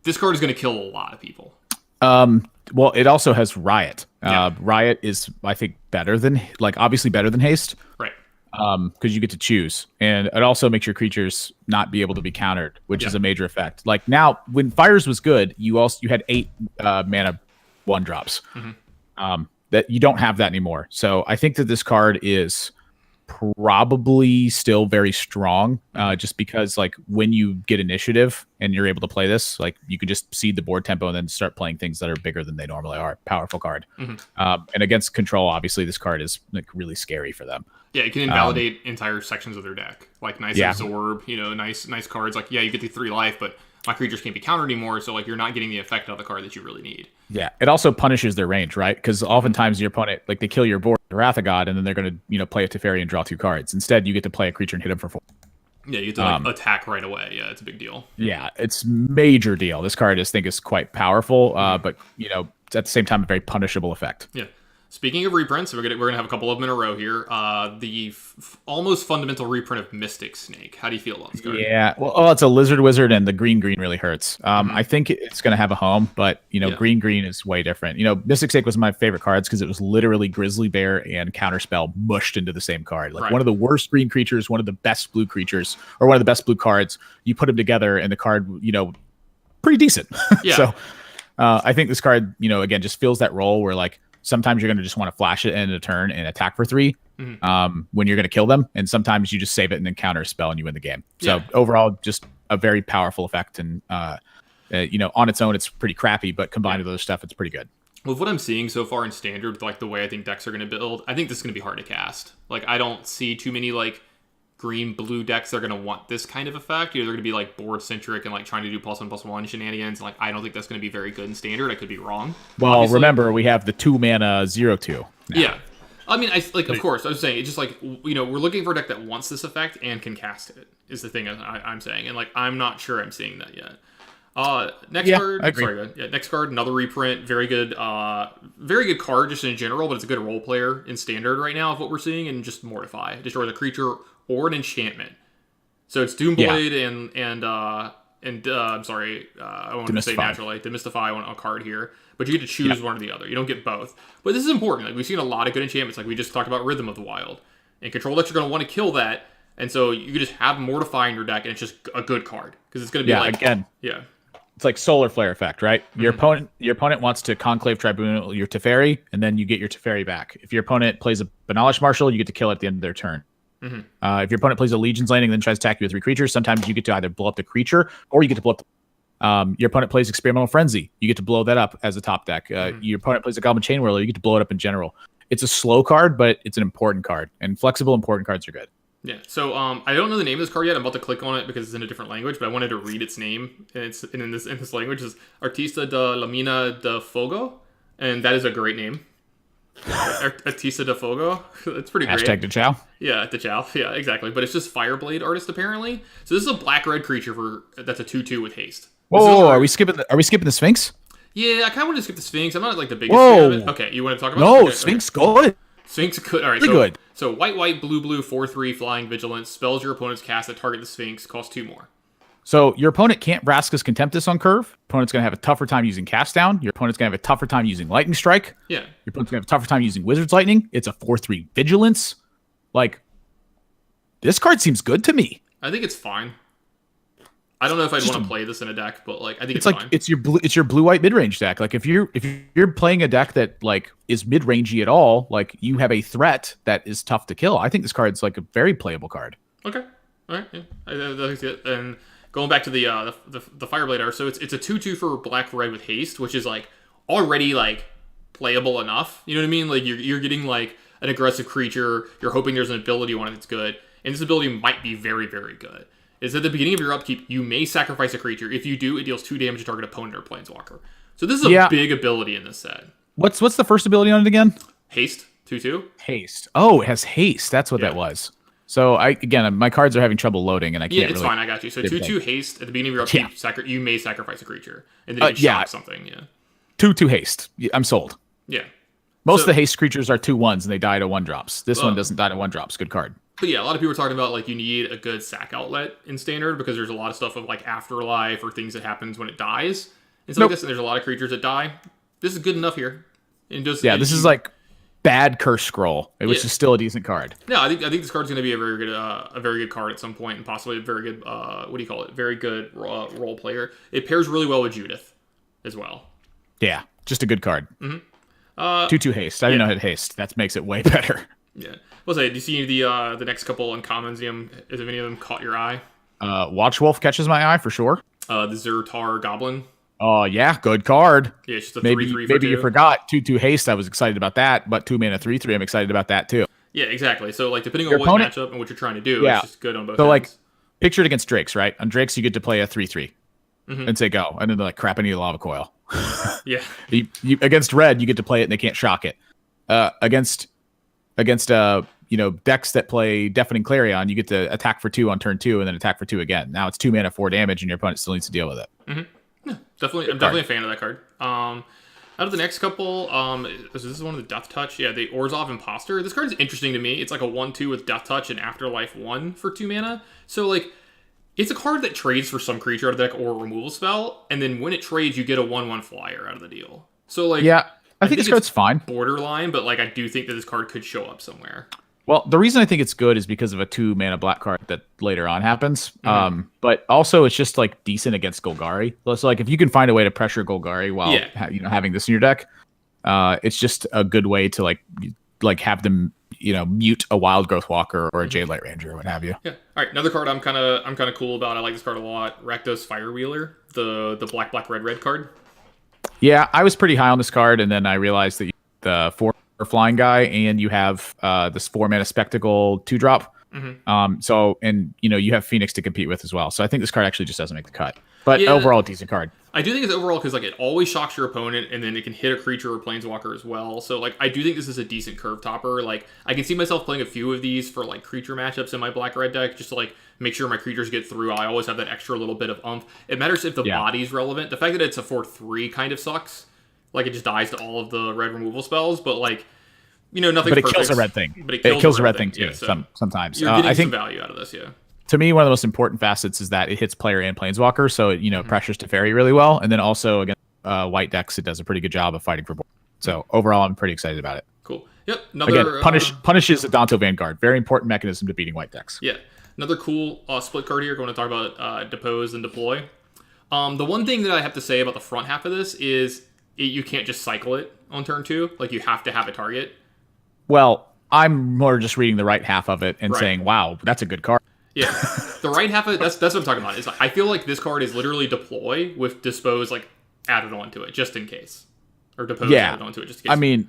this card is going to kill a lot of people. Well, it also has Riot. Yeah. Riot is, I think, better than obviously better than Haste. Right. Because you get to choose, and it also makes your creatures not be able to be countered, which is a major effect. Like now, when Fires was good, you had 8 mana 1-drops. That you don't have that anymore. So I think that this card is probably still very strong, just because like when you get initiative and you're able to play this, like you can just seed the board tempo and then start playing things that are bigger than they normally are. Powerful card. And against control, obviously this card is like really scary for them. Yeah, you can invalidate entire sections of their deck. Like nice absorb, nice cards. Like, yeah, you get the 3 life, but my creatures can't be countered anymore, so like you're not getting the effect of the card that you really need. Yeah, it also punishes their range, right? Because oftentimes your opponent, like they kill your board, Wrath of God, and then they're going to, play a Teferi and draw 2 cards. Instead, you get to play a creature and hit them for 4. Yeah, you get to attack right away. Yeah, it's a big deal. Yeah, it's major deal. This card I think is quite powerful, but at the same time, a very punishable effect. Yeah. Speaking of reprints, we're gonna have a couple of them in a row here. The almost fundamental reprint of Mystic Snake. How do you feel about this card? Yeah, well, it's a lizard wizard, and the green really hurts. I think it's going to have a home, but green is way different. Mystic Snake was my favorite cards because it was literally Grizzly Bear and Counterspell mushed into the same card. Like one of the worst green creatures, one of the best blue creatures, or one of the best blue cards. You put them together, and the card, pretty decent. Yeah. So I think this card, again, just fills that role where like. Sometimes you're going to just want to flash it in a turn and attack for 3 when you're going to kill them. And sometimes you just save it and then counter a spell and you win the game. So overall, just a very powerful effect. And, on its own, it's pretty crappy, but combined with other stuff, it's pretty good. With what I'm seeing so far in Standard, like the way I think decks are going to build, I think this is going to be hard to cast. Like, I don't see too many, like, green-blue decks that are going to want this kind of effect. Either they're going to be, like, board-centric and, like, trying to do +1/+1 shenanigans. And, like, I don't think that's going to be very good in Standard. I could be wrong. Well, obviously, remember, we have the 2-mana 0/2. Yeah. I mean, of course, I was saying, it's just like, we're looking for a deck that wants this effect and can cast it, is the thing I'm saying. And, like, I'm not sure I'm seeing that yet. Next card. Sorry, go ahead. Yeah, next card, another reprint. Very good card just in general, but it's a good role player in Standard right now of what we're seeing, and just Mortify. It destroys a creature or an enchantment. So it's Doomblade and I'm sorry, I want to say naturally Demystify on a card here, but you get to choose one or the other. You don't get both. But this is important. Like, we've seen a lot of good enchantments, like we just talked about Rhythm of the Wild. And control decks are going to want to kill that, and so you can just have Mortify in your deck, and it's just a good card because it's going to be it's like Solar Flare effect, right? Your opponent wants to Conclave Tribunal your Teferi, and then you get your Teferi back. If your opponent plays a Banalish Marshal, you get to kill it at the end of their turn. If your opponent plays a Legion's Landing and then tries to attack you with 3 creatures, sometimes you get to either blow up the creature or you get to blow up your opponent plays Experimental Frenzy. You get to blow that up as a top deck. Your opponent plays a Goblin Chain Whirler. You get to blow it up in general. It's a slow card, but it's an important card. And flexible, important cards are good. Yeah, so I don't know the name of this card yet. I'm about to click on it because it's in a different language, but I wanted to read its name. And it's in this language is Artista de la Mina de Fogo, and that is a great name. Artista de Fogo. It's pretty great. Hashtag DeChow. Yeah, DeChow. Yeah, exactly. But it's just Fireblade Artist apparently. So this is a black-red creature that's a 2/2 with haste. Whoa, are we skipping the Sphinx? Yeah, I kind of want to skip the Sphinx. I'm not like the biggest fan of it. Okay, you want to talk about No, okay, Sphinx good. Sphinx good. All right, really good. So white, blue, 4/3 flying vigilance. Spells your opponent's cast that target the Sphinx cost 2 more. So your opponent can't Vraska's Contemptus on curve. Opponent's going to have a tougher time using Cast Down. Your opponent's going to have a tougher time using Lightning Strike. Yeah. Your opponent's going to have a tougher time using Wizard's Lightning. It's a 4/3 vigilance. Like, this card seems good to me. I think it's fine. I don't know if I'd want to play this in a deck, but like I think it's like fine. it's your blue white mid range deck. Like if you're playing a deck that like is mid rangey at all, like you have a threat that is tough to kill. I think this card's like a very playable card. Okay, all right, yeah, that's good. And going back to the Fireblade Arc, so it's a 2/2 for black red with haste, which is like already like playable enough. You know what I mean? Like you're getting like an aggressive creature. You're hoping there's an ability on it that's good, and this ability might be very, very good. Is at the beginning of your upkeep, you may sacrifice a creature. If you do, it deals 2 damage to target opponent or planeswalker. So this is a big ability in this set. What's the first ability on it again? Haste, 2/2. Haste. Oh, it has haste. That's what that was. So my cards are having trouble loading, and I can't. Yeah, it's fine. I got you. So 2/2 haste at the beginning of your upkeep. You may sacrifice a creature, and then you can shock something. Yeah. 2/2 haste. I'm sold. Yeah. Most of the haste creatures are 2/1s, and they die to 1-drops. This one doesn't die to 1-drops. Good card. But yeah, a lot of people are talking about like you need a good sack outlet in standard because there's a lot of stuff of like afterlife or things that happens when it dies and stuff like this. And there's a lot of creatures that die. This is good enough here. And just this is like bad curse scroll, which is still a decent card. No, I think this card's going to be a very good card at some point, and possibly a very good very good role player. It pairs really well with Judith as well. Yeah, just a good card. 2/2 haste. I didn't know it had haste. That makes it way better. Yeah. We'll say, do you see the next couple uncommons? Has any of them caught your eye? Watchwolf catches my eye for sure. The Zertar Goblin. Oh yeah, good card. Yeah, it's just a maybe 3/3 maybe you forgot 2/2 haste. I was excited about that, but 2 mana 3/3. I'm excited about that too. Yeah, exactly. So like depending on what matchup and what you're trying to do, it's just good on both. So ends. like, picture it against Drakes, right? On Drakes, you get to play a 3/3 and say go, and then they're like, crap, I need a lava coil. Yeah. You against red, you get to play it and they can't shock it. Against decks that play Deafening Clarion, you get to attack for 2 on turn 2 and then attack for 2 again. Now it's 2 mana, 4 damage, and your opponent still needs to deal with it. Mm-hmm. Yeah, definitely. I'm definitely a fan of that card. Out of the next couple, this is one of the Death Touch. Yeah, the Orzhov Imposter. This card is interesting to me. It's like a 1/2 with Death Touch and Afterlife 1 for 2 mana. So like, it's a card that trades for some creature out of the deck or a removal spell, and then when it trades, you get a 1/1 flyer out of the deal. So like, I think this card's fine. Borderline, but like I do think that this card could show up somewhere. Well, the reason I think it's good is because of a 2 mana black card that later on happens. But also it's just like decent against Golgari. So like if you can find a way to pressure Golgari while having this in your deck, it's just a good way to like have them mute a Wild Growth Walker or a Jade Light Ranger or what have you. Yeah. All right, another card I'm kind of cool about. I like this card a lot. Rakdos Firewheeler, the black red card. Yeah, I was pretty high on this card, and then I realized that the 4 flying guy, and you have this 4 mana Spectacle 2-drop. So you have Phoenix to compete with as well. So I think this card actually just doesn't make the cut. But overall, decent card. I do think it's overall because like it always shocks your opponent, and then it can hit a creature or planeswalker as well. So like I do think this is a decent curve topper. Like I can see myself playing a few of these for like creature matchups in my black red deck, just to like make sure my creatures get through. I always have that extra little bit of oomph. It matters if the body's relevant. The fact that it's a 4/3 kind of sucks. Like it just dies to all of the red removal spells, but like nothing's perfect. But it kills a red thing. But it kills a red thing too. Yeah, so sometimes you're getting some value out of this. Yeah. To me, one of the most important facets is that it hits player and planeswalker, so it pressures Teferi really well, and then also against white decks, it does a pretty good job of fighting for board. So overall, I'm pretty excited about it. Cool. Yep. Punishes Adanto Vanguard. Very important mechanism to beating white decks. Yeah. Another cool split card here. Going to talk about Depose and Deploy. The one thing that I have to say about the front half of this is you can't just cycle it on turn 2. Like you have to have a target. Well, I'm more just reading the right half of it and saying, "Wow, that's a good card." Yeah, the right half of it, that's what I'm talking about. Is I feel like this card is literally Deploy with Dispose like added onto it just in case, or Depose added onto it just in case. I mean,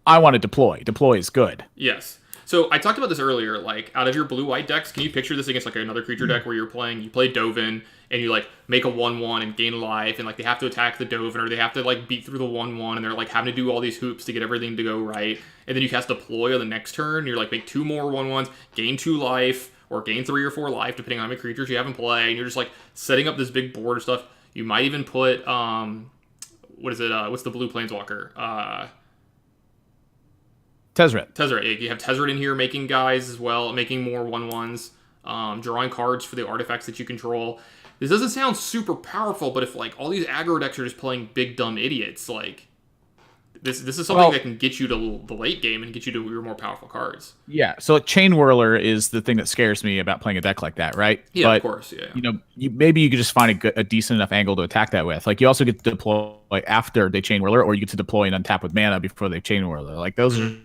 I want to Deploy. Deploy is good. Yes. So I talked about this earlier. Like out of your blue-white decks, can you picture this against like another creature deck where you play Dovin and you like make a 1/1 and gain life, and like they have to attack the Dovin or they have to like beat through the 1/1, and they're like having to do all these hoops to get everything to go right, and then you cast Deploy on the next turn. And you're like make 2 more 1/1s, gain 2 life. Or gain 3 or 4 life, depending on how many creatures you have in play, and you're just like setting up this big board of stuff. You might even put what's the blue planeswalker? Tezzeret. Tezzeret. You have Tezzeret in here making guys as well, making more 1/1s, drawing cards for the artifacts that you control. This doesn't sound super powerful, but if like all these aggro decks are just playing big dumb idiots, like This is something that can get you to the late game and get you to your more powerful cards. Yeah, so like Chain Whirler is the thing that scares me about playing a deck like that, right? Yeah, but, of course. Yeah. You know, maybe you could just find a decent enough angle to attack that with. Like you also get to deploy after they Chain Whirler, or you get to deploy and untap with mana before they Chain Whirler. Like those are.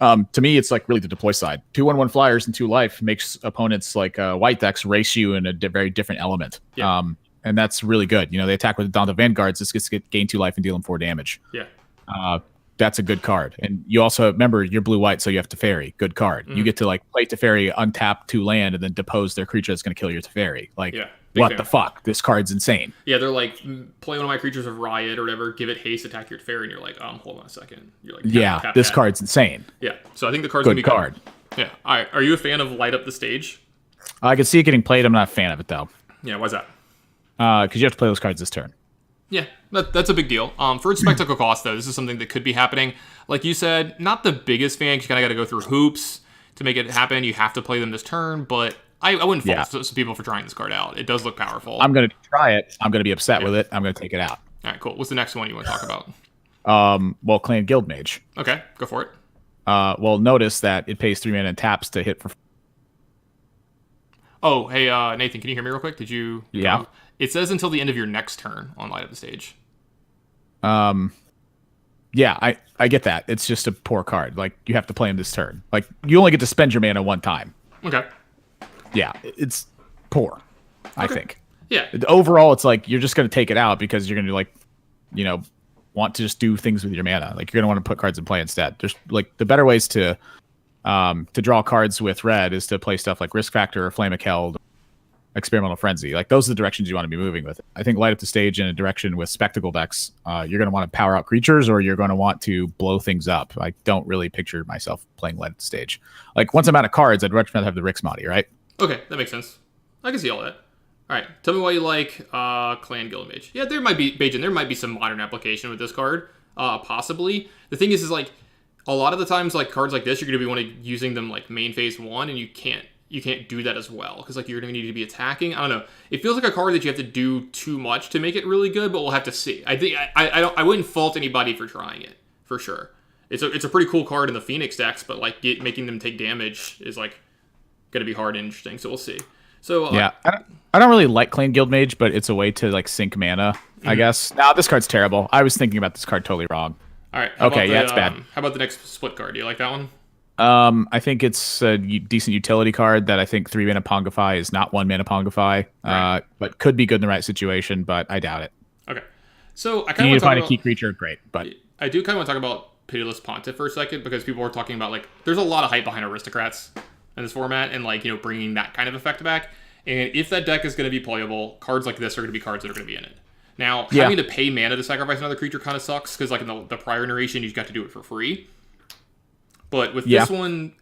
To me, it's like really the deploy side. 2/1/1 flyers and 2 life makes opponents like white decks race you in a very different element. Yeah. And that's really good. You know, they attack with the Dawn of Vanguards. This gets to gain 2 life and deal them 4 damage. Yeah. That's a good card. And you also remember you're blue-white, so you have Teferi. Good card. You get to like play Teferi, untap 2 land, and then depose their creature that's going to kill your Teferi. Like, what the fuck? This card's insane. Yeah, they're like, play one of my creatures of Riot or whatever, give it haste, attack your Teferi, and you're like, hold on a second. You're like, tap, this card's insane. Yeah, so I think the card's good going to be card. Yeah. All right. Are you a fan of Light Up the Stage? I can see it getting played. I'm not a fan of it, though. Yeah, why's that? Because you have to play those cards this turn. Yeah, that's a big deal. For its spectacle cost, though, this is something that could be happening. Like you said, not the biggest fan, 'cause you kind of got to go through hoops to make it happen. You have to play them this turn, but I wouldn't fault some people for trying this card out. It does look powerful. I'm going to try it. I'm going to be upset with it. I'm going to take it out. All right, cool. What's the next one you want to talk about? Well, Clan Guildmage. Okay, go for it. Well, notice that it pays 3 mana and taps to hit for... Oh, hey, Nathan, can you hear me real quick? Did you... Yeah. It says until the end of your next turn on Light Up the Stage. Yeah, I get that. It's just a poor card. Like, you have to play him this turn. Like, you only get to spend your mana 1 time. Okay. Yeah, it's poor, I think. Yeah. Overall, it's like, you're just going to take it out because you're going to, like, you know, want to just do things with your mana. Like, you're going to want to put cards in play instead. There's, like, the better ways to draw cards with red is to play stuff like Risk Factor or Flame of Keld, Experimental Frenzy. Like, those are the directions you want to be moving with. I think Light Up the Stage in a direction with Spectacle decks, you're going to want to power out creatures or you're going to want to blow things up. I don't really picture myself playing Light Up the Stage. Like, once I'm out of cards, I'd recommend have the Rixmati, right? Okay, that makes sense. I can see all that. All right, tell me why you like Clan Guildmage. Yeah, there might be, Bajan, there might be some modern application with this card, possibly. The thing is like, a lot of the times, like, cards like this, you're going to be using them, like, main phase 1, and you can't do that as well, because, like, you're going to need to be attacking. I don't know. It feels like a card that you have to do too much to make it really good, but we'll have to see. I think I wouldn't fault anybody for trying it, for sure. It's a pretty cool card in the Phoenix decks, but, like, making them take damage is, like, going to be hard and interesting, so we'll see. So yeah, I don't really like Clan Guildmage, but it's a way to, like, sink mana, I guess. Nah, this card's terrible. I was thinking about this card totally wrong. All right. It's bad. How about the next split card? Do you like that one? I think it's a decent utility card that I think 3 mana Pongify is not 1 mana Pongify, right. But could be good in the right situation, but I doubt it. Okay. So I kind of want to find a key creature, great, but I do kind of want to talk about Pitiless Pontiff for a second, because people are talking about, like, there's a lot of hype behind Aristocrats in this format, and, like, you know, bringing that kind of effect back. And if that deck is going to be playable, cards like this are going to be cards that are going to be in it. Now, having to pay mana to sacrifice another creature kind of sucks, because, like, in the prior narration, you got to do it for free. But with this one,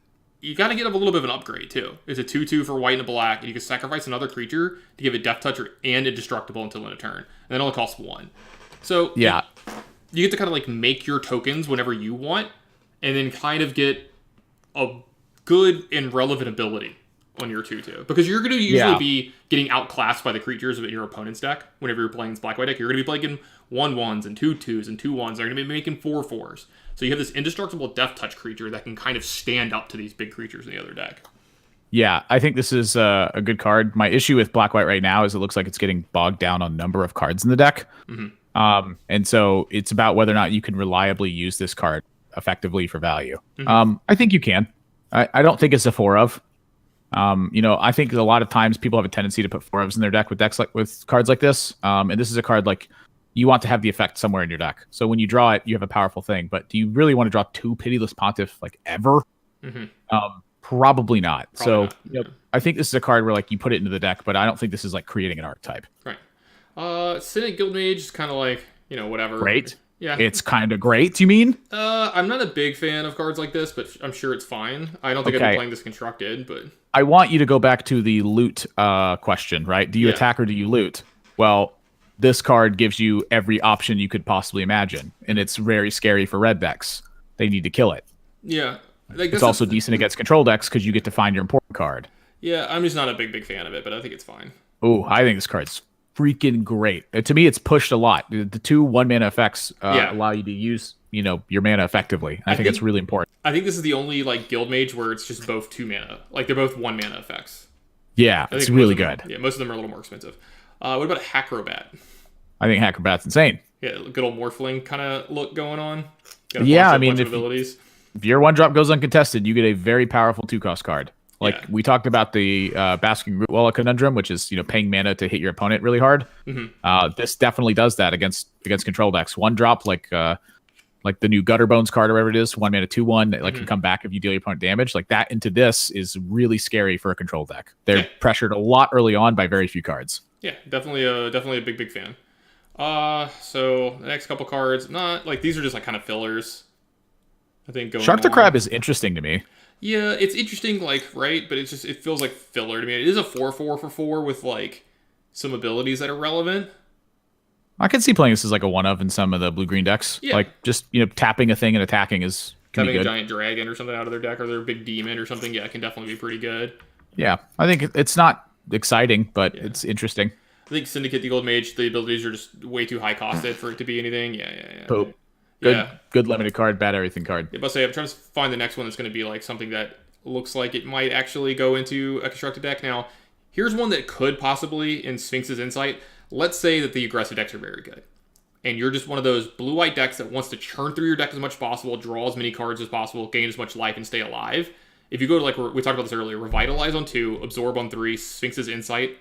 you got to get a little bit of an upgrade, too. It's a 2/2 for white and a black, and you can sacrifice another creature to give it Death Touch and indestructible until end of turn. And that only costs 1. So you get to kind of, like, make your tokens whenever you want, and then kind of get a good and relevant ability on your 2/2, because you're going to usually be getting outclassed by the creatures of your opponent's deck. Whenever you're playing this black white deck, you're going to be playing 1/1s and 2/2s and 2/1s. They're going to be making 4/4s. So you have this indestructible Death Touch creature that can kind of stand up to these big creatures in the other deck. Yeah, I think this is a good card. My issue with black white right now is it looks like it's getting bogged down on number of cards in the deck. And so it's about whether or not you can reliably use this card effectively for value. I think you can. I don't think it's a 4 of. You know, I think a lot of times people have a tendency to put 4 ofs in their deck with cards like this. And this is a card like you want to have the effect somewhere in your deck. So when you draw it, you have a powerful thing. But do you really want to draw 2 Pitiless Pontiff like ever? Probably not. You know, I think this is a card where like you put it into the deck, but I don't think this is like creating an archetype. Right. Senate Guildmage is kind of like, you know, whatever. Great. Yeah. It's kind of great, you mean? I'm not a big fan of cards like this, but I'm sure it's fine. I don't think I'd be playing this constructed, but I want you to go back to the loot question, right? Do you attack or do you loot? Well, this card gives you every option you could possibly imagine, and it's very scary for red decks. They need to kill it. Yeah. Like, it's also decent against control decks because you get to find your important card. Yeah, I'm just not a big fan of it, but I think it's fine. Ooh, I think this card's freaking great. To me, it's pushed a lot. The two 1-mana effects allow you to use, your mana effectively. I think it's really important. I think this is the only like guild mage where it's just both 2 mana. Like they're both 1 mana effects. Yeah, it's really good. Yeah, most of them are a little more expensive. What about Acrobat? I think Acrobat's insane. Yeah, good old Morphling kind of look going on. Yeah, I mean, if your 1-drop goes uncontested, you get a very powerful 2-cost card. Like we talked about the Basking Rootwalla conundrum, which is paying mana to hit your opponent really hard. Mm-hmm. This definitely does that against control decks. 1-drop like the new Gutter Bones card or whatever it is, 1 mana 2/1 that can come back if you deal your opponent damage. Like that into this is really scary for a control deck. They're pressured a lot early on by very few cards. Yeah, definitely a big fan. So the next couple cards, not like these are just like kind of fillers. I think Shark the Crab is interesting to me. Yeah, it's interesting, like, right? But it feels like filler to me. It is a 4/4 for 4 with like some abilities that are relevant. I can see playing this as like a one of in some of the blue-green decks. Yeah. Like just tapping a thing and attacking is having a giant dragon or something out of their deck, or their big demon or something. Yeah, it can definitely be pretty good. Yeah, I think it's not exciting, but it's interesting. I think Syndicate the Gold Mage, the abilities are just way too high costed for it to be anything. Yeah. Poop. Good limited card, bad everything card. Yeah, but I'm trying to find the next one that's going to be like something that looks like it might actually go into a constructed deck. Now, here's one that could possibly in Sphinx's Insight. Let's say that the aggressive decks are very good, and you're just one of those blue-white decks that wants to churn through your deck as much as possible, draw as many cards as possible, gain as much life, and stay alive. If you go to, like, we talked about this earlier, Revitalize on 2, Absorb on 3, Sphinx's Insight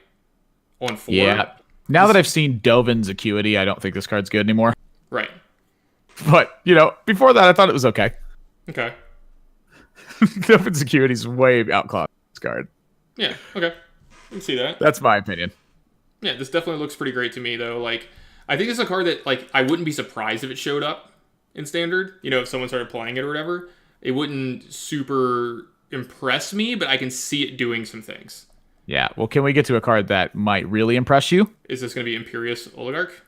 on 4. Yeah. Now that I've seen Dovin's Acuity, I don't think this card's good anymore. Right. But, before that, I thought it was okay. Okay. Dovin's Acuity's way outclassed this card. Yeah, okay. I can see that. That's my opinion. Yeah, this definitely looks pretty great to me, though. Like, I think it's a card that, like, I wouldn't be surprised if it showed up in Standard. If someone started playing it or whatever. It wouldn't super impress me, but I can see it doing some things. Yeah, well, can we get to a card that might really impress you? Is this going to be Imperious Oligarch?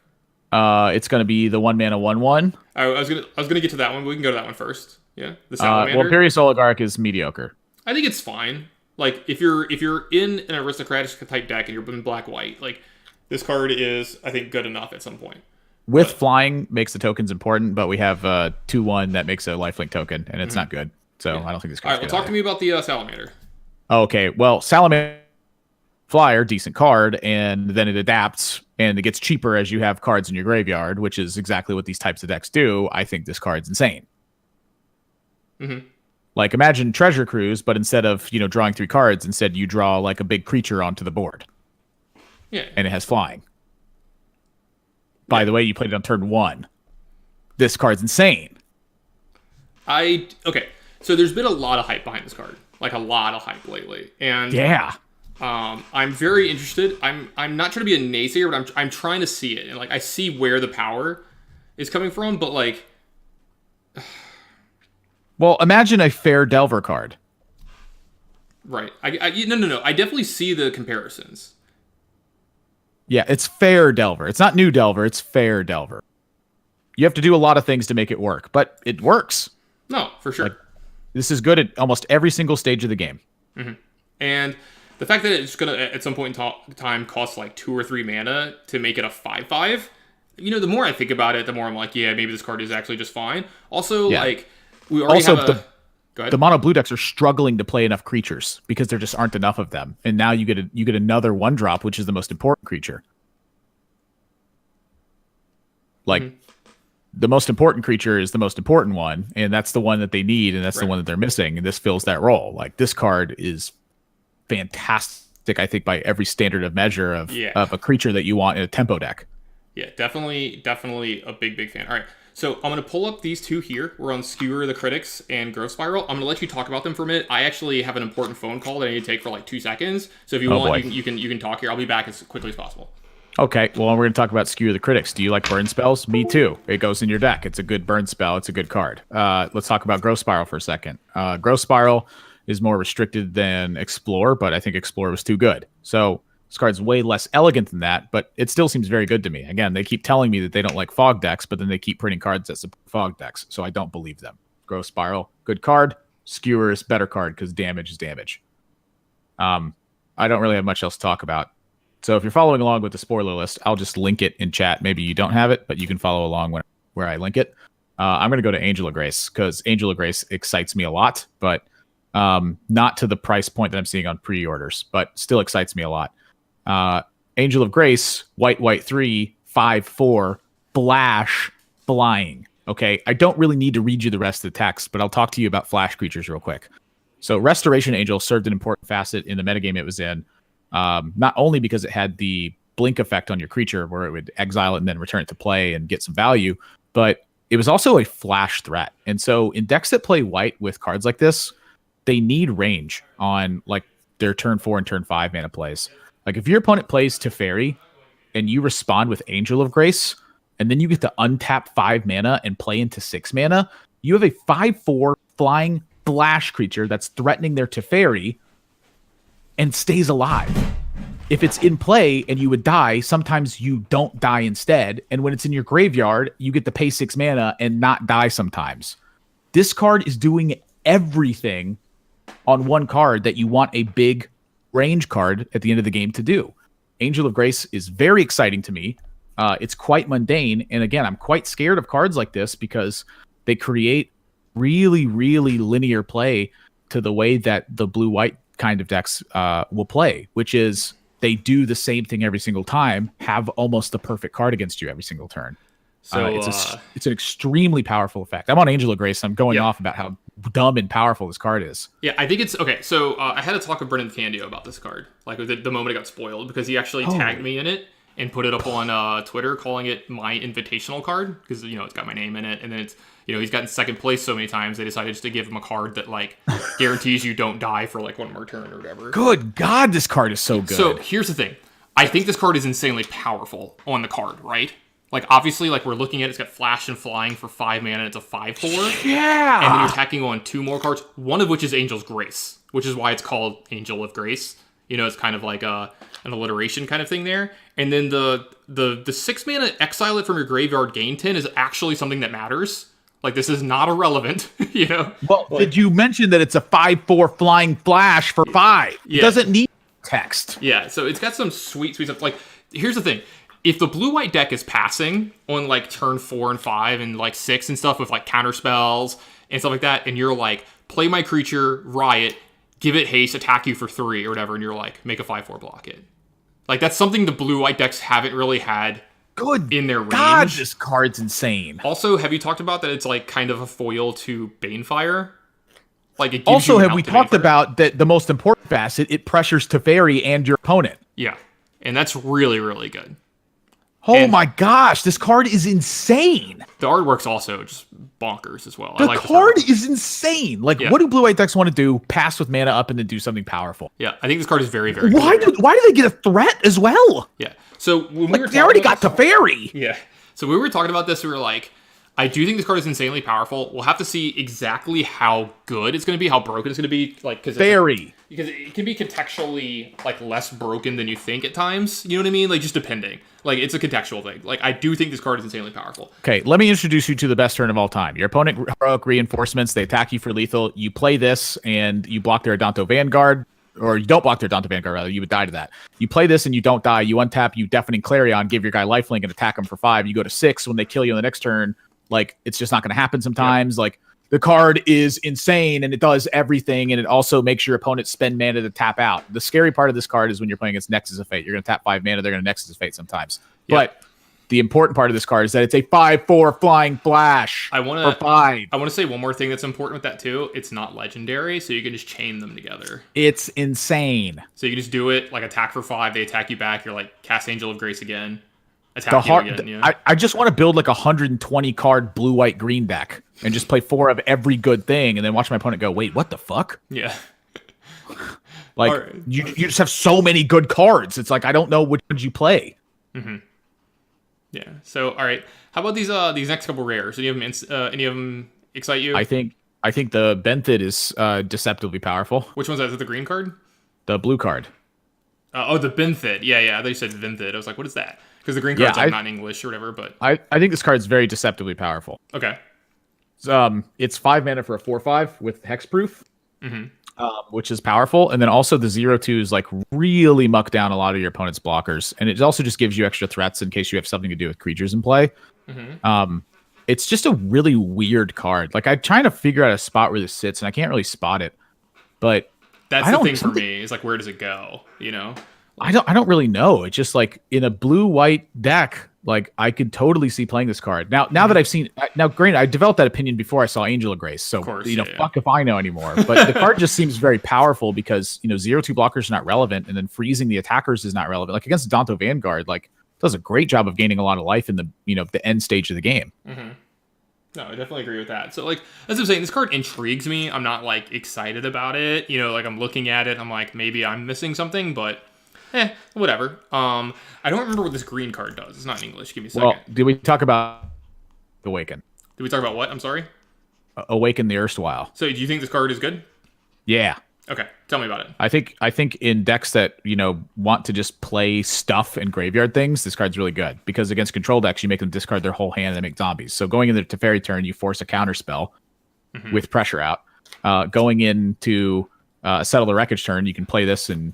It's going to be the 1-mana 1/1. I was gonna get to that one, but we can go to that one first. Yeah, the Salamander. Well, Imperious Oligarch is mediocre. I think it's fine. Like if you're in an aristocratic type deck and you're in black-white, like this card is, I think, good enough at some point. With flying makes the tokens important, but we have 2/1 that makes a lifelink token, and it's not good. So I don't think this card's all right, well, talk to me about the Salamander. Okay, well, Salamander flyer, decent card, and then it adapts and it gets cheaper as you have cards in your graveyard, which is exactly what these types of decks do. I think this card's insane. Like imagine Treasure Cruise, but instead of drawing 3 cards, instead you draw like a big creature onto the board. Yeah, and it has flying. By the way, you played it on turn 1. This card's insane. Okay, so there's been a lot of hype behind this card, like a lot of hype lately, and yeah. I'm very interested. I'm not trying to be a naysayer, but I'm trying to see it, and like I see where the power is coming from, but like, well, imagine a fair Delver card. Right. No. I definitely see the comparisons. Yeah, it's fair Delver. It's not new Delver. It's fair Delver. You have to do a lot of things to make it work, but it works. No, for sure. Like, this is good at almost every single stage of the game. And the fact that it's going to, at some point in time, cost like 2 or 3 mana to make it a 5/5, the more I think about it, the more I'm like, yeah, maybe this card is actually just fine. Also, like, we already have a... Go ahead. The mono blue decks are struggling to play enough creatures because there just aren't enough of them. And now you get another 1-drop, which is the most important creature. Like, the most important creature is the most important one, and that's the one that they need, and that's the one that they're missing, and this fills that role. Like, this card is fantastic, I think, by every standard of measure of a creature that you want in a tempo deck. Yeah, definitely a big fan. All right, so I'm going to pull up these two here. We're on Skewer the Critics and Growth Spiral. I'm going to let you talk about them for a minute. I actually have an important phone call that I need to take for like 2 seconds. So if you want, you can talk here. I'll be back as quickly as possible. Okay, well, we're going to talk about Skewer the Critics. Do you like burn spells? Me too. It goes in your deck. It's a good burn spell. It's a good card. Let's talk about Growth Spiral for a second. Growth Spiral is more restricted than Explore, but I think Explore was too good. So this card's way less elegant than that, but it still seems very good to me. Again, they keep telling me that they don't like fog decks, but then they keep printing cards that support fog decks, so I don't believe them. Growth Spiral, good card. Skewer is better card because damage is damage. I don't really have much else to talk about. So if you're following along with the spoiler list, I'll just link it in chat. Maybe you don't have it, but you can follow along where I link it. I'm going to go to Angel of Grace because Angel of Grace excites me a lot, but not to the price point that I'm seeing on pre-orders, but still excites me a lot. Angel of Grace, white 3, 5/4, flash, flying. Okay, I don't really need to read you the rest of the text, but I'll talk to you about flash creatures real quick. So Restoration Angel served an important facet in the metagame it was in, not only because it had the blink effect on your creature where it would exile it and then return it to play and get some value, but it was also a flash threat. And so in decks that play white with cards like this, they need range on like their turn 4 and turn 5 mana plays. Like if your opponent plays Teferi and you respond with Angel of Grace, and then you get to untap 5 mana and play into 6 mana, you have a 5/4 flying flash creature that's threatening their Teferi and stays alive. If it's in play and you would die, sometimes you don't die instead. And when it's in your graveyard, you get to pay 6 mana and not die sometimes. This card is doing everything on one card that you want a big range card at the end of the game to do. Angel of Grace is very exciting to me. It's quite mundane. And again, I'm quite scared of cards like this because they create really, really linear play to the way that the blue-white kind of decks will play, which is they do the same thing every single time, have almost the perfect card against you every single turn. So it's an extremely powerful effect. I'm on Angel of Grace. I'm going off about how dumb and powerful this card is. Yeah, I think it's okay. So I had a talk with Brendan Candio about this card, like the moment it got spoiled, because he actually tagged me in it and put it up on Twitter, calling it my invitational card because it's got my name in it, and then it's he's gotten second place so many times they decided just to give him a card that like guarantees you don't die for like one more turn or whatever. Good God, this card is so good. So here's the thing, I think this card is insanely powerful on the card, right? Like obviously, like we're looking at it's got flash and flying for 5 mana, and it's a 5/4. Yeah, and then you're attacking on 2 more cards, one of which is Angel's Grace, which is why it's called Angel of Grace. It's kind of like an alliteration kind of thing there. And then the 6 mana exile it from your graveyard, gain 10 is actually something that matters. Like this is not irrelevant, Well, did you mention that it's a 5/4 flying flash for 5? Yeah. It doesn't need text. Yeah, so it's got some sweet stuff. Like here's the thing. If the blue-white deck is passing on like turn 4 and 5 and like 6 and stuff with like counter spells and stuff like that, and you're like, play my creature, riot, give it haste, attack you for 3 or whatever, and you're like, make a 5/4 block it. Like that's something the blue-white decks haven't really had in their range. God, this card's insane. Also, have you talked about that it's like kind of a foil to Banefire? Like it gives also, you have we talked about that the most important facet, it pressures Teferi and your opponent. Yeah, and that's really, really good. Oh my gosh, this card is insane. The artwork's also just bonkers as well. The card is insane. Like, what do blue-white decks want to do? Pass with mana up and then do something powerful. Yeah, I think this card is very, very Why do they get a threat as well? Yeah. So when we were they already got Teferi. Yeah. So when we were talking about this, we were like, I do think this card is insanely powerful. We'll have to see exactly how good it's going to be, how broken it's going to be. Like, because it can be contextually like less broken than you think at times. You know what I mean? Like just depending. Like it's a contextual thing. Like I do think this card is insanely powerful. Okay, let me introduce you to the best turn of all time. Your opponent heroic reinforcements. They attack you for lethal. You play this and you block their Adanto Vanguard, or you don't block their Adanto Vanguard. Rather, you would die to that. You play this and you don't die. You untap. You Deafening Clarion. Give your guy lifelink and attack him for 5. You go to 6 when they kill you on the next turn. Like it's just not going to happen sometimes. Yep. Like the card is insane and it does everything, and it also makes your opponent spend mana to tap out. The scary part of this card is when you're playing against Nexus of Fate. You're going to tap 5 mana. They're going to Nexus of Fate sometimes. Yep. But the important part of this card is that it's a 5/4 flying flash. I want to say one more thing that's important with that too. It's not legendary, so you can just chain them together. It's insane. So you can just do it like attack for 5. They attack you back. You're like cast Angel of Grace again. I just want to build like 120 card blue-white green deck and just play 4 of every good thing and then watch my opponent go, wait, what the fuck? Yeah. Like right. you just have so many good cards. It's like I don't know which ones you play. Mm-hmm. Yeah. So all right, how about these next couple rares? Any of them excite you? I think the Benthid is deceptively powerful. Which one's that? Is it the green card? The blue card. The Benthid. Yeah. I thought you said Benthid. I was like, what is that? Because the green card's not in English or whatever, but I think this card's very deceptively powerful. Okay. It's 5 mana for a 4/5 with hexproof. Mm-hmm. which is powerful. And then also the 0/2s like really muck down a lot of your opponent's blockers. And it also just gives you extra threats in case you have something to do with creatures in play. It's just a really weird card. Like I'm trying to figure out a spot where this sits, and I can't really spot it. But That's the thing for me is like, where does it go? I don't really know. It's just like in a blue-white deck, like I could totally see playing this card. Now that I've seen, now granted, I developed that opinion before I saw Angel of Grace, so course, fuck if I know anymore. But the card just seems very powerful because 0/2 blockers are not relevant, and then freezing the attackers is not relevant. Like against Danto Vanguard, like does a great job of gaining a lot of life in the the end stage of the game. No, I definitely agree with that. So, like, as I'm saying, this card intrigues me. I'm not, like, excited about it. Like, I'm looking at it. I'm like, maybe I'm missing something, but, whatever. I don't remember what this green card does. It's not in English. Give me a second. Well, did we talk about Awaken? Did we talk about what? I'm sorry? Awaken the Erstwhile. So, do you think this card is good? Yeah. Okay, tell me about it. I think in decks that want to just play stuff and graveyard things, this card's really good because against control decks, you make them discard their whole hand and they make zombies. So going into Teferi turn, you force a counter spell with pressure out. Going into Settle the Wreckage turn, you can play this and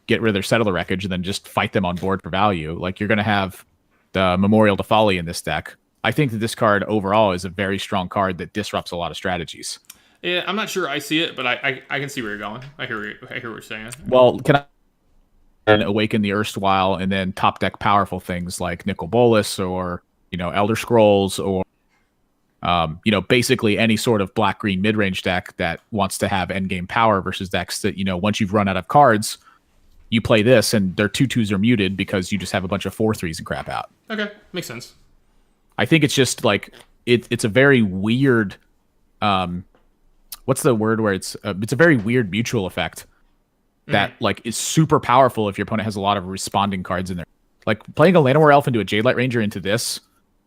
get rid of their Settle the Wreckage and then just fight them on board for value. Like you're going to have the Memorial to Folly in this deck. I think that this card overall is a very strong card that disrupts a lot of strategies. Yeah, I'm not sure I see it, but I can see where you're going. I hear what you're saying. Well, can I Awaken the Erstwhile and then top deck powerful things like Nicol Bolas or Elder Scrolls or basically any sort of black-green mid-range deck that wants to have endgame power versus decks that once you've run out of cards, you play this and their 2/2s are muted because you just have a bunch of 4/3s and crap out. Okay, makes sense. I think it's just like it's a very weird. What's the word where it's a very weird mutual effect that like is super powerful if your opponent has a lot of responding cards in there. Like playing a Llanowar Elf into a Jadelight Ranger into this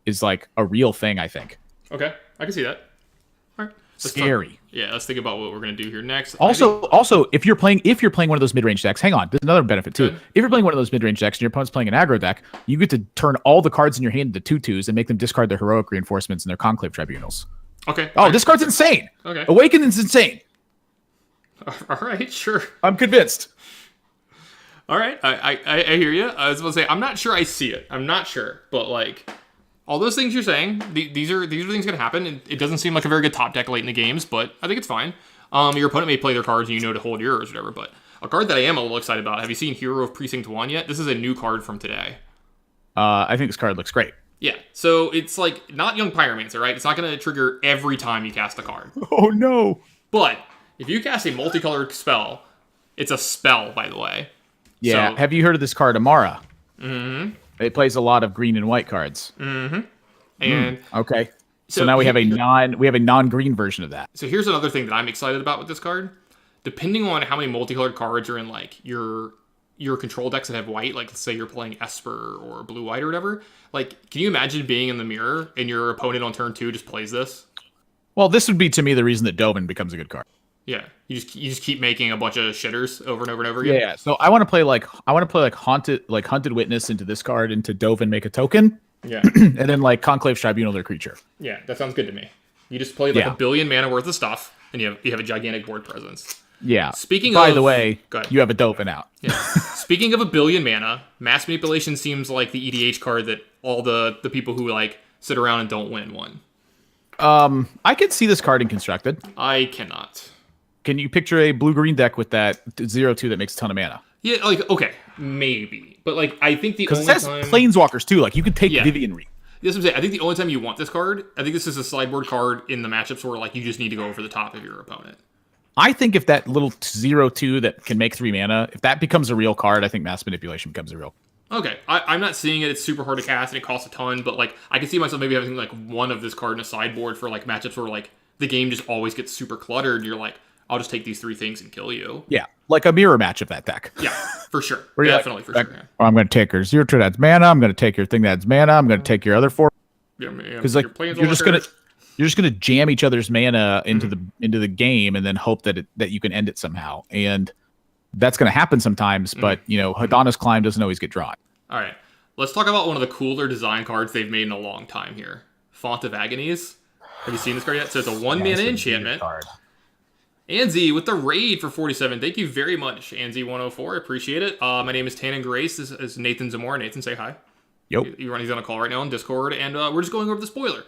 is like a real thing, I think. Okay, I can see that. All right. Scary. Let's think about what we're gonna do here next. Also, if you're playing one of those mid-range decks, hang on, there's another benefit too. Good. If you're playing one of those mid-range decks and your opponent's playing an aggro deck, you get to turn all the cards in your hand into 2/2s and make them discard their heroic reinforcements and their conclave tribunals. Okay. Oh, this card's insane. Okay. Awakening's insane. All right, sure. I'm convinced. All right, I hear you. I was about to say I'm not sure I see it. I'm not sure, but like all those things you're saying, these are things gonna happen. It doesn't seem like a very good top deck late in the games, but I think it's fine. Your opponent may play their cards and to hold yours or whatever. But a card that I am a little excited about. Have you seen Hero of Precinct 1 yet? This is a new card from today. I think this card looks great. Yeah, so it's like not Young Pyromancer, right? It's not going to trigger every time you cast a card. Oh no! But if you cast a multicolored spell, it's a spell, by the way. Yeah. So, have you heard of this card, Amara? Mm-hmm. It plays a lot of green and white cards. Mm-hmm. And okay. So now we have a non-green version of that. So here's another thing that I'm excited about with this card. Depending on how many multicolored cards are in like your control decks that have white, like let's say you're playing Esper or blue-white or whatever, like can you imagine being in the mirror and your opponent on turn 2 just plays this? Well, this would be to me the reason that Dovin becomes a good card. Yeah, you just keep making a bunch of shitters over and over and over again. Yeah, so I want to play like Hunted Witness into this card into Dovin make a token. Yeah. And then like Conclave Tribunal their creature. Yeah, that sounds good to me. You just play like a billion mana worth of stuff and you have a gigantic board presence. Yeah. By the way, you have a Dovin out. Yeah. Speaking of a billion mana, Mass Manipulation seems like the EDH card that all the people who like sit around and don't win won. I could see this card in Constructed. I cannot. Can you picture a blue-green deck with that 0/2 that makes a ton of mana? Yeah, like, okay, maybe. But, like, I think the only time... Because it has Planeswalkers, too. Like, you could take Vivian Reap. That's what I'm saying. I think the only time you want this card, I think this is a sideboard card in the matchups where, like, you just need to go over the top of your opponent. I think if that little 0/2 that can make 3 mana, if that becomes a real card, I think Mass Manipulation becomes a real. Okay, I'm not seeing it. It's super hard to cast and it costs a ton, but, like, I can see myself maybe having, like, one of this card in a sideboard for, like, matchups where, like, the game just always gets super cluttered and you're like, I'll just take these 3 things and kill you. Yeah, like a mirror match of that deck. Yeah, for sure. Definitely, for sure. Yeah. I'm going to take your 0/2 that's mana. I'm going to take your thing that's mana. I'm going to take your other 4. Yeah, because like you're just gonna jam each other's mana into the game and then hope that you can end it somehow. And that's going to happen sometimes. But Hadana's Climb doesn't always get drawn. All right, let's talk about one of the cooler design cards they've made in a long time here. Font of Agonies. Have you seen this card yet? So it's a 1 mana enchantment. Anzi with the raid for 47. Thank you very much, Anzi104. I appreciate it. My name is Tannen Grace. This is Nathan Zamora. Nathan, say hi. Yep. He's on a call right now on Discord, and we're just going over the spoiler.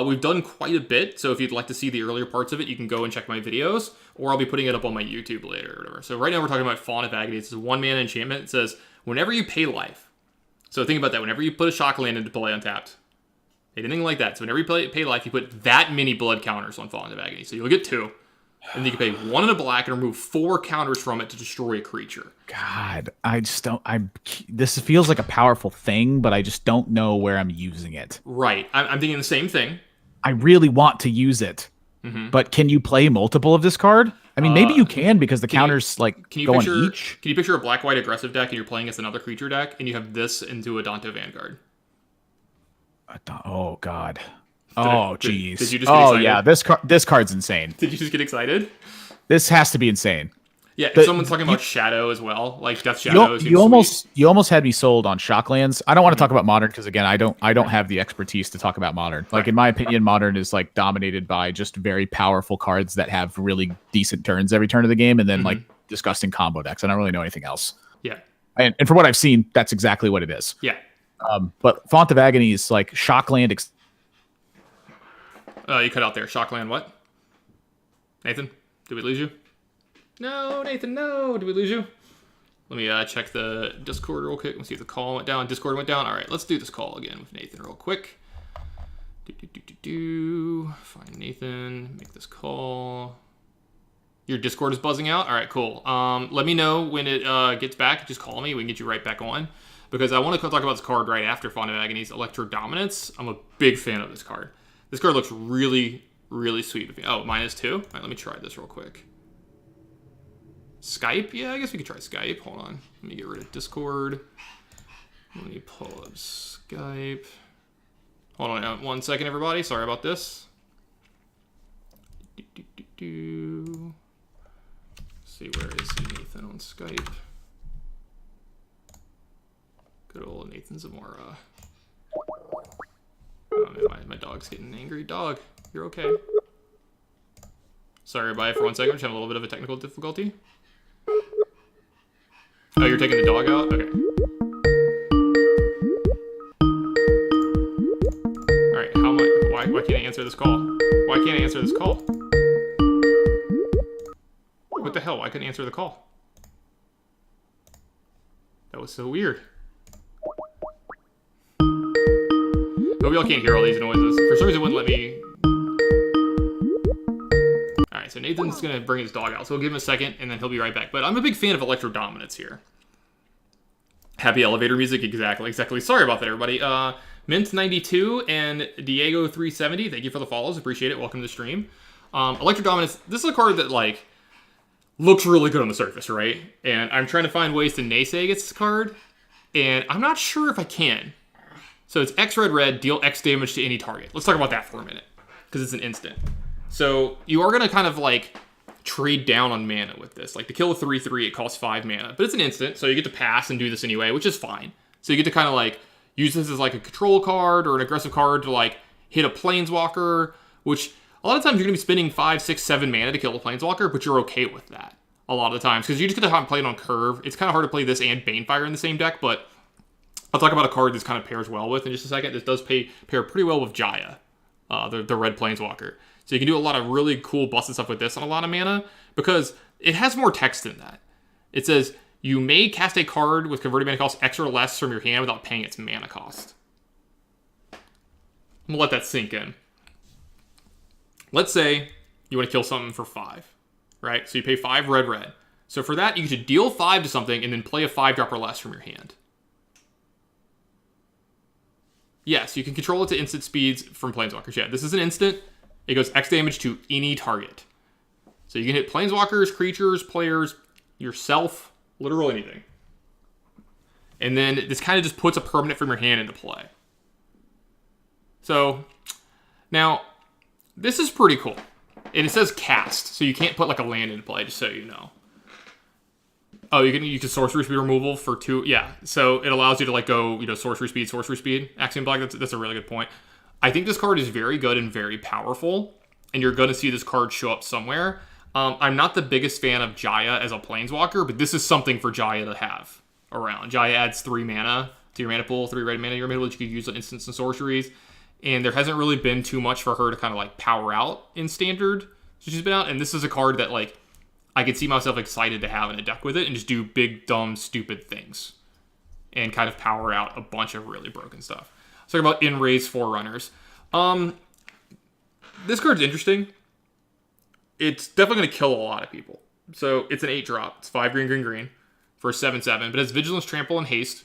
We've done quite a bit, so if you'd like to see the earlier parts of it, you can go and check my videos, or I'll be putting it up on my YouTube later or whatever. So right now we're talking about Font of Agony. It's a one-mana enchantment. It says, whenever you pay life. So think about that. Whenever you put a shock land into play untapped. Anything like that. So whenever you pay life, you put that many blood counters on Font of Agony. So you'll get 2. And then you can pay 1 in a black and remove 4 counters from it to destroy a creature. God, I just don't. This feels like a powerful thing, but I just don't know where I'm using it. Right. I'm thinking the same thing. I really want to use it, but can you play multiple of this card? I mean, maybe you can because the counters go on each. Can you picture a black-white aggressive deck and you're playing against another creature deck and you have this into a Dante Vanguard? Oh God. Oh jeez. Did you just get excited? Yeah, this card's insane. Did you just get excited? This has to be insane. Yeah, if someone's talking about Shadow as well, like Death Shadow. You almost had me sold on Shocklands. I don't want to talk about Modern because again, I don't have the expertise to talk about Modern. Like in my opinion, Modern is like dominated by just very powerful cards that have really decent turns every turn of the game, and then like disgusting combo decks. I don't really know anything else. Yeah, and from what I've seen, that's exactly what it is. Yeah. But Font of Agony is like Shockland. You cut out there. Shockland what? Nathan, did we lose you? No, Nathan, no. Did we lose you? Let me check the Discord real quick. Let's see if the call went down. Discord went down. All right, let's do this call again with Nathan real quick. Find Nathan. Make this call. Your Discord is buzzing out? All right, cool. Let me know when it gets back. Just call me. We can get you right back on. Because I want to talk about this card right after Font of Agony's Electro Dominance. I'm a big fan of this card. This card looks really, really sweet. Oh, -2? All right, let me try this real quick. Skype? Yeah, I guess we could try Skype. Hold on. Let me get rid of Discord. Let me pull up Skype. Hold on 1 second, everybody. Sorry about this. See, where is he, Nathan, on Skype? Good old Nathan Zamora. Oh, man, my dog's getting angry. Dog, you're okay. Sorry, everybody, for 1 second. I'm just having a little bit of a technical difficulty. Oh, you're taking the dog out? Okay. Alright, how much? Why can't I answer this call? Why can't I answer this call? What the hell? Why couldn't I answer the call? That was so weird. Hope y'all can't hear all these noises. For some reason, it wouldn't let me. Alright, so Nathan's going to bring his dog out. So we'll give him a second, and then he'll be right back. But I'm a big fan of Electro Dominance here. Happy elevator music, exactly. Sorry about that, everybody. Mint92 and Diego370, thank you for the follows. Appreciate it. Welcome to the stream. Electro Dominance, this is a card that, like, looks really good on the surface, right? And I'm trying to find ways to naysay against this card, and I'm not sure if I can. So it's X red, deal X damage to any target. Let's talk about that for a minute, because it's an instant. So you are going to kind of like trade down on mana with this. Like to kill a 3/3, it costs 5 mana, but it's an instant, so you get to pass and do this anyway, which is fine. So you get to kind of like use this as like a control card or an aggressive card to like hit a planeswalker, which a lot of times you're going to be spending 5, 6, 7 mana to kill a planeswalker, but you're okay with that a lot of the times because you just get to play it on curve. It's kind of hard to play this and Banefire in the same deck, but I'll talk about a card this kind of pairs well with in just a second. This does pair pretty well with Jaya, the red planeswalker. So you can do a lot of really cool busted stuff with this on a lot of mana because it has more text than that. It says, you may cast a card with converted mana cost X or less from your hand without paying its mana cost. I'm going to let that sink in. Let's say you want to kill something for 5, right? So you pay 5 red. So for that, you should deal 5 to something and then play a 5-drop or less from your hand. Yes, you can control it to instant speeds from planeswalkers. Yeah, this is an instant. It goes X damage to any target. So you can hit planeswalkers, creatures, players, yourself, literally anything. And then this kind of just puts a permanent from your hand into play. So, now, this is pretty cool. And it says cast, so you can't put like a land into play, just so you know. Oh, you can sorcery speed removal for 2. Yeah, so it allows you to like go, sorcery speed. Axiom Black, that's a really good point. I think this card is very good and very powerful, and you're going to see this card show up somewhere. I'm not the biggest fan of Jaya as a planeswalker, but this is something for Jaya to have around. Jaya adds 3 mana to your mana pool, 3 red mana to your mana pool that you could use on instants and sorceries. And there hasn't really been too much for her to kind of like power out in standard. So she's been out, and this is a card that like I could see myself excited to have in a deck with it and just do big, dumb, stupid things and kind of power out a bunch of really broken stuff. Let's talk about In-Raise Forerunners. This card's interesting. It's definitely going to kill a lot of people. So it's an 8-drop. It's 5 green, green, green for a 7/7, but it has Vigilance, Trample, and Haste.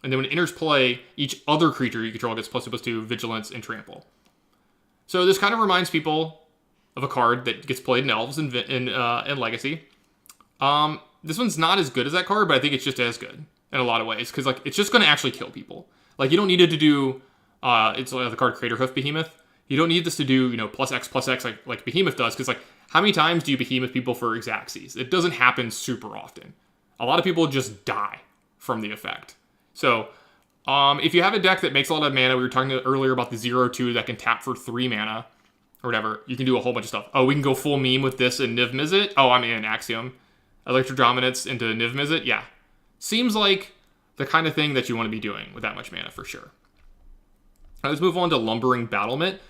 And then when it enters play, each other creature you control gets +2/+2 Vigilance and Trample. So this kind of reminds people of a card that gets played in Elves and Legacy. This one's not as good as that card, but I think it's just as good in a lot of ways because like it's just going to actually kill people. Like you don't need it to do. It's like the card Crater Hoof Behemoth. You don't need this to do +X like Behemoth does because like how many times do you Behemoth people for Xaxes? It doesn't happen super often. A lot of people just die from the effect. So if you have a deck that makes a lot of mana, we were talking earlier about the 0/2 that can tap for 3 mana or whatever, you can do a whole bunch of stuff. Oh, we can go full meme with this and Niv Mizzet. Oh, I'm in Axiom. Electro Dominance into Niv Mizzet. Yeah. Seems like the kind of thing that you want to be doing with that much mana for sure. Now, let's move on to Lumbering Battlement.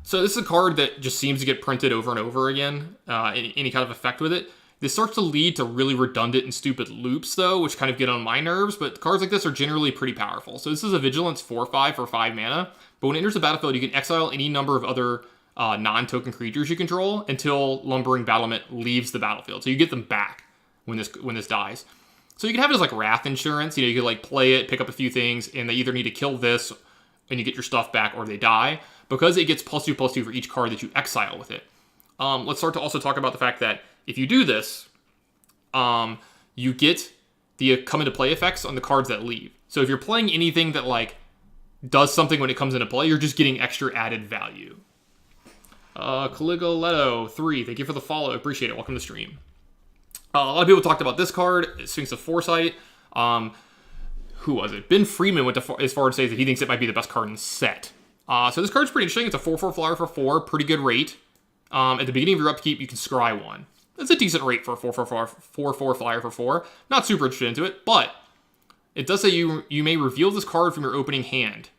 So this is a card that just seems to get printed over and over again, any kind of effect with it. This starts to lead to really redundant and stupid loops, though, which kind of get on my nerves, but cards like this are generally pretty powerful. So this is a Vigilance 4/5 for 5 mana, but when it enters the battlefield, you can exile any number of other non-token creatures you control until Lumbering Battlement leaves the battlefield. So you get them back when this dies. So you can have it as like Wrath Insurance. You could like play it, pick up a few things, and they either need to kill this and you get your stuff back, or they die, because it gets +2/+2 for each card that you exile with it. Let's start to also talk about the fact that if you do this, you get the come into play effects on the cards that leave. So if you're playing anything that like does something when it comes into play, you're just getting extra added value. Caligoletto 3, thank you for the follow. Appreciate it. Welcome to the stream. A lot of people talked about this card, Sphinx of Foresight. Who was it? Ben Freeman went as far as to say that he thinks it might be the best card in the set. So this card's pretty interesting. It's a 4/4 flyer for 4, pretty good rate. At the beginning of your upkeep, you can scry 1. That's a decent rate for a 4/4 flyer for 4. Not super interested into it, but it does say you may reveal this card from your opening hand.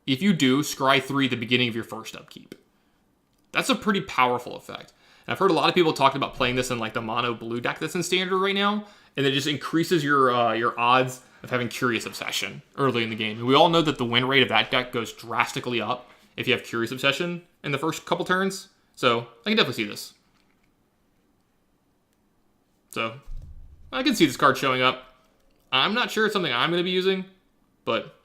If you do, scry 3 at the beginning of your first upkeep. That's a pretty powerful effect. And I've heard a lot of people talking about playing this in like the mono blue deck that's in standard right now, and it just increases your odds of having Curious Obsession early in the game. And we all know that the win rate of that deck goes drastically up if you have Curious Obsession in the first couple turns. So I can definitely see this. So I can see this card showing up. I'm not sure it's something I'm going to be using, but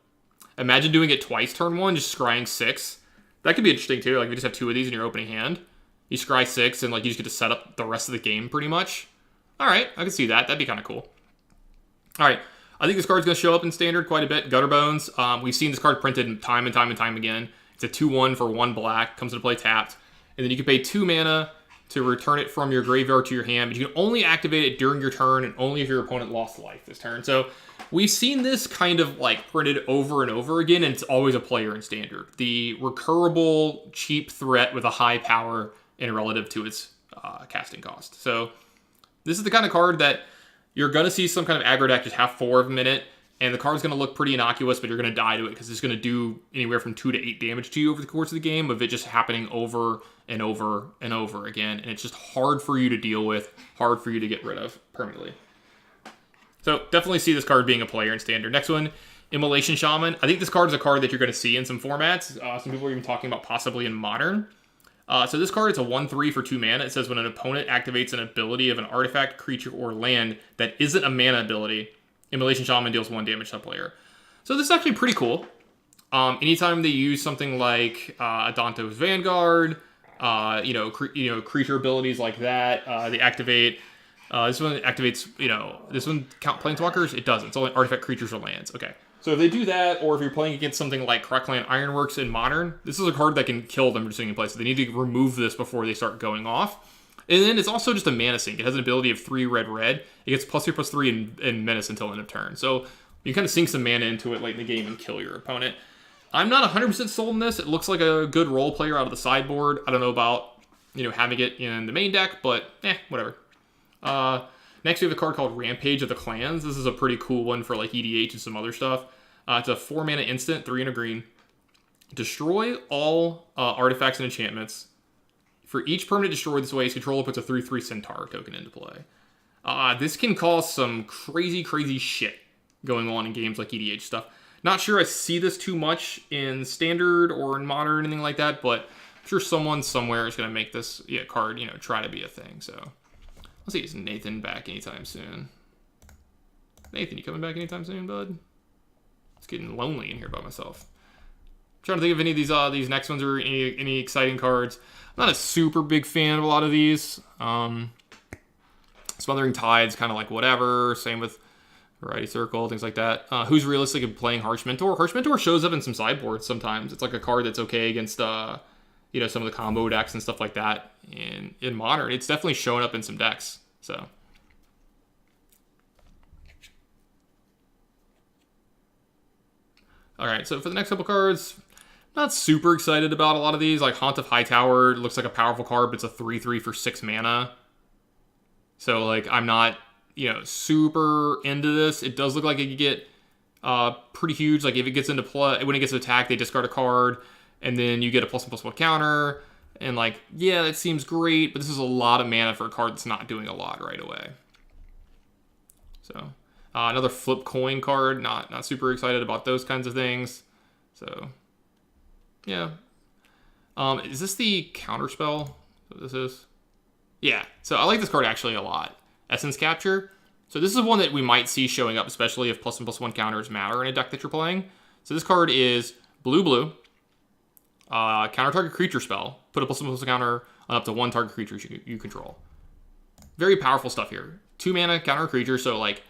imagine doing it twice turn 1, just scrying 6. That could be interesting too. Like if you just have 2 of these in your opening hand, you scry 6 and like you just get to set up the rest of the game pretty much. All right, I can see that. That'd be kind of cool. All right, I think this card's going to show up in standard quite a bit. Gutter Bones. We've seen this card printed time and time and time again. It's a 2/1 for 1 black. Comes into play tapped. And then you can pay 2 mana to return it from your graveyard to your hand. But you can only activate it during your turn and only if your opponent lost life this turn. So we've seen this kind of like printed over and over again, and it's always a player in standard. The recurable, cheap threat with a high power and relative to its casting cost. So this is the kind of card that you're going to see some kind of aggro deck just have 4 of them in it, and the card's going to look pretty innocuous, but you're going to die to it because it's going to do anywhere from 2 to 8 damage to you over the course of the game, of it just happening over and over and over again, and it's just hard for you to deal with, hard for you to get rid of permanently. So definitely see this card being a player in standard. Next one, Immolation Shaman. I think this card is a card that you're going to see in some formats. Some people are even talking about possibly in Modern. So this card, it's a 1/3 for 2 mana. It says when an opponent activates an ability of an artifact, creature, or land that isn't a mana ability, Immolation Shaman deals 1 damage to the player. So this is actually pretty cool. Anytime they use something like Adanto's Vanguard, creature abilities like that, they activate. This one activates, this one count Planeswalkers? It doesn't. It's only artifact, creatures, or lands. Okay. So if they do that, or if you're playing against something like Crackland Ironworks in Modern, this is a card that can kill them just sitting in place. So they need to remove this before they start going off. And then it's also just a mana sink. It has an ability of 3 red. It gets +3/+3 and menace until end of turn. So you kind of sink some mana into it late in the game and kill your opponent. I'm not 100% sold on this. It looks like a good role player out of the sideboard. I don't know about having it in the main deck, but whatever. Next, we have a card called Rampage of the Clans. This is a pretty cool one for like EDH and some other stuff. It's a 4-mana instant, 3 and a green. Destroy all artifacts and enchantments. For each permanent destroyed this way, its controller puts a 3/3 Centaur token into play. This can cause some crazy, crazy shit going on in games like EDH stuff. Not sure I see this too much in Standard or in Modern or anything like that, but I'm sure someone somewhere is going to make this card, try to be a thing. So let's see, is Nathan back anytime soon? Nathan, you coming back anytime soon, bud? It's getting lonely in here by myself. I'm trying to think of any of these next ones or any exciting cards. I'm not a super big fan of a lot of these. Smothering Tide's kind of like whatever. Same with Variety Circle, things like that. Who's realistic in playing Harsh Mentor? Harsh Mentor shows up in some sideboards sometimes. It's like a card that's okay against some of the combo decks and stuff like that. In Modern, it's definitely showing up in some decks. So. All right, so for the next couple cards, not super excited about a lot of these. Like Haunt of Hightower looks like a powerful card, but it's a 3/3 for 6 mana. So like I'm not super into this. It does look like it could get pretty huge. Like if it gets into play, when it gets attacked, they discard a card, and then you get a +1/+1 counter. And like, yeah, that seems great, but this is a lot of mana for a card that's not doing a lot right away. So another flip coin card. Not super excited about those kinds of things. So yeah. Is this the counter spell? What this is? Yeah. So I like this card actually a lot. Essence Capture. So this is one that we might see showing up, especially if +1/+1 counters matter in a deck that you're playing. So this card is blue. Counter target creature spell. Put a +1/+1 counter on up to 1 target creature you control. Very powerful stuff here. 2 mana counter creature. So like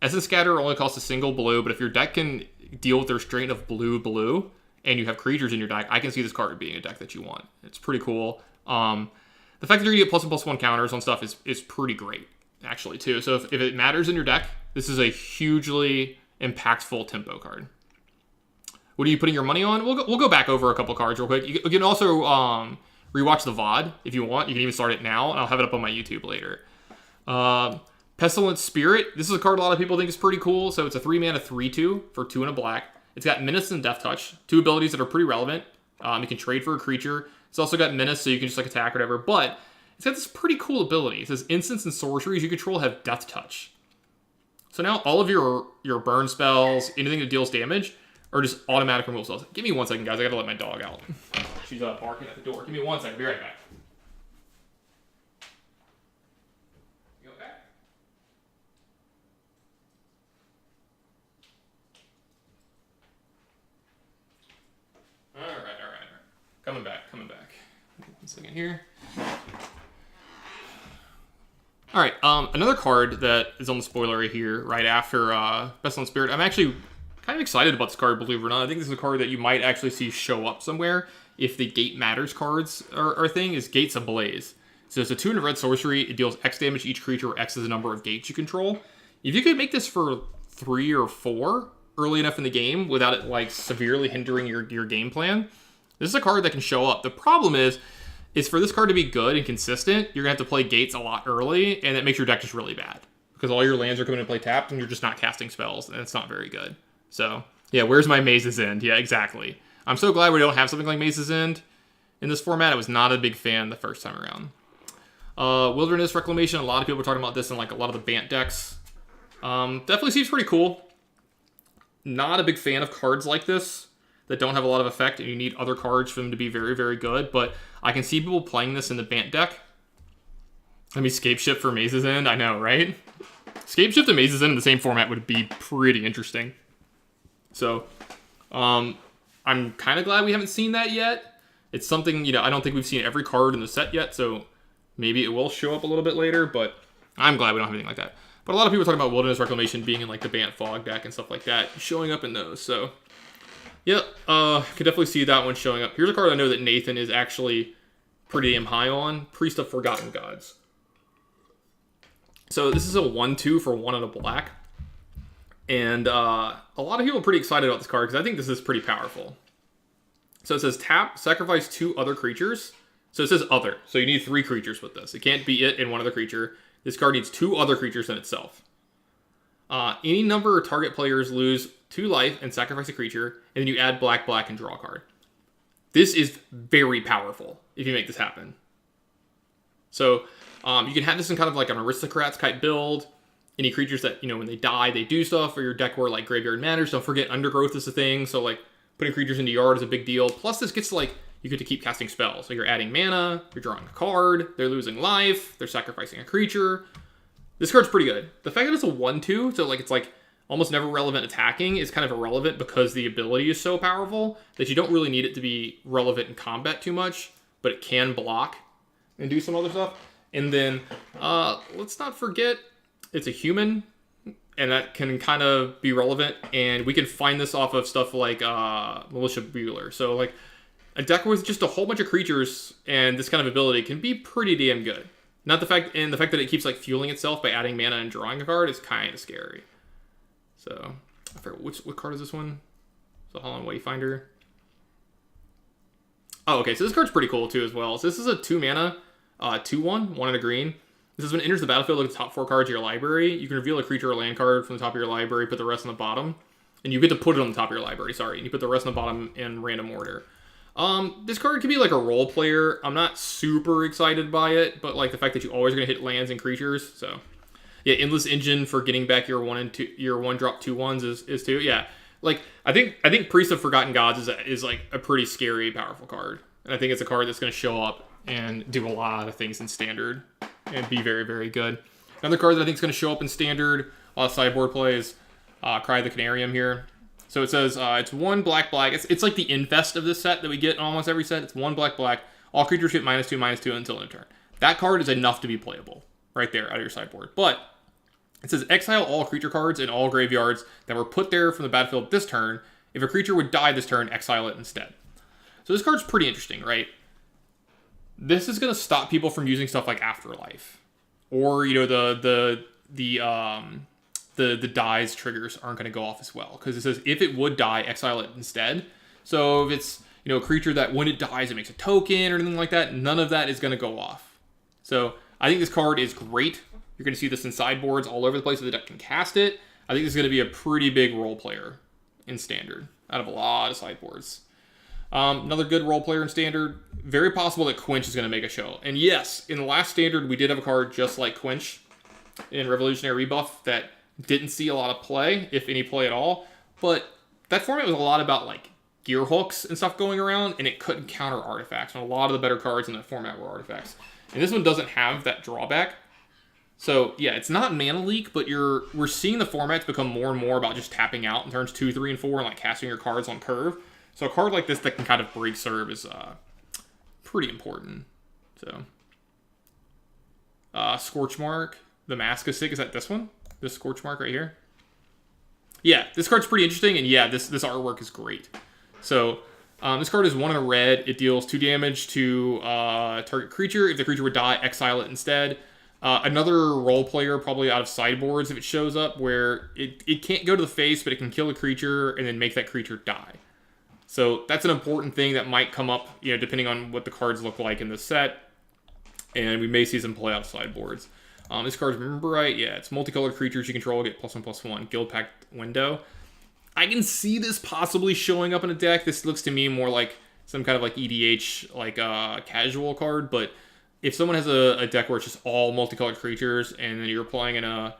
Essence Scatter only costs a single blue, but if your deck can deal with the restraint of blue, and you have creatures in your deck, I can see this card being a deck that you want. It's pretty cool. The fact that you're going to get +1/+1 counters on stuff is pretty great, actually, too. So if it matters in your deck, this is a hugely impactful tempo card. What are you putting your money on? We'll go back over a couple cards real quick. You can also rewatch the VOD if you want. You can even start it now, and I'll have it up on my YouTube later. Pestilent Spirit. This is a card a lot of people think is pretty cool. So it's a 3-mana 3/2 for 2 and a black. It's got Menace and Death Touch, 2 abilities that are pretty relevant. You can trade for a creature. It's also got Menace, so you can just like attack or whatever. But it's got this pretty cool ability. It says instants and sorceries you control have Death Touch. So now all of your burn spells, anything that deals damage, are just automatic removal spells. Give me 1 second, guys. I gotta let my dog out. She's barking at the door. Give me 1 second. Be right back. You okay? All right. Coming back. 1 second here. All right, another card that is on the spoiler right here, right after Pestilent Spirit. I'm actually kind of excited about this card, believe it or not. I think this is a card that you might actually see show up somewhere if the Gate Matters cards are a thing, is Gates Ablaze. So it's a 2 and a red sorcery. It deals X damage to each creature, where X is the number of gates you control. If you could make this for 3 or 4 early enough in the game without it like severely hindering your game plan, this is a card that can show up. The problem is for this card to be good and consistent, you're going to have to play Gates a lot early, and that makes your deck just really bad. Because all your lands are coming to play tapped, and you're just not casting spells, and it's not very good. So, yeah, where's my Maze's End? Yeah, exactly. I'm so glad we don't have something like Maze's End in this format. I was not a big fan the first time around. Wilderness Reclamation, a lot of people are talking about this in like a lot of the Bant decks. Definitely seems pretty cool. Not a big fan of cards like this that don't have a lot of effect, and you need other cards for them to be very, very good, but I can see people playing this in the Bant deck. I mean, Scape Shift for Maze's End, I know, right? Scape Shift and Maze's End in the same format would be pretty interesting. So, I'm kind of glad we haven't seen that yet. It's something, I don't think we've seen every card in the set yet, so maybe it will show up a little bit later, but I'm glad we don't have anything like that. But a lot of people are talking about Wilderness Reclamation being in like the Bant Fog deck and stuff like that, showing up in those, so yeah, could definitely see that one showing up. Here's a card I know that Nathan is actually pretty damn high on. Priest of Forgotten Gods. So this is a 1/2 for 1 and a black. And a lot of people are pretty excited about this card because I think this is pretty powerful. So it says tap, sacrifice 2 other creatures. So it says other. So you need 3 creatures with this. It can't be it and one other creature. This card needs 2 other creatures than itself. Any number of target players lose 2 life and sacrifice a creature, and then you add black, and draw a card. This is very powerful if you make this happen. So you can have this in kind of like an aristocrats type build. Any creatures that, when they die, they do stuff, or your deck where like graveyard matters. Don't forget undergrowth is a thing. So like putting creatures into yard is a big deal. Plus this gets to like, you get to keep casting spells. So you're adding mana, you're drawing a card, they're losing life, they're sacrificing a creature. This card's pretty good. The fact that it's a 1/2, so like it's like almost never relevant attacking is kind of irrelevant because the ability is so powerful that you don't really need it to be relevant in combat too much, but it can block and do some other stuff. And then let's not forget it's a human, and that can kind of be relevant, and we can find this off of stuff like Militia Bueller. So like a deck with just a whole bunch of creatures and this kind of ability can be pretty damn good. Not the fact that it keeps like fueling itself by adding mana and drawing a card is kind of scary. So I forget what card is this one? So Holland Wayfinder. Oh, okay. So this card's pretty cool too as well. So this is a 2 mana, 2/1, 1 and a green. This is when it enters the battlefield, look at the top 4 cards of your library. You can reveal a creature or land card from the top of your library, put the rest on the bottom, and you get to put it on the top of your library. Sorry, and you put the rest on the bottom in random order. This card could be like a role player. I'm not super excited by it, but like the fact that you always gonna hit lands and creatures. So yeah, endless engine for getting back your 1 and 2, your 1-drop 2/1s is 2. Yeah, like I think Priest of Forgotten Gods is like a pretty scary, powerful card, and I think it's a card that's gonna show up and do a lot of things in standard and be very, very good. Another card that I think is going to show up in standard, a lot of sideboard plays, Cry of the Canarium here. So it says it's 1 black. It's like the infest of this set that we get in almost every set. It's 1 black. All creatures get -2/-2 until end of turn. That card is enough to be playable right there out of your sideboard. But it says exile all creature cards in all graveyards that were put there from the battlefield this turn. If a creature would die this turn, exile it instead. So this card's pretty interesting, right? This is going to stop people from using stuff like Afterlife, or the dies triggers aren't going to go off as well, because it says if it would die, exile it instead. So if it's a creature that when it dies it makes a token or anything like that, none of that is going to go off. So I think this card is great. You're going to see this in sideboards all over the place. So the deck can cast it. I think this is going to be a pretty big role player in standard out of a lot of sideboards. Another good role player in standard. Very possible that Quench is going to make a show. And yes, in the last standard, we did have a card just like Quench in Revolutionary Rebuff that didn't see a lot of play, if any play at all. But that format was a lot about like gear hooks and stuff going around, and it couldn't counter artifacts. And a lot of the better cards in that format were artifacts. And this one doesn't have that drawback. So yeah, it's not mana leak, but we're seeing the formats become more and more about just tapping out in turns 2, 3, and 4 and like casting your cards on curve. So a card like this that can kind of break serve is pretty important. So Scorchmark, the Mask of Sick, is that this one? This Scorchmark right here? Yeah, this card's pretty interesting, and yeah, this artwork is great. So this card is 1 in a red. It deals 2 damage to target creature. If the creature would die, exile it instead. Another role player, probably out of sideboards if it shows up, where it can't go to the face, but it can kill a creature and then make that creature die. So that's an important thing that might come up, depending on what the cards look like in the set. And we may see some play out of sideboards. This card's, remember right? Yeah, it's multicolored creatures you control get +1/+1. Guildpact Window. I can see this possibly showing up in a deck. This looks to me more like some kind of like EDH, like casual card. But if someone has a deck where it's just all multicolored creatures and then you're playing in a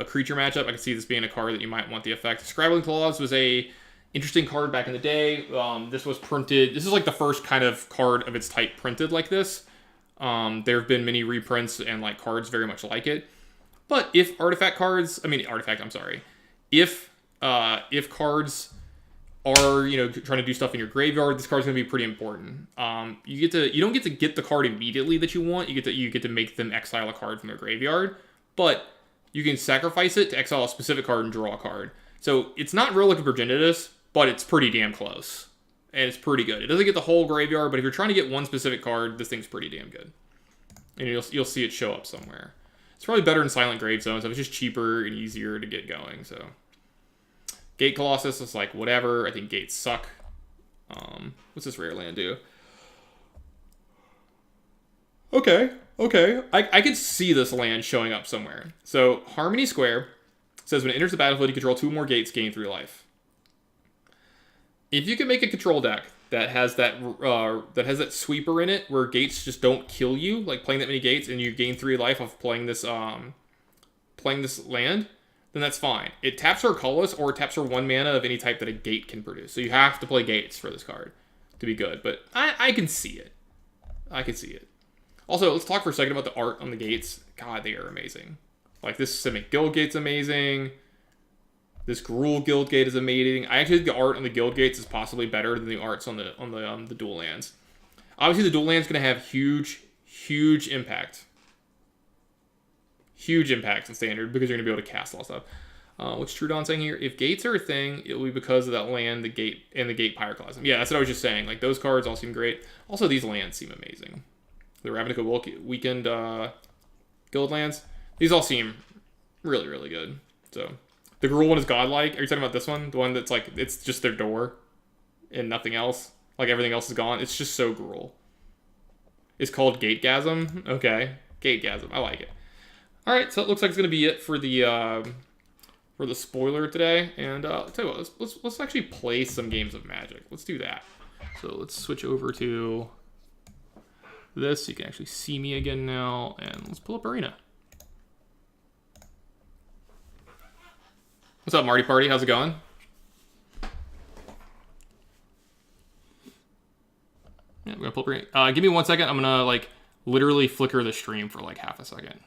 creature matchup, I can see this being a card that you might want the effect. Scrabbling Claws was a interesting card back in the day. This was printed. This is like the first kind of card of its type printed like this. There have been many reprints and like cards very much like it. But if if cards are trying to do stuff in your graveyard, this card's gonna be pretty important. You don't get to get the card immediately that you want. You get to make them exile a card from their graveyard, but you can sacrifice it to exile a specific card and draw a card. So it's not Relic of Progenitus, but it's pretty damn close. And it's pretty good. It doesn't get the whole graveyard, but if you're trying to get one specific card, this thing's pretty damn good. And you'll see it show up somewhere. It's probably better in Silent Grave Zone, so it's just cheaper and easier to get going. So Gate Colossus is like whatever. I think gates suck. What's this rare land do? Okay, okay. I could see this land showing up somewhere. So Harmony Square says when it enters the battlefield, you control 2 more gates, gain 3 life. If you can make a control deck that has that sweeper in it, where gates just don't kill you, like playing that many gates, and you gain 3 life off playing this land, then that's fine. It taps for a colorless or it taps for 1 mana of any type that a gate can produce. So you have to play gates for this card to be good. But I can see it. I can see it. Also, let's talk for a second about the art on the gates. God, they are amazing. Like, this Simic Guild Gate's amazing. This Gruul Guild Gate is amazing. I actually think the art on the Guild Gates is possibly better than the arts on the dual lands. Obviously, the dual land's going to have huge impact. Huge impacts in Standard because you're going to be able to cast all stuff. What's Trudon saying here? If gates are a thing, it will be because of that land, the gate, and the gate Pyroclasm. Yeah, that's what I was just saying. Like, those cards all seem great. Also, these lands seem amazing. The Ravnica Weekend Guild lands. These all seem really good. So, the Gruul one is godlike. Are you talking about this one? The one that's like, it's just their door and nothing else? Like, everything else is gone? It's just so Gruul. It's called Gategasm. Okay. Gategasm. I like it. Alright, so it looks like it's going to be it for the spoiler today. And I'll tell you what, let's actually play some games of Magic. Let's do that. So let's switch over to this. So you can actually see me again now. And let's pull up Arena. What's up, Marty Party? How's it going? Yeah, we're gonna pull up Arena. Give me 1 second. I'm gonna like literally flicker the stream for like half a second.